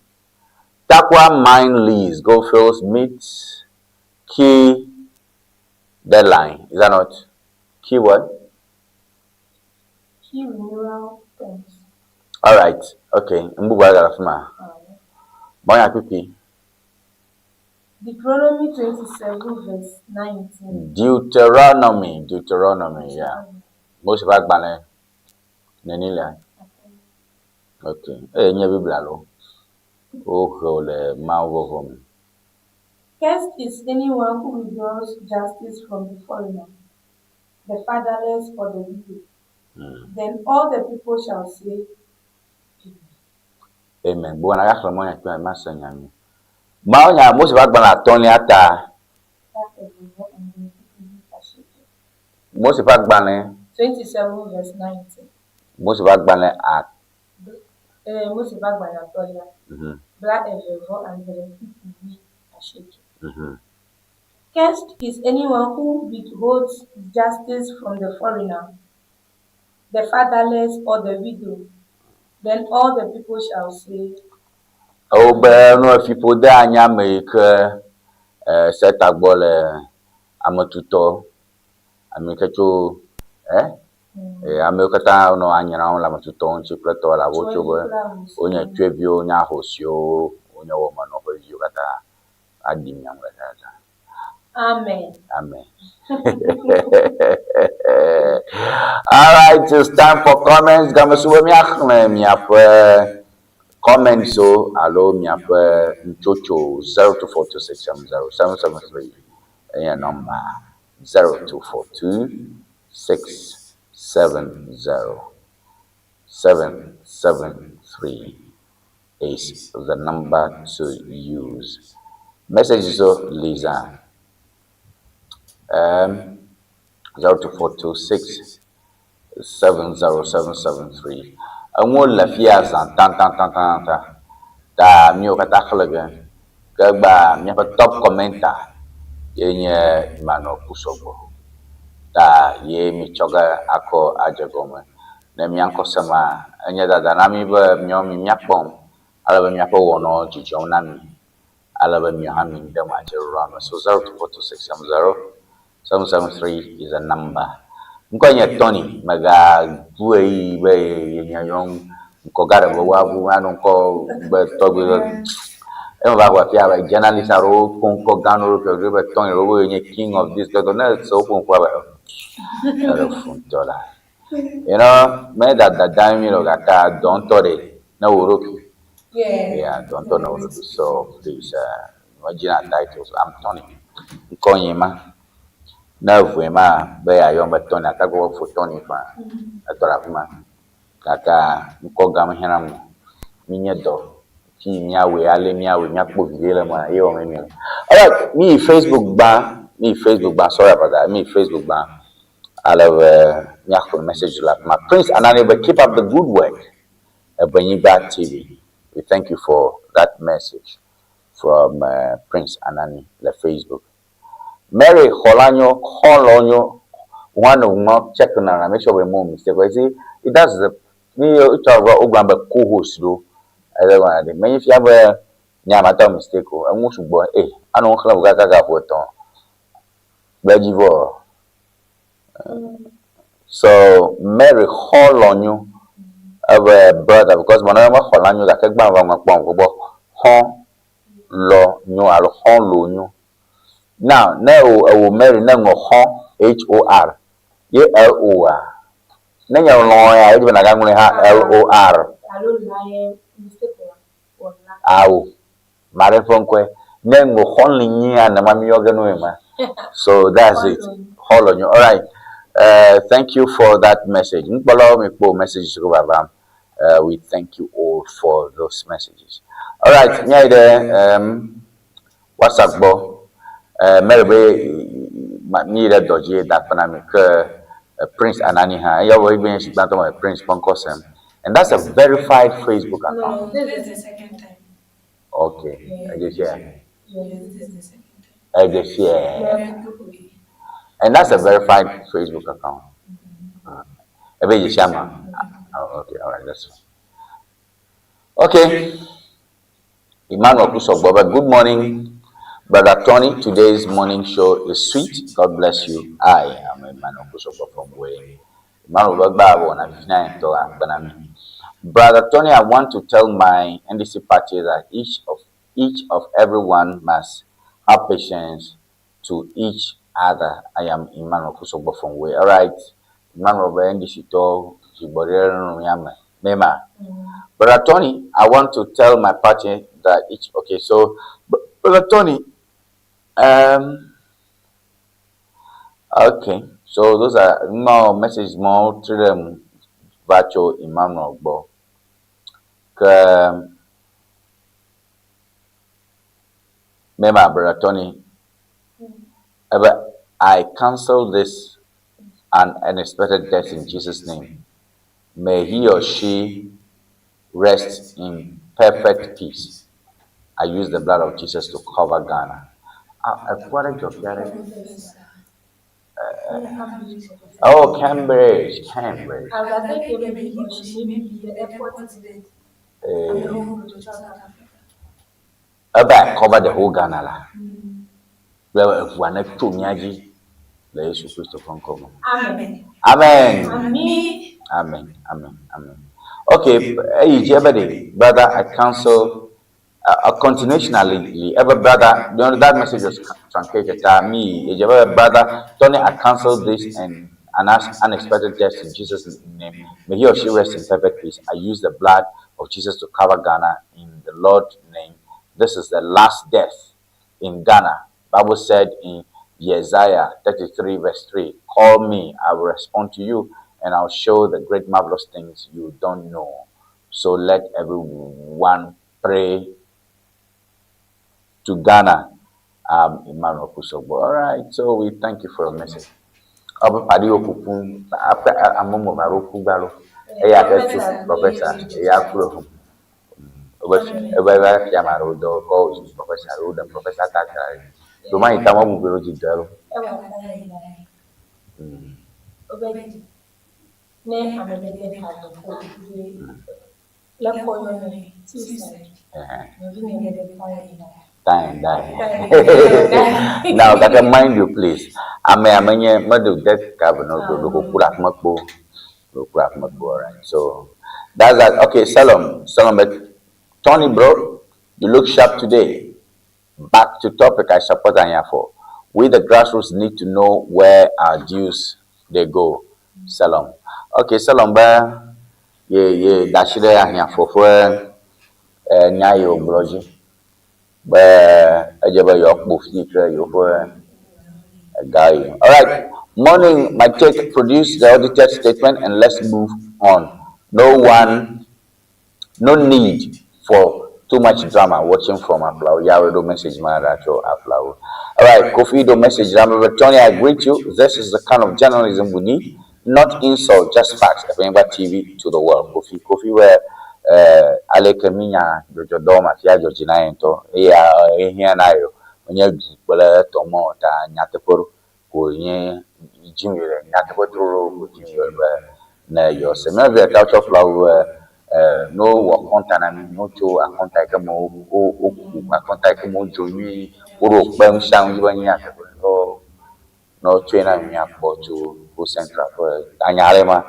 Takwa mine lease, Goldfields meets key deadline. Is that not? Key what? Key renewal terms. Alright, okay. Boye pipi. Deuteronomy 27 verse 19. Deuteronomy, yeah. Most of our banner. Nenila. Okay. Nye Biblia lo. Le mauvo. Cursed is anyone who withdraws justice from the foreigner, the fatherless, or the widow. Then all the people shall say, Amen. Buona yakho moya kwa masanya mi. Maonya most of our banner Tony ata. Most of our banner 27 verse 19. Most of our banner at Most of our banner Tolia. Black and Cursed is anyone who withholds justice from the foreigner, the fatherless, or the widow. Then all the people shall say, oh, but no, if you put that anya make set a ball amatuto, amekacho, amekata no anya la matuto, chipleto la vocho, onya trebio, nya hosio, onya woman of you kata adim yang kata. Amen. Amen. All right, it's time for comments. Gamasuwa miap comments so allo miap chocho 0242670773 and number 0242670773 is the number to use. Message so Lisa 0242670773 angol la fiasa tan ta mio kata khalaga ba mi pa top commenter yenye mano kusogo ta ye mi choga ako ajagoma na mi anko sama anya da na mi ba mio mi nyapom ala ba mi apo wono jijo na mi ala ba mi ha mi ndama je rama so 0242670773 is a number Nkonye Tony maga buei be nyanyong ko gara bo wa bu anu ko be togo e ba wa pia ba journalist aro ko gano ko be Tony ro nye king of this go na so ko ba funtola you know me that time you know got don't tore na uroki yeah don't tore na uroki so please imagine titles I'm Tony nkonye ma na vraiment be ayo ba Tony akago fo Tony fa atora kuma kaka nko gam hiram minye do ki miawe ale miawe miakpo vile ma yo me alright me Facebook ba sorry about that me Facebook ba I'll have a message like my Prince Anani, but keep up the good work. Ewenyigba TV. We thank you for that message from Prince Anani, the Facebook. Mary Holonyo, one of more check on and make sure we more mistake. I see it does the co-host do. Many if you have a nyamata mistake, I want to boy. I don't know gaga for ton. So Mary call on you our brother because whenever call on you that take back from hon lo you are hon lo you now will Mary now hon HOR LOR then your lawyer even a gang LOR ow Mary Fonque then will hon linya na mami organ so that's it call on you all right. Thank you for that message. We thank you all for those messages. All right, what's up, Bo? Maybe need a dodgy that Panamic Prince Anani ha. You will even speak to my Prince Ponkosem, and that's a verified Facebook account. No, this is the second time. Okay, I just yeah. This is the second time. I just yeah. And that's a verified Facebook account. Okay, all right, that's fine. Okay. Emmanuel Kusogboba, good morning, Brother Tony. Today's morning show is sweet. God bless you. I am Emmanuel Kusogboba from Boye. Brother Tony, I want to tell my NDC party that each of everyone must have patience to each other. I am Emmanuel Kusogbo from Way. All right, Emmanuel NDC to Mema. Brother Tony, I want to tell my party that each. Okay, so Brother Tony, okay, so those are more messages more to them virtual Emmanuel Bo. Mema, Brother Tony. I cancel this unexpected death in Jesus' name. May he or she rest in perfect peace. I use the blood of Jesus to cover Ghana. Oh, Cambridge. Cover the whole Ghana. Amen. Amen. Okay, brother, I cancel continuationally. Every brother, that message was truncated. Me, brother, Tony, I cancel this and an unexpected death in Jesus' name. May he or she rest in perfect peace. I use the blood of Jesus to cover Ghana in the Lord's name. This is the last death in Ghana. Bible said in Isaiah 33 verse 3, call me, I will respond to you, and I'll show the great marvelous things you don't know. So let everyone pray to Ghana. Emmanuel Kusogbo. All right, so we thank you for your message. Time, die. Now, that can mind you, please. I mean, mother get governor to put up my book. Right? So that's that. Okay, Salom, but Tony, bro, you look sharp today. Back to topic I support Anya for. We the grassroots need to know where our dues they go. Salom. Okay, Salom, ba ye dashire Anya for nyayo broji. Ba ajaba yok bufi you for guy. All right. Morning, my take produce the audited statement and let's move on. No need for too much drama watching from Aflau. Yahweh do message Maracho Aflau. All right, Kofi do message Rambo. Tony, I greet you. This is the kind of journalism we need, not insult, just facts. Remember TV to the world. Kofi where Aleke Minya, Jojo Doma, Fia Jojina, here and I, when you tomo ta nyateporo. Nye jimire nyateporo jimire na yo se me ve culture flower no wo contact no to a contact mo o a contact mo jomi oro pem san yi banya no trainer mi apo to go central for anyare ma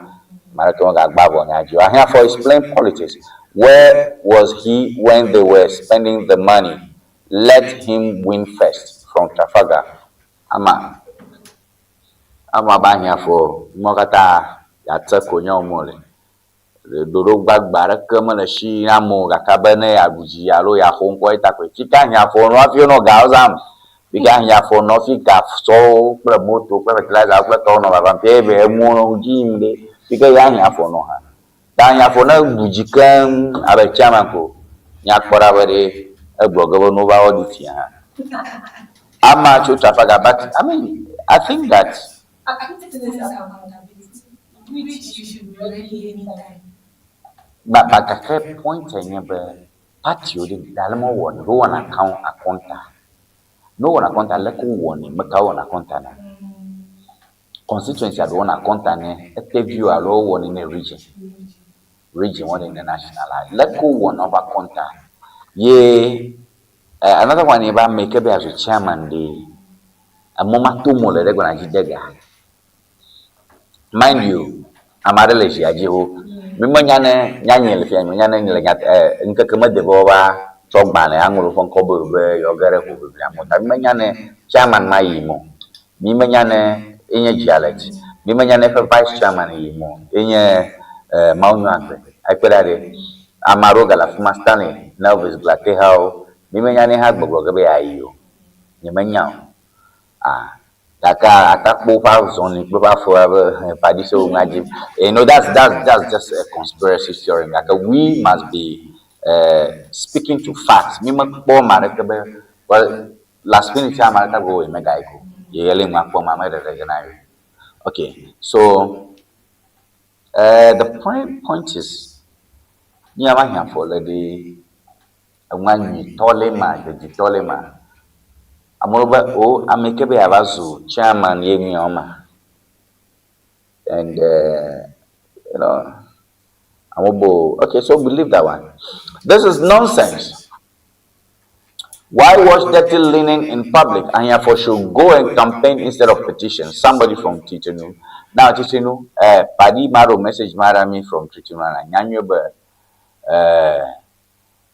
to ga gbabo nya jo ahia for explain politics. Where was he when they were spending the money? Let him win first from Trafalgar. Ama bahia for mokata ya tsako nyomole dodo gbagbara kama na shi amo gakabane abuji yalo ya honko itakwe tika nya for no afio no gauzam biga nya for no fika so pra moto pra tlaza pra to no baba pebe mu no jinde biga ya nya for no ha ta nya for na bujikan abe chama ko nya kora bare egbogo no ba audit ya ama to Trafalgar, but I mean I think that accountability, which you should be ready anytime. But a point I never party the Dalmo one, go on account a conta. No one account a leco one, Macau on a conta. Constituency at one account and a view a low one in a region. Region one in the national. Leco one of a conta. Yea, another one about make a as a chairman, the a moment two more they're gonna get. Mind you, amareleshi ajiho. Mimo nyane nyanyele fia nyane nyele ngat nkekema de boba chogbane angulu fon kobo be yogere ko be amota mimo nyane chairman mayimo mimo nyane enye dialect mimo nyane fe vice chairman yimo enye maunyanze akperade amaro gala fumastane nervous glate how mimo nyane ha gbogbo be ayo nyemanya Daka attack power zone forever so you know that's just a conspiracy theory. Like we must be speaking to facts. Well last minute time go in mega okay, so the point is here for the when you tolema Amoba o amekebe abazu chairman yemi oma and you know amobo okay, so believe that one. This is nonsense. Why wash dirty linen in public and therefore should go and campaign instead of petition? Somebody from Titinu. Now Titinu Padi Maro message Marami from Titinu and Nyanyoba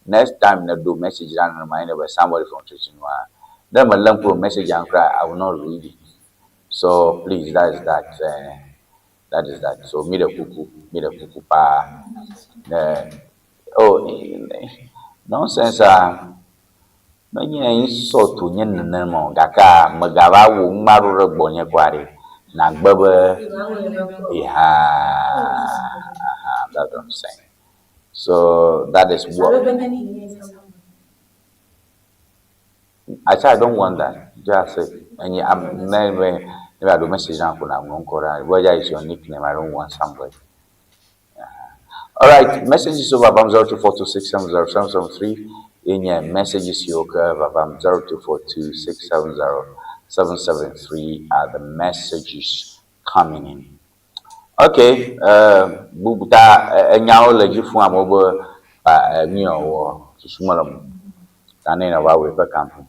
next time na do message and remind about somebody from Titinu. Then my lamp message and cry, I will not read it. So please, that is that. So me the cuckoo pa. Nonsense. Many insult to nemo gaka magawa wu maru rebonye kwari na gbebe that's what I'm saying. So that is what I say I don't want that. Just say, and I'm never do message on whether it's your nickname, I don't want somebody. All right, messages over Babam 0242670773. In your messages, you Babam 0242670773 are the messages coming in. Okay, Bubuta, and now let you form over Susmalam. standing about with a campaign.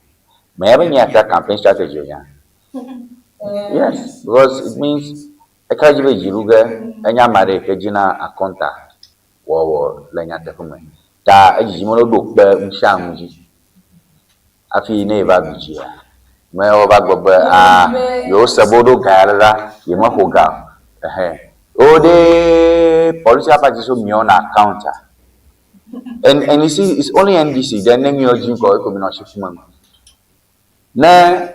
May have any campaign strategy, yeah. Yes, because it means a kajibe jiruga enya mare kejina a contact wo lenya tefume ta ejimono do pe nshamuji afi ne ba bijia me o ba gbogbo yo sebodo gara ye mahoga o de political party so me on account and you see it's only NDC then name your jin ko ko na shifuma na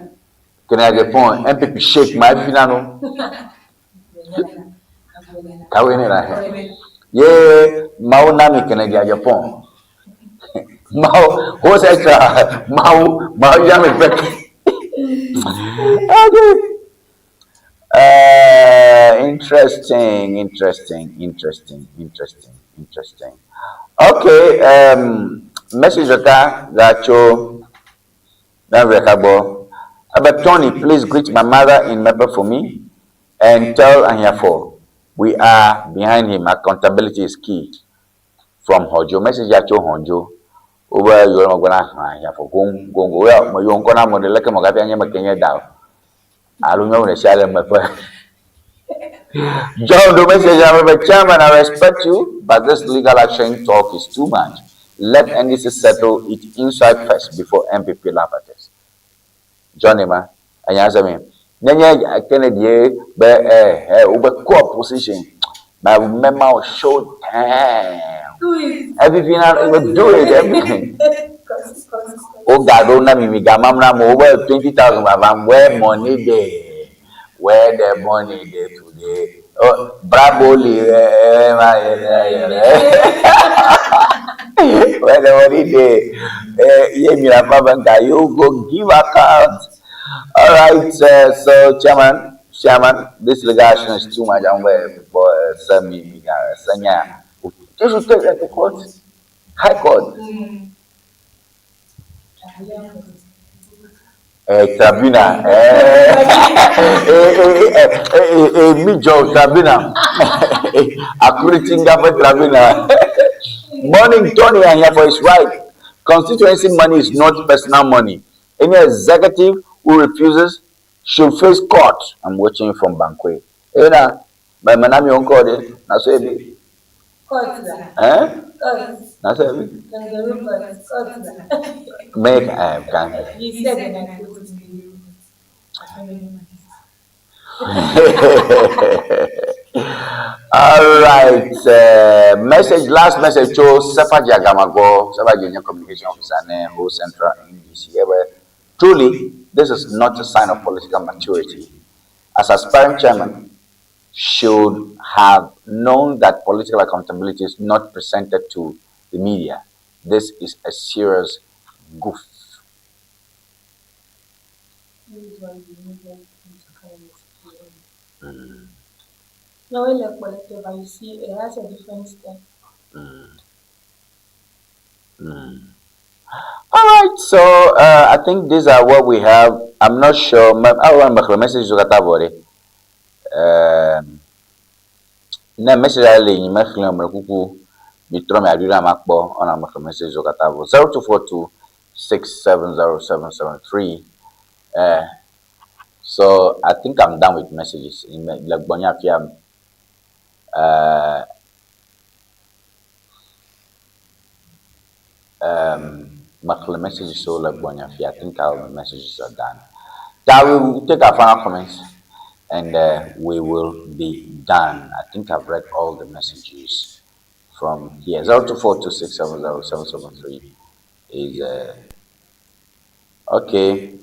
can I get point MPP shake my finano kawene la ye mau nami can I get your point mau what's extra mau yami back interesting okay message that you but Tony, please greet my mother in Mepe for me and tell Anyafo we are behind him. Accountability is key. From Hojo. Message at your Honjo. Over your Anyafo. Go well. My young Kona Modeleka Mogapia Makenya down. I don't know the Shalom Mepe. John, the message I'm a chairman. I respect you, but this legal action talk is too much. Let NDC settle it inside first before MPP laugh at us. Johnny ma, I answer me. Nanya Kennedy, over core position. My memo showed everything I will do it, everything. Oh God, don't let me get mamma over 20,000. I'm where money there, where the money there today. Oh, bravo, where the money there. You go give account. All right, so chairman, this litigation is too much. I'm waiting for Sanya. Just take that to court, high court, tribunal, major tribunal, accrediting government tribunal. Morning, Tony, and here for his right. Constituency money is not personal money. Any executive who refuses should face court. I'm watching you from Banque. You know, my manami on court. Na so ebi. Court. Na so ebi. Make can. You said all right. Last message to Safa Jagamago, Safa Junior Communication Officer, who Central NDC. Truly, this is not a sign of political maturity. As aspiring chairman, should have known that political accountability is not presented to the media. This is a serious goof. No, like collective, you see, it has a different step. All right, so I think these are what we have. I'm not sure. I want to message you na message ale yin ma filan mo kuku bi tro me adura makpo on am message you 0242 6707773. So I think I'm done with messages in like Bonya Fiam. My messages so like Bonya Fiam. I think our messages are done. Now we will take our final comments and we will be done. I think I've read all the messages from here. 0242670773 is okay.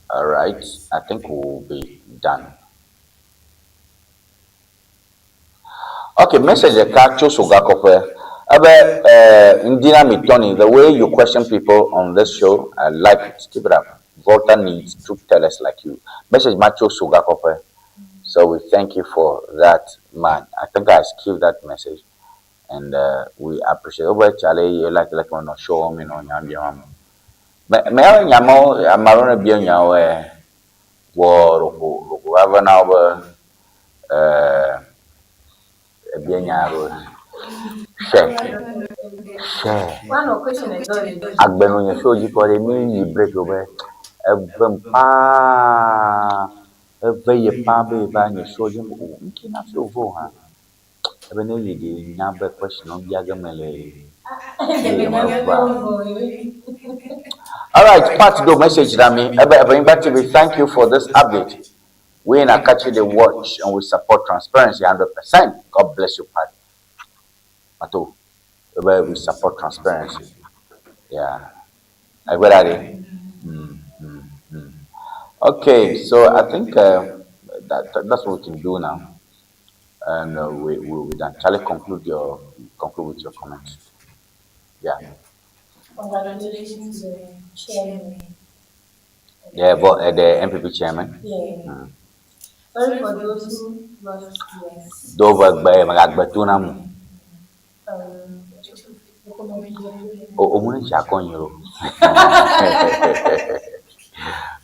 All right, I think we'll be done. Okay, message the catch Sogakope. Indina Mitoni, the way you question people on this show, I like it. Keep it up. Volta needs truth tellers like you. Message Macho Sogakope. So we thank you for that, man. I think I skipped that message, and we appreciate. Oh, Charlie, you like on the show me on your me nyamo amarona bia nyawe wo ava na oba bia nyaro she One of question I got. Agbenu ye show ji for me break over. Evem pa eve ye pa be ba ye show ji mo nkina fi ovo ha. Ebe ne ye di nya be question on dia gamele. All right, part do message that me. Thank you for this update. We in Akachi the watch and we support transparency 100%. God bless you, Pat. Mato, we support transparency. Yeah, I got that. Okay, so I think that's what we can do now, and we done. Charlie, conclude with your comments. Yeah. Congratulations, Chairman. Yeah, but the MPP chairman. Yeah. Sorry for those who lost yes. Dover by Magbatunam. Omune Jaconyo.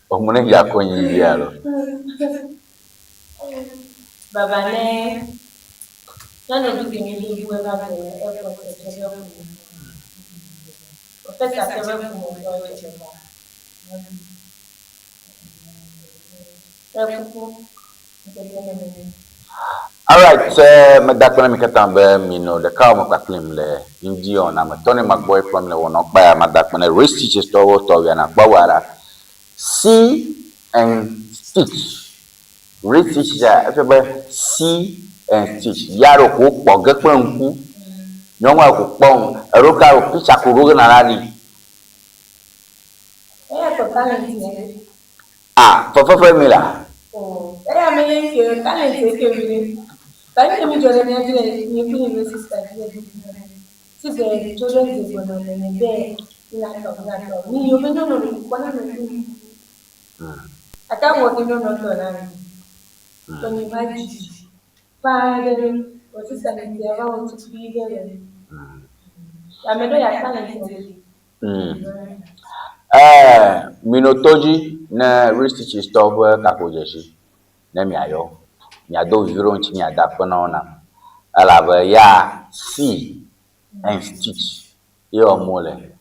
Omune Jaconyo. Babane, none of you can do whoever all right, madakona mikatambe mino the car makaklim le Ŋdi Wɔna matone magboy from le wono ba madakona race teachers to wo to yana bawara see and stitch race teachers afebe see and stitch yaro ko poge kpanku nyonwa ko pon eroka o picha ko roga na rali for mila I mean, you can't take it. Thank you, Jordan. You sister. Today, children is going on in the bed. You may know one of the I can't walk in on when you might father or sister and the other want to be there. I mean, I can't. Minotoji na ristichi stop kapojeshi. Nemi ayo. Nyado viro nchi nyada panaona. Alaba ya see and stitch. Yo mole.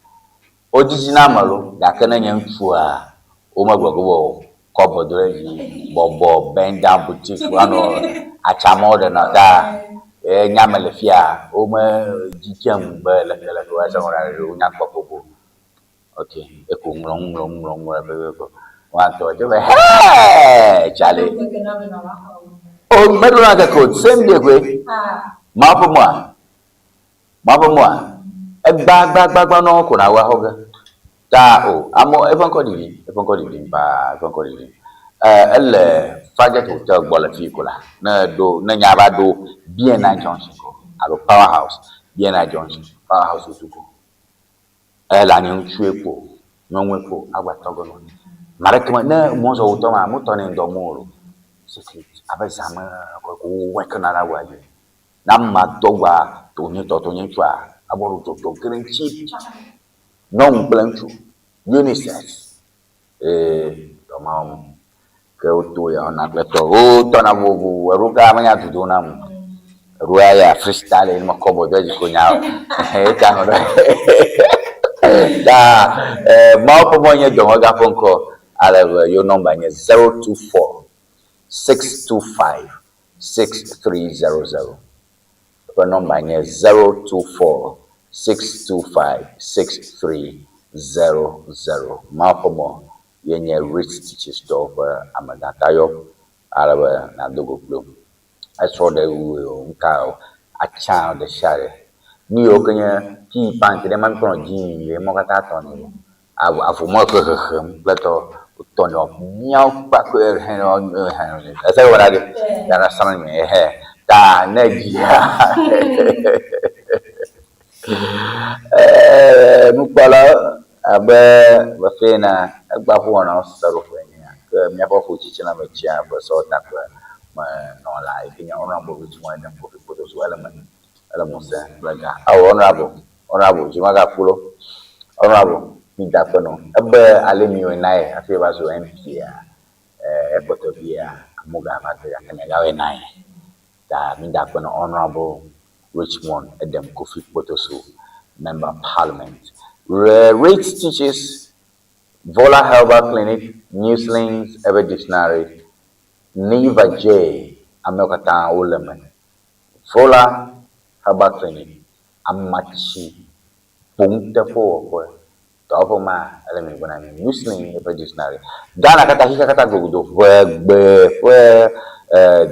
Ojijina malo yakana nyamfua. Oma gwagobo kobo doreji bobo bend down boutique wano achamode na da nyamale fia oma jikiam ba la kwa samora nyakwa bobo. Okay, eko ngong bebe. Wanto jobe hey Charlie. Oh, meduna ka code same day kwe. Mapo mo. Egba no ko na wa hoga. Ta o amo evon ko di ba evon ko di. Elle Faget hotel gbola fi ko la. Na nyaba do bien na junction ko. Alo powerhouse, bien na junction. Powerhouse utuko. La ni nchuepo, nyonwepo agwa togono. Marekma na mozo utoma mutone ndomoro. Secret abazama ko wekana na waje. Namma dogwa tonye twa aboru to green chip. Non blanchu. Unisex. Domam ke utu ya na leto to na wo ruga manya tuduna mu. Ruaya freestyle mo kobo doji ko nyao. Tango Mapo Boye Domoga Ponko, your number is 024-625-6300. Your number is 024-625-6300. Mapo Mo, Yenye Rich Teachers Store for Amadatayo, Araba Nadogo Bloom. I saw the cow, a child, the share. Ni okanya ki panke de man kono jin ye mo kata ton afu mo ko plato ton yo nyao pa ko hen on hen asa wala de ya na sanan me he ta neji mu pala abe bafena agba fu ona saro fenya ke mi apo fu chichi na me chia bo so ta ko ma no la ikinya ona bo which one dem ko fi so element honorable Jimaga Pulo, honorable Midafano, Abba Alemio and I, a favor so MP, Epotopia, Muga Matria, and Nine. The Midafano, honorable Richmond, Adam Kofi Potosu, Member of Parliament. Rates teaches Vola Herbal Clinic, Newslings, Ever Dictionary, Neva J, Amelkatan Oleman, Vola Herbal Clinic, Amachi, Punta for Topoma, Element when I'm Newsling, Ever Dictionary. Dana Katahika Katago, where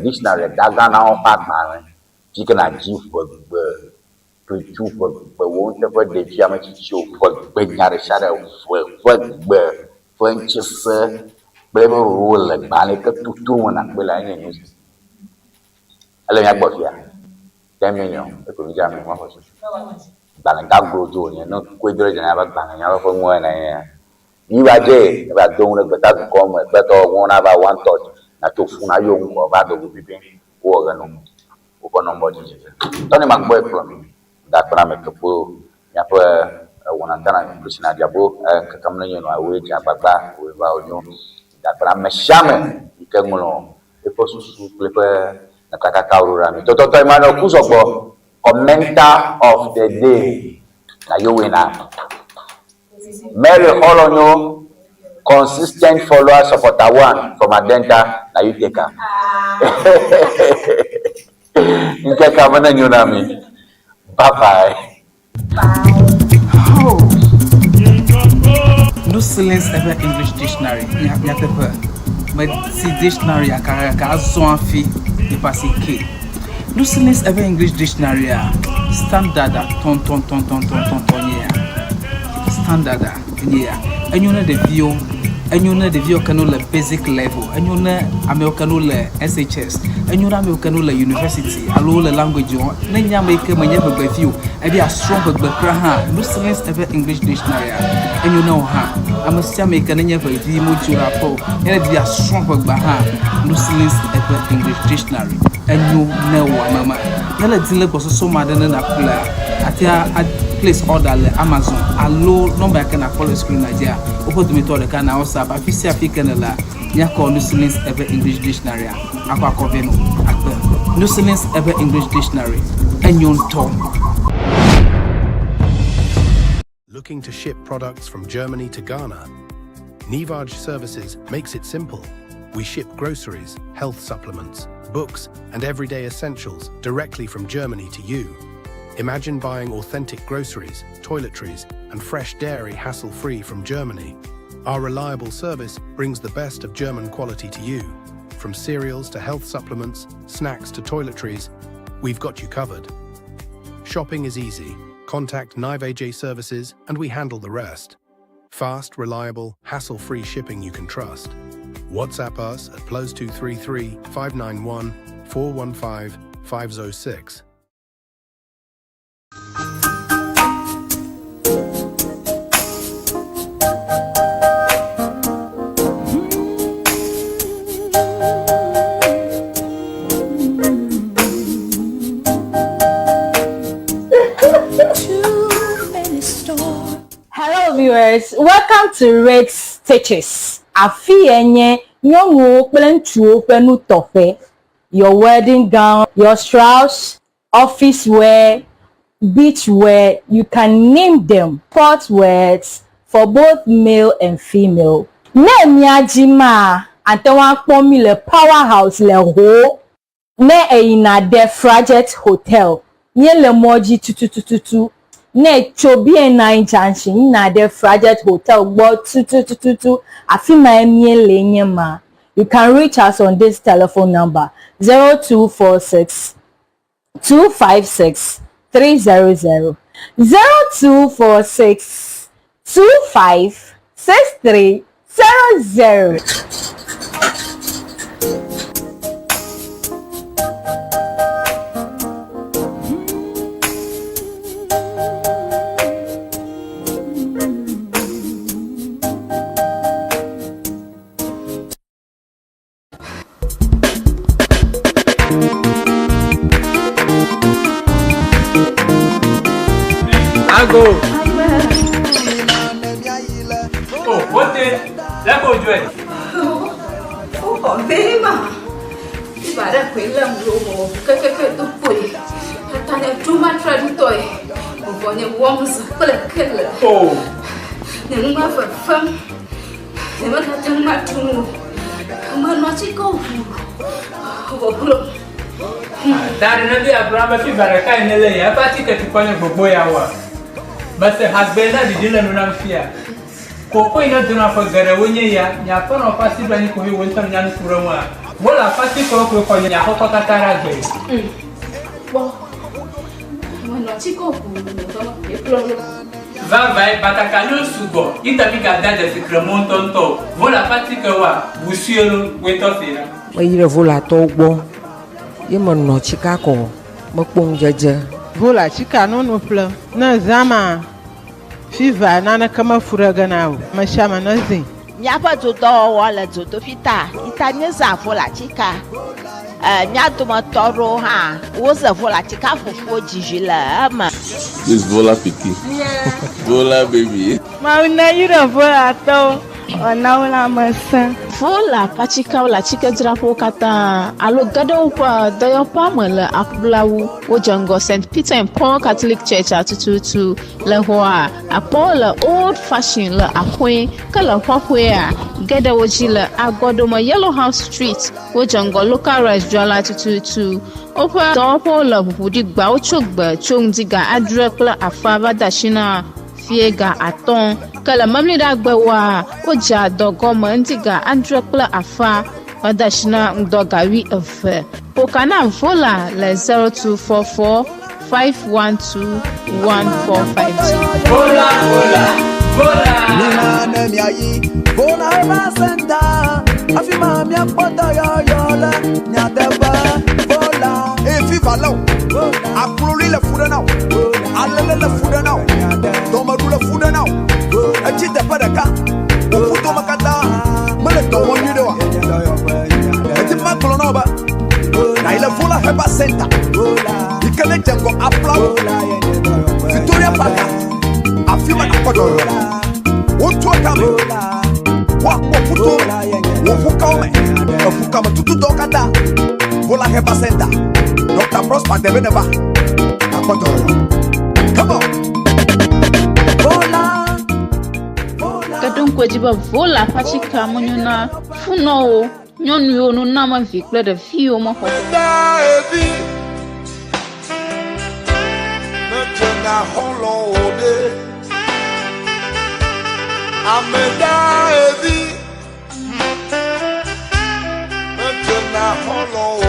dictionary, Dagana on Patman, Chicken and Jeep for to but won't ever the geometry show for big not a shadow for Frenches, Bravo rule like Balika to 2 and will I use. I let you here 10 million. It could be jamming one person. Balanga go to you, not quite and have a bang for more than I am. You are there, but don't but that come better one about one thought. Not to Funa young or bad will be being organ. Open nobody. Tony McBoy from me. That parameter to Yapa one antenna, Christina Diabo, and Catamanian, I will jump back without you. That parameter shaman, you can know. The person who prepare the Kakakaurami. Toto Taimano Kusobo, commenter of the day. Now you win up. Mary all on you, consistent follower, supporter one from Adenta, now you take her. You can come and you know me. Bye-bye. Oh. No silence ever English dictionary. Ya pepe. Mais si dictionary a caractère zoanfi de passer K. No silence ever English dictionary a standard a ton standard a yeah. And you know the view. And you know the view can le basic level. And you know American le SHS. And you know American le university. Allo le language. Nenya make manya be view. E be a strong be kra no silence ever English dictionary. And you know I'm a make nenya be view mo jura po. E be a strong be no silence ever English dictionary. And you know mama. Na le dile go so mad na kula. Atia place order le Amazon. Allo number can I follow screen Nigeria. Open to me to the can WhatsApp. I feel African la. Nya call no silence ever English dictionary. Akwa koveno. No silence ever English dictionary. And you talk. Looking to ship products from Germany to Ghana? Ŋdi Services makes it simple. We ship groceries, health supplements, books, and everyday essentials directly from Germany to you. Imagine buying authentic groceries, toiletries, and fresh dairy hassle-free from Germany. Our reliable service brings the best of German quality to you. From cereals to health supplements, snacks to toiletries, we've got you covered. Shopping is easy. Contact Ŋdi Services and we handle the rest. Fast, reliable, hassle-free shipping you can trust. WhatsApp us at +233 591 415 506. Hello viewers, welcome to Red Stitches. Afi enye nyongo kple penu tofe. Your wedding gown, your strauss, office wear, beach wear, you can name them. Sports wears for both male and female. Ne miajima antewa kpomi le powerhouse le ho. Ne eina de Frajet Hotel. Nye le moji tututututu. Ne chobi na junction na de Frajet Hotel gbo tututututu. Afima emie lenye ma. You can reach us on this telephone number 0246 256 300 0246 25 6300. Go. Oh, what the? Let go, Joy. Oh, very much. If I don't quit them, you will get to Boye. I tell you too much ready toy. Bonye Worms, kple. Oh. Ne ma fam. Ne ma tata ma tu. Ma no chiko. Obulo. Dari na bi Abraham fi baraka inele ya pati ke tipone gbogbo ya wa. But husband na di na nuna fia. Koko ina duna fa gare wonye ya nya pa no pati bani ko hi wonta nya nfura mu a. Bola pati ko nya ko katara gbe. Bo. Ma no chiko ku no Vai batakalu sugo itabi gada de fikremon tonto vola patika wa busielo wetofina Wayire vola to gbo ye mo no chika ko mo pon jeje vola chika no ple na zama fiva na kama furaga nawo mashama na zin Miapa zodo wala zodo fita itanye za vola chika miadoma toro ha woza vola chika fufu jijila ama This vola piki. Vola baby. Mauna yira vola to onaula masa. Vola pachika wala chika drapo kata alo gado pa doyo pamela akblawu wojango St. Peter and Paul Catholic Church atututu le hoa apola old fashioned la akwe kala hwahwe gada wojila agodoma Yellow House Street wojango local restaurant atututu opa dopo la budi gba ochogba chongdiga adrekla afava dashina fiega aton kala mamlida gbawa oja dogoma ndiga andrekla afa adashina ndogawi efe pokana vola le 0244 512 1452 vola Nina nemi ayi Vola eva senda Afima mi apota yo la Nyadeba Vola Efi valo Akulori le fuda now Alele le fuda now Domaru le fuda now Echite pedeka Ufuto makata Mele tomo nyidewa Etipa kolono ba Na ile vola heba senda Ikele jengo aplau Victoria Park Afima na kodoro Wotu akame Wakuto Wofukaume Wofukama tutu dokata Vola heba senda Dr. Prosper Debeneba na kodoro Come on Vola kadon kwajiba vola pachika munyuna funo nyonu yo no nama vikle de fio mo ho Metena holode Ameda evi Metena holode